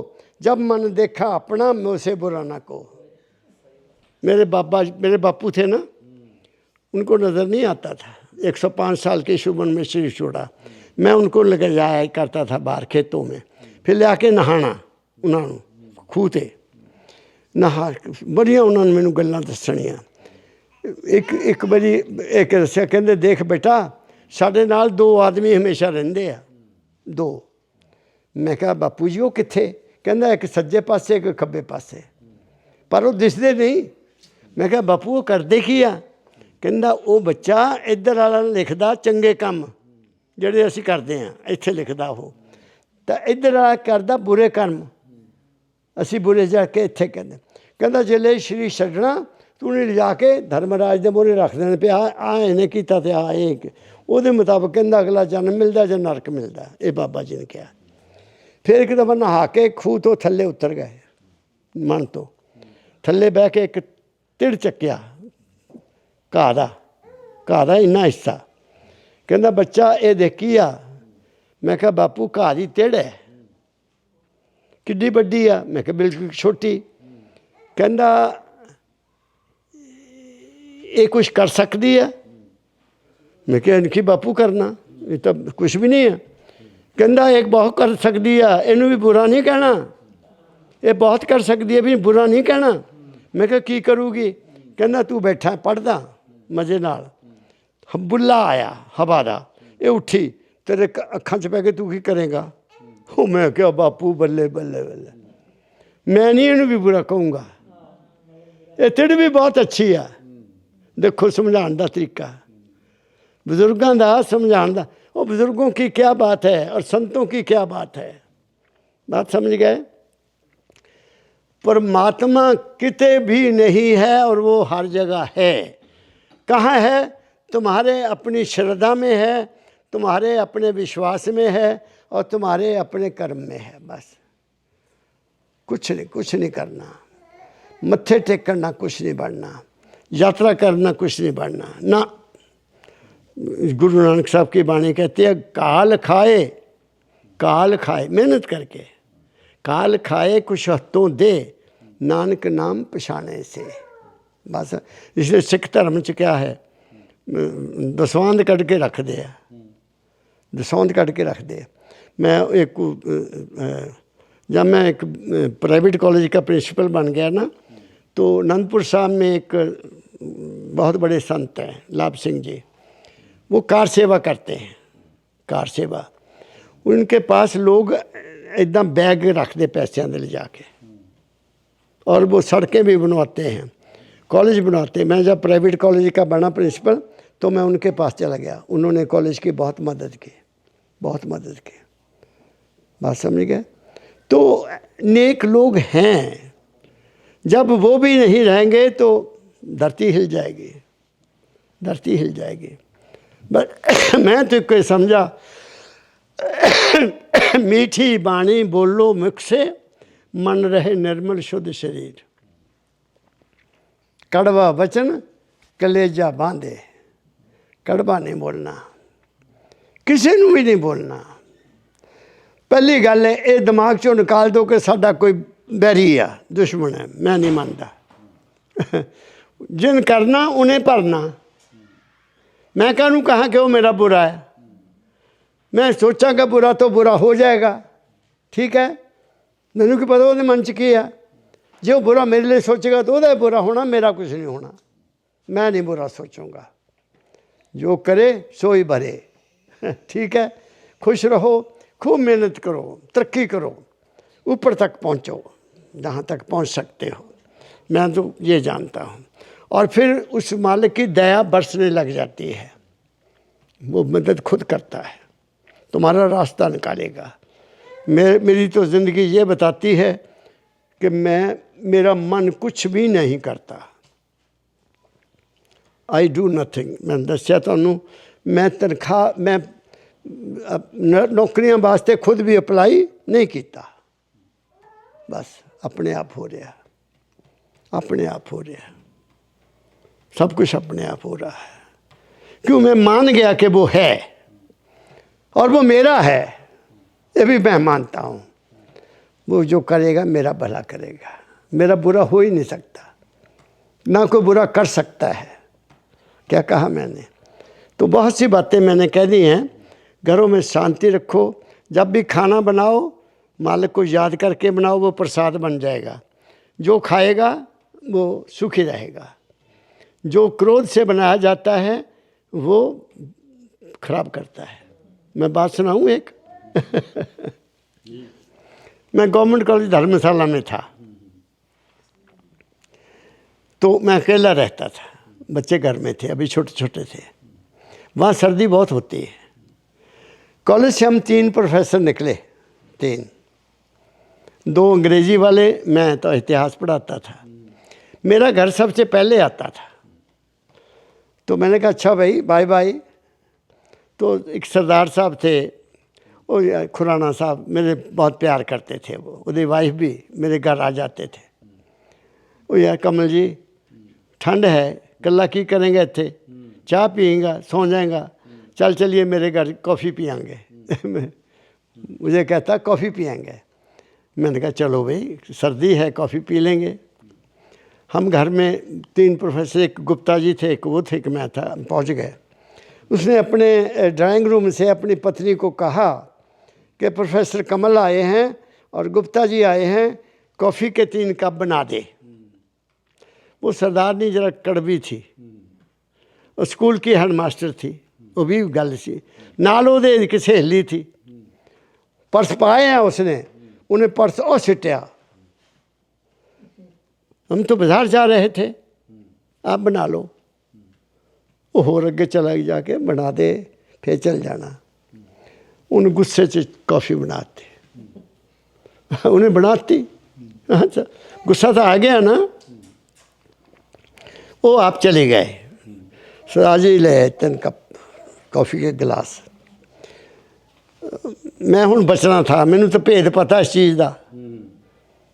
जब मन देखा अपना मैं उसे बुरा ना को। मेरे बापू थे ना, उनको नज़र नहीं आता था। 105 साल की शुभ में शरीर छोड़ा, मैं उनको लेकर जाया करता था बाहर खेतों में, फिर ले आके नहाना उन्होंने खूह ते नहा। बड़िया उन्होंने मैनू गल्लां दसणियां। एक बारी एक दस्सिया, कहंदे देख बेटा साडे नाल 2 आदमी हमेशा रहिंदे आ, 2। मैं कहा बापू जी वो कित्थे? कहंदा एक सज्जे पासे एक खब्बे पासे, पर वो दिसदे नहीं। मैं कहा बापू वो करदे की आ? कहंदा वो बच्चा इधर वाला लिखदा चंगे काम ਜਿਹੜੇ ਅਸੀਂ ਕਰਦੇ ਹਾਂ, ਇੱਥੇ ਲਿਖਦਾ ਉਹ, ਤਾਂ ਇੱਧਰ ਵਾਲਾ ਕਰਦਾ ਬੁਰੇ ਕਰਮ, ਅਸੀਂ ਬੁਰੇ ਜਾ ਕੇ ਇੱਥੇ ਕਹਿੰਦੇ। ਕਹਿੰਦਾ ਜੇ ਸਰੀਰ ਛੱਡਣਾ तूने लिजा के धर्मराज दे मोहरे रख देने पे आ इन्हें किया तो आ एक ਉਹਦੇ ਮੁਤਾਬਕ ਕਹਿੰਦਾ ਅਗਲਾ ਜਨਮ ਮਿਲਦਾ ਜਾਂ ਨਰਕ ਮਿਲਦਾ। ਇਹ ਬਾਬਾ ਜੀ ਨੇ ਕਿਹਾ। ਫਿਰ ਇੱਕ ਦਫਾ ਨਹਾ ਕੇ ਖੂਹ ਤੋਂ ਥੱਲੇ ਉਤਰ ਗਏ, ਮਨ ਤੋਂ ਥੱਲੇ ਬਹਿ ਕੇ ਇੱਕ ਤਿੜ ਚੱਕਿਆ ਘਾਹ ਦਾ ਇੰਨਾ ਹਿੱਸਾ। ਕਹਿੰਦਾ ਬੱਚਾ ਇਹ ਦੇਖੀ ਆ? ਮੈਂ ਕਿਹਾ ਬਾਪੂ ਘਾਹ ਦੀ ਤਿੜ ਹੈ। ਕਿੱਡੀ ਵੱਡੀ ਆ? ਮੈਂ ਕਿਹਾ ਬਿਲਕੁਲ ਛੋਟੀ। ਕਹਿੰਦਾ ਇਹ ਕੁਛ ਕਰ ਸਕਦੀ ਹੈ? मैं क्या इनकी बापू करना, ये तो कुछ भी नहीं है। कहता एक बहुत कर सकती है, इनू भी बुरा नहीं कहना, ये बहुत कर सकती है भी बुरा नहीं कहना। मैं क्या की करूँगी? कहना तू बैठा पढ़दा मज़े नाल, बुला आया हवा दा, ये उठी तेरे अखां च पै के तू की करेगा? हो मैं क्या बापू बल्ले बल्ले बल्ले, मैं नहीं इनू भी बुरा कहूँगा। ये तिड़ भी बहुत अच्छी है। देखो समझाने का तरीका बुजुर्गों का, समझाने का। और बुजुर्गों की क्या बात है और संतों की क्या बात है, बात समझ गए? परमात्मा किते भी नहीं है और वो हर जगह है। कहाँ है? तुम्हारे अपनी श्रद्धा में है, तुम्हारे अपने विश्वास में है और तुम्हारे अपने कर्म में है। बस कुछ नहीं करना। मत्थे टेकना कुछ नहीं बढ़ना, यात्रा करना कुछ नहीं बढ़ना ना। गुरु नानक साहब की बाणी कहती है काल खाए मेहनत करके, काल खाए कुछ हत्थों दे, नानक नाम पछाने से। बस इसलिए सिख धर्म च क्या है, दसवंध कट के रख दे, दसवंध कट के रख दे। मैं जब मैं एक प्राइवेट कॉलेज का प्रिंसिपल बन गया ना, तो आनंदपुर साहब में एक बहुत बड़े संत हैं लाभ सिंह जी, वो कार सेवा करते हैं, कार सेवा। उनके पास लोग एकदम बैग रखते पैसों के ले जाके, और वो सड़कें भी बनवाते हैं, कॉलेज बनवाते हैं। मैं जब प्राइवेट कॉलेज का बना प्रिंसिपल तो मैं उनके पास चला गया, उन्होंने कॉलेज की बहुत मदद की, बहुत मदद की। बात समझ गए? तो नेक लोग हैं, जब वो भी नहीं रहेंगे तो धरती हिल जाएगी, धरती हिल जाएगी। बस मैं तो कोई समझा, मीठी बाणी बोलो मुख से, मन रहे निर्मल शुद्ध शरीर। कड़वा वचन कलेजा बांधे, कड़वा नहीं बोलना, किसी ਨੂੰ भी नहीं बोलना। पहली गल है ये दिमाग चों निकाल दो कि साडा कोई बैरी आ, दुश्मन है, मैं नहीं मानता। जिन करना उन्हें भरना। मैं कहूँ कहाँ कि वो मेरा बुरा है, मैं सोचांगा बुरा तो बुरा हो जाएगा, ठीक है। मैनू की पता वो मन च की है, जो बुरा मेरे लिए सोचेगा तो वह बुरा होना, मेरा कुछ नहीं होना। मैं नहीं बुरा सोचूंगा, जो करे सो ही भरे, ठीक है। खुश रहो, खूब मेहनत करो, तरक्की करो, ऊपर तक पहुँचो जहाँ तक पहुँच सकते हो। मैं तो ये जानता हूँ। और फिर उस मालिक की दया बरसने लग जाती है, वो मदद खुद करता है, तुम्हारा रास्ता निकालेगा। मेरी तो ज़िंदगी ये बताती है कि मेरा मन कुछ भी नहीं करता। I do nothing. मैं दस्या तुहानू, मैं तनख्वाह, मैं नौकरियां वास्ते खुद भी अप्लाई नहीं किया, बस अपने आप हो रहा, अपने आप हो रहा, सब कुछ अपने आप हो रहा है। क्यों? मैं मान गया कि वो है और वो मेरा है, ये भी मैं मानता हूँ। वो जो करेगा मेरा भला करेगा, मेरा बुरा हो ही नहीं सकता, ना कोई बुरा कर सकता है। क्या कहा मैंने? तो बहुत सी बातें मैंने कह दी हैं। घरों में शांति रखो, जब भी खाना बनाओ मालिक को याद करके बनाओ, वो प्रसाद बन जाएगा। जो खाएगा वो सुखी रहेगा। जो क्रोध से बनाया जाता है वो खराब करता है। मैं बात सुनाऊँ एक? मैं गवर्नमेंट कॉलेज धर्मशाला में था, तो मैं अकेला रहता था, बच्चे घर में थे, अभी छोटे छोटे थे। वहाँ सर्दी बहुत होती है। कॉलेज से हम 3 प्रोफेसर निकले, 3, 2 अंग्रेज़ी वाले, मैं तो इतिहास पढ़ाता था। मेरा घर सबसे पहले आता था। तो मैंने कहा अच्छा भाई बाय बाय। तो एक सरदार साहब थे, वो खुराना साहब, मेरे बहुत प्यार करते थे, वो उनकी वाइफ भी मेरे घर आ जाते थे। वो यार कमल जी ठंड है, कल्ला की करेंगे इत्थे, चाह पिएगा सो जाएगा, चल चलिए मेरे घर कॉफ़ी पियेंगे। मुझे कहता कॉफ़ी पियेंगे। मैंने कहा चलो भाई सर्दी है कॉफ़ी पी लेंगे। हम घर में 3 प्रोफेसर, एक गुप्ता जी थे, एक वो थे, एक मैं था, पहुंच गए। उसने अपने ड्राइंग रूम से अपनी पत्नी को कहा कि प्रोफेसर कमल आए हैं और गुप्ता जी आए हैं, कॉफ़ी के 3 कप बना दे। वो सरदारनी जरा कड़वी थी, और स्कूल की हेड मास्टर थी, वो भी गल सी नाल ओहदे एक सहेली थी। पर्स पाए हैं उसने, उन्हें पर्स और सिटिया। हम तो बाजार जा रहे थे, आप बना लो। वो होर अगे चला जाके बना दे, फिर चल जाना। उन्हें गुस्से से कॉफ़ी बनाती, उन्हें बनाती। अच्छा गुस्सा तो आ गया ना। वो आप चले गए, सराजी ले 3 कप कॉफ़ी के गिलास। मैं हुण बचना था, मैनू तो भेद पता इस चीज़ का,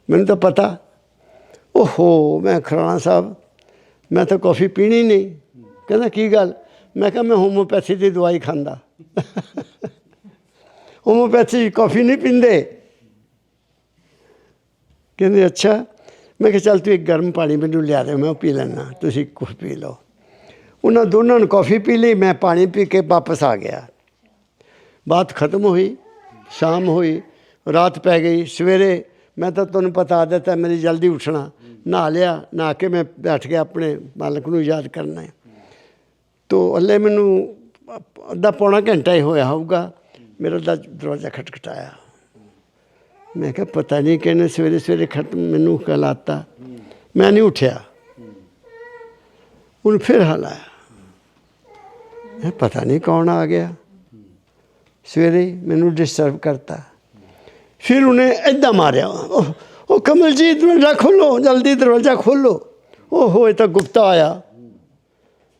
मैनू तो पता। ओहो मैं खुराना साहब मैं तो कॉफ़ी पीनी नहीं। कहना की गल? मैं कहा मैं होम्योपैथी की दवाई खांदा। होम्योपैथी कॉफ़ी नहीं पींदे? कहते अच्छा। मैं कहा चल तू एक गर्म पानी मैनू लिया दे, मैं पी लेना, तुसीं कुछ पी लो। उन्होंने दोनों ने कॉफ़ी पी ली, मैं पानी पी के वापस आ गया। बात ख़त्म हुई, शाम हुई, रात पै गई। सवेरे मैं तो तुहानूं पता आदत है मेरी जल्दी उठना, नहा लिया, नहा के मैं बैठ गया अपने मालक नूं याद करना है। तो हल्ले मैनू अद्धा पौना घंटा ही होया होगा, मेरा दरवाज़ा खटखटाया। मैं कहा पता नहीं कहने सवेरे सवेरे मैनू कहलाता। मैं नहीं उठा, उन्हें फिर हलाया। मैं पता नहीं कौन आ गया, सवेरे मैनू डिस्टर्ब करता। फिर उन्हें इदा मारिया, ओ कमल जी दरवाज़ा खोलो, जल्दी दरवाज़ा खोलो। ओहो ये तो गुप्ता आया।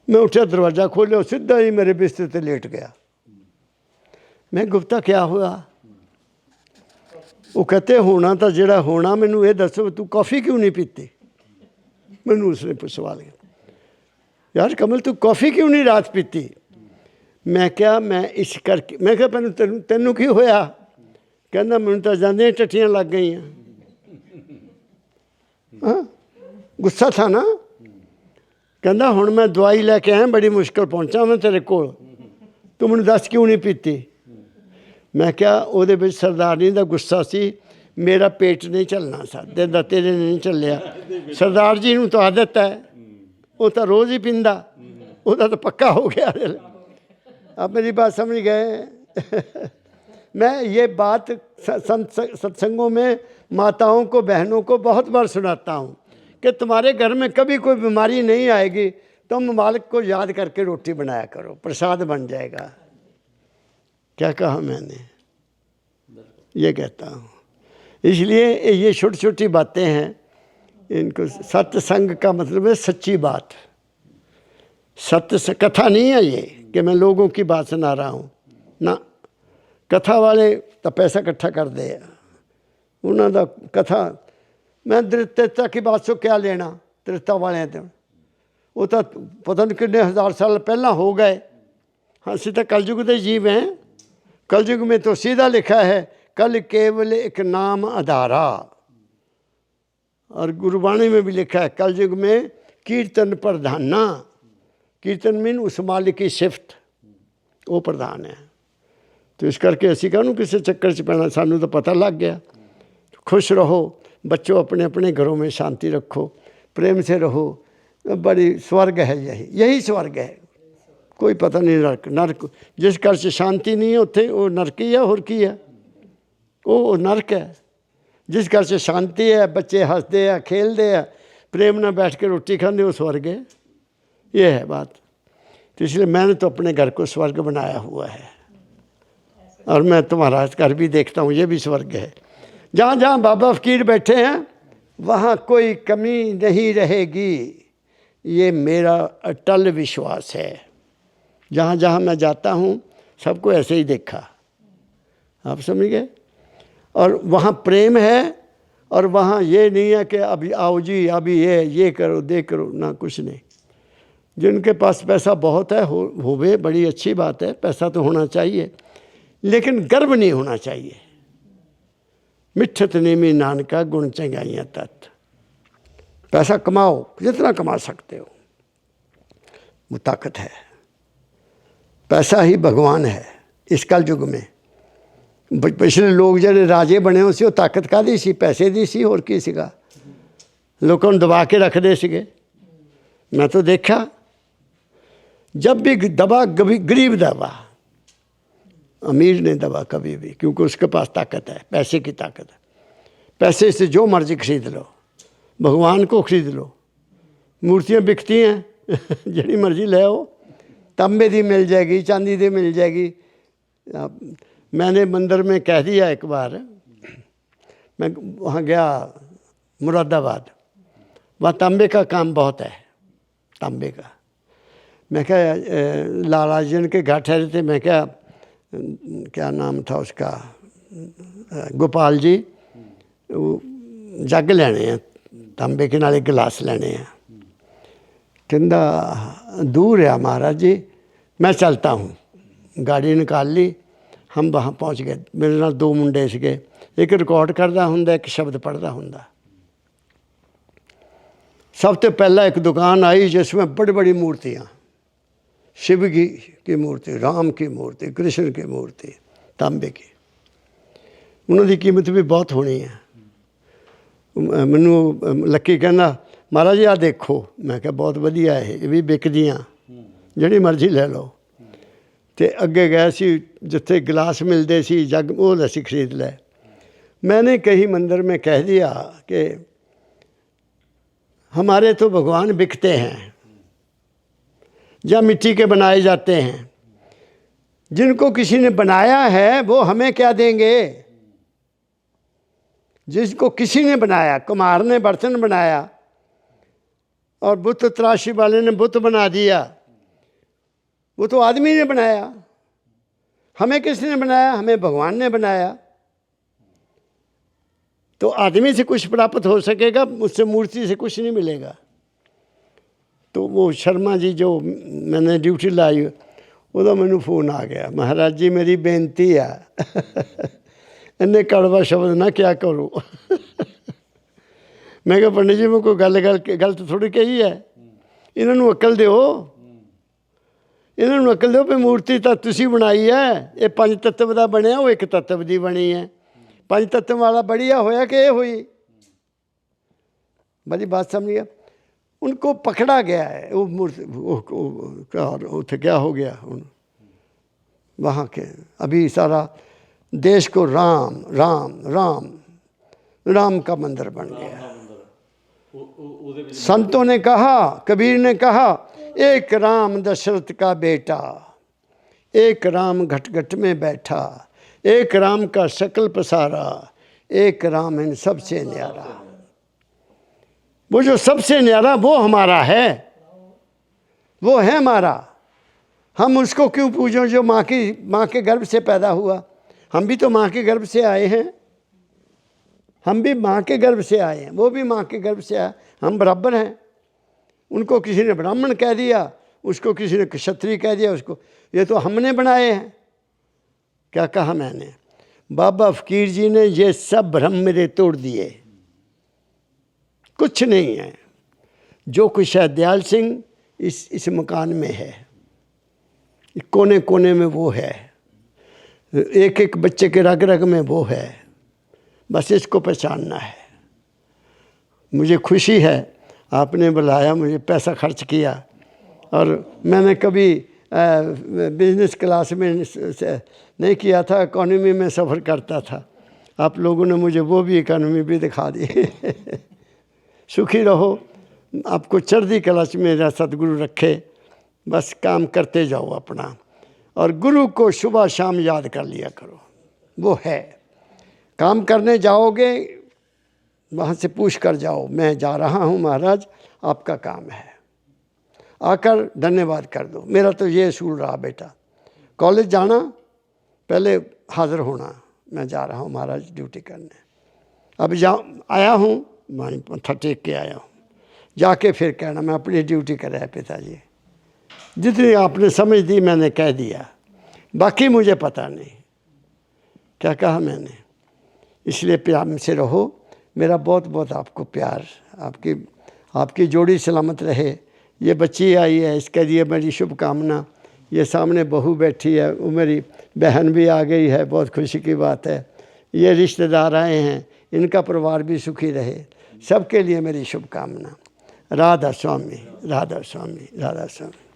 मैं उठा, दरवाज़ा खोलिया, सीधा ही मेरे बिस्तर पर लेट गया। मैं गुप्ता क्या हुआ? वो कहते होना तो जोड़ा होना, मैनू ये दसो तू कॉफ़ी क्यों नहीं पीती? मैनू उसने सवाल किया, यार कमल तू कॉफ़ी क्यों नहीं रात पीती? मैं क्या मैं इस करके, मैं क्या मैनू तेनू की होया? कहना मैनू तो जांदे टट्टियां लग गई। हाँ गुस्सा था ना। कहना हुण मैं दवाई लैके आया, बड़ी मुश्किल पहुँचा मैं तेरे को, तू मैनू दस क्यों नहीं पीती? मैं क्या ਉਹਦੇ ਵਿੱਚ सरदारनी का गुस्सा सी, मेरा पेट नहीं चलना सा, तेरा तेरे नहीं चलिया। सरदार जी नूं तो आदत है, वो तो रोज़ ही पींदा, ਉਹਦਾ तो पक्का हो गया। आप मेरी बात समझ गए? मैं ये बात सत्संगों में माताओं को, बहनों को बहुत बार सुनाता हूँ कि तुम्हारे घर में कभी कोई बीमारी नहीं आएगी, तुम मालिक को याद करके रोटी बनाया करो, प्रसाद बन जाएगा। क्या कहा मैंने? ये कहता हूँ। इसलिए ये छोटी छोटी बातें हैं, इनको सत्संग का मतलब है सच्ची बात। सत्य कथा नहीं है ये कि मैं लोगों की बात सुना रहा हूँ ना। कथा वाले तो पैसा इकट्ठा कर दे, उन्होंने कथा मैं त्रेता की बात से क्या लेना। त्रेता वाले तो वो तो पता नहीं कितने हज़ार साल पहला हो गए। हाँ असीं तो कलयुग के जीव हैं। कलयुग में तो सीधा लिखा है कल केवल एक नाम आधारा, और गुरबाणी में भी लिखा है कलयुग में कीर्तन प्रधाना। कीर्तन मीन उस मालिक की सिफत, वो प्रधान है। तो इस करके असीं कहूँ किसी चक्कर च पैना, सानू तो पता लग गया। खुश रहो बच्चों, अपने अपने घरों में शांति रखो, प्रेम से रहो, बड़ी स्वर्ग है, यही स्वर्ग है। कोई पता नहीं नरक, नरक जिस घर से शांति नहीं है उत्थे वो नरक ही है, होर की है, वो नरक है। जिस घर से शांति है, बच्चे हंसते हैं, खेलते हैं, प्रेम ना बैठ के रोटी खाते, वो स्वर्ग है। ये है बात। तो इसलिए मैंने तो अपने घर को स्वर्ग बनाया हुआ है, और मैं तुम्हारा घर भी देखता हूँ, ये भी स्वर्ग है। जहाँ जहाँ बाबा फकीर बैठे हैं वहाँ कोई कमी नहीं रहेगी, ये मेरा अटल विश्वास है। जहाँ जहाँ मैं जाता हूँ सबको ऐसे ही देखा, आप समझ गए। और वहाँ प्रेम है, और वहाँ ये नहीं है कि अभी आओ जी अभी ये करो दे करो, ना कुछ नहीं। जिनके पास पैसा बहुत है होवे, बड़ी अच्छी बात है, पैसा तो होना चाहिए, लेकिन गर्व नहीं होना चाहिए। मिठत नेमी नानका गुण चंगाइयाँ तत्। पैसा कमाओ जितना कमा सकते हो, वो ताकत है। पैसा ही भगवान है इस कल युग में। पिछले लोग जड़े राजे बने हो सी, वो ताकत काहदी सी, पैसे दी सी, होर की सीगा। लोगों को दबा के रखते सीगे। मैं तो देखा, जब भी दबा गरीब दबा, अमीर ने दबा कभी भी, क्योंकि उसके पास ताकत है, पैसे की ताकत है। पैसे से जो मर्जी खरीद लो, भगवान को खरीद लो। मूर्तियाँ बिकती हैं जड़ी मर्जी ले आओ, तांबे दी मिल जाएगी, चांदी दी मिल जाएगी। मैंने मंदिर में कह दिया एक बार, मैं वहाँ गया मुरादाबाद, वहाँ तांबे का काम बहुत है, तांबे का। मैं क्या लाला जी के घर ठहरे थे, मैं क्या नाम था उसका, गोपाल जी, वो जग लेने हैं तांबे के, नाले गिलास लेने हैं। कहता दूर है महाराज जी, मैं चलता हूँ। गाड़ी निकाल ली, हम वहाँ पहुँच गए। मेरे नाल दो मुंडे सीगे, एक रिकॉर्ड करता हुंदा, एक शब्द पढ़ता हुंदा। सब तो पहला एक दुकान आई जिसमें बड़ी बड़ी मूर्तियाँ, शिव की मूर्ति, राम की मूर्ति, कृष्ण की मूर्ति, तांबे की। उन्होंने कीमत भी बहुत होनी है। मैनू लक्की कहना महाराज जी आ देखो, मैं क्या बहुत वधिया है, ये भी बिकदियाँ, जिहड़ी मर्जी ले लो। तो अगे गए सी जिथे गिलास मिलते सी, जग, वो असीं खरीद ले। मैंने कहीं मंदिर में कह दिया कि हमारे तो भगवान बिकते हैं या मिट्टी के बनाए जाते हैं। जिनको किसी ने बनाया है वो हमें क्या देंगे। जिसको किसी ने बनाया, कुम्हार ने बर्तन बनाया और बुत तराशी वाले ने बुत बना दिया, वो तो आदमी ने बनाया। हमें किसने बनाया, हमें भगवान ने बनाया। तो आदमी से कुछ प्राप्त हो सकेगा, मुझसे मूर्ति से कुछ नहीं मिलेगा। तो वो शर्मा जी जो मैंने ड्यूटी लाई, उदा मैनू फोन आ गया, महाराज जी मेरी बेनती है इन्हें कड़वा शब्द ना क्या करो मैं क्या पंडित जी मैं कोई गलत थोड़ी कही है, इन्हों अकल दो, इन्हों अकल दो भी मूर्ति तो तुसी बनाई है, ये पंज तत्व का बनया, वो एक तत्व की बनी है। पंज तत्व वाला बढ़िया होया कि ये हुई। बड़ी बात समझिए। उनको पकड़ा गया है वो मूर्ति, उसे क्या हो गया वहाँ के, अभी सारा देश को राम राम राम राम का मंदिर बन गया। संतों ने कहा, कबीर ने कहा, एक राम दशरथ का बेटा, एक राम घट घट में बैठा, एक राम का शकल पसारा, एक राम इन सबसे न्यारा। वो जो सबसे न्यारा वो हमारा है, वो है हमारा। हम उसको क्यों पूजें जो माँ के गर्भ से पैदा हुआ। हम भी तो माँ के गर्भ से आए हैं, हम भी माँ के गर्भ से आए हैं, वो भी माँ के गर्भ से आए, हम बराबर हैं। उनको किसी ने ब्राह्मण कह दिया, उसको किसी ने क्षत्रिय कह दिया, उसको, ये तो हमने बनाए हैं। क्या कहा मैंने, बाबा फकीर जी ने ये सब भ्रम मेरे तोड़ दिए। कुछ नहीं है, जो कुछ है दयाल सिंह इस मकान में है, कोने कोने में वो है, एक एक बच्चे के रग रग में वो है। बस इसको पहचानना है। मुझे खुशी है आपने बुलाया, मुझे पैसा खर्च किया, और मैंने कभी बिजनेस क्लास में नहीं किया था, इकॉनमी में सफ़र करता था। आप लोगों ने मुझे वो भी इकॉनमी भी दिखा दी सुखी रहो, आपको चढ़ती कला में मेरा सतगुरु रखे, बस काम करते जाओ अपना, और गुरु को सुबह शाम याद कर लिया करो। वो है, काम करने जाओगे वहाँ से पूछ कर जाओ, मैं जा रहा हूँ महाराज, आपका काम है, आकर धन्यवाद कर दो। मेरा तो ये असूल रहा बेटा, कॉलेज जाना पहले हाज़िर होना, मैं जा रहा हूँ महाराज ड्यूटी करने। अब आया हूँ, वहीं मत्था टेक के आया हूँ, जाके फिर कहना मैं अपनी ड्यूटी कर रहा है पिताजी। जितनी आपने समझ दी मैंने कह दिया, बाकी मुझे पता नहीं क्या कहा मैंने। इसलिए प्यार से रहो। मेरा बहुत बहुत आपको प्यार, आपकी जोड़ी सलामत रहे। ये बच्ची आई है, इसके लिए मेरी शुभकामना। ये सामने बहू बैठी है, वो मेरी बहन भी आ गई है, बहुत खुशी की बात है। ये रिश्तेदार आए हैं, इनका परिवार भी सुखी रहे। सबके लिए मेरी शुभकामना। राधा स्वामी, राधा स्वामी, राधा स्वामी।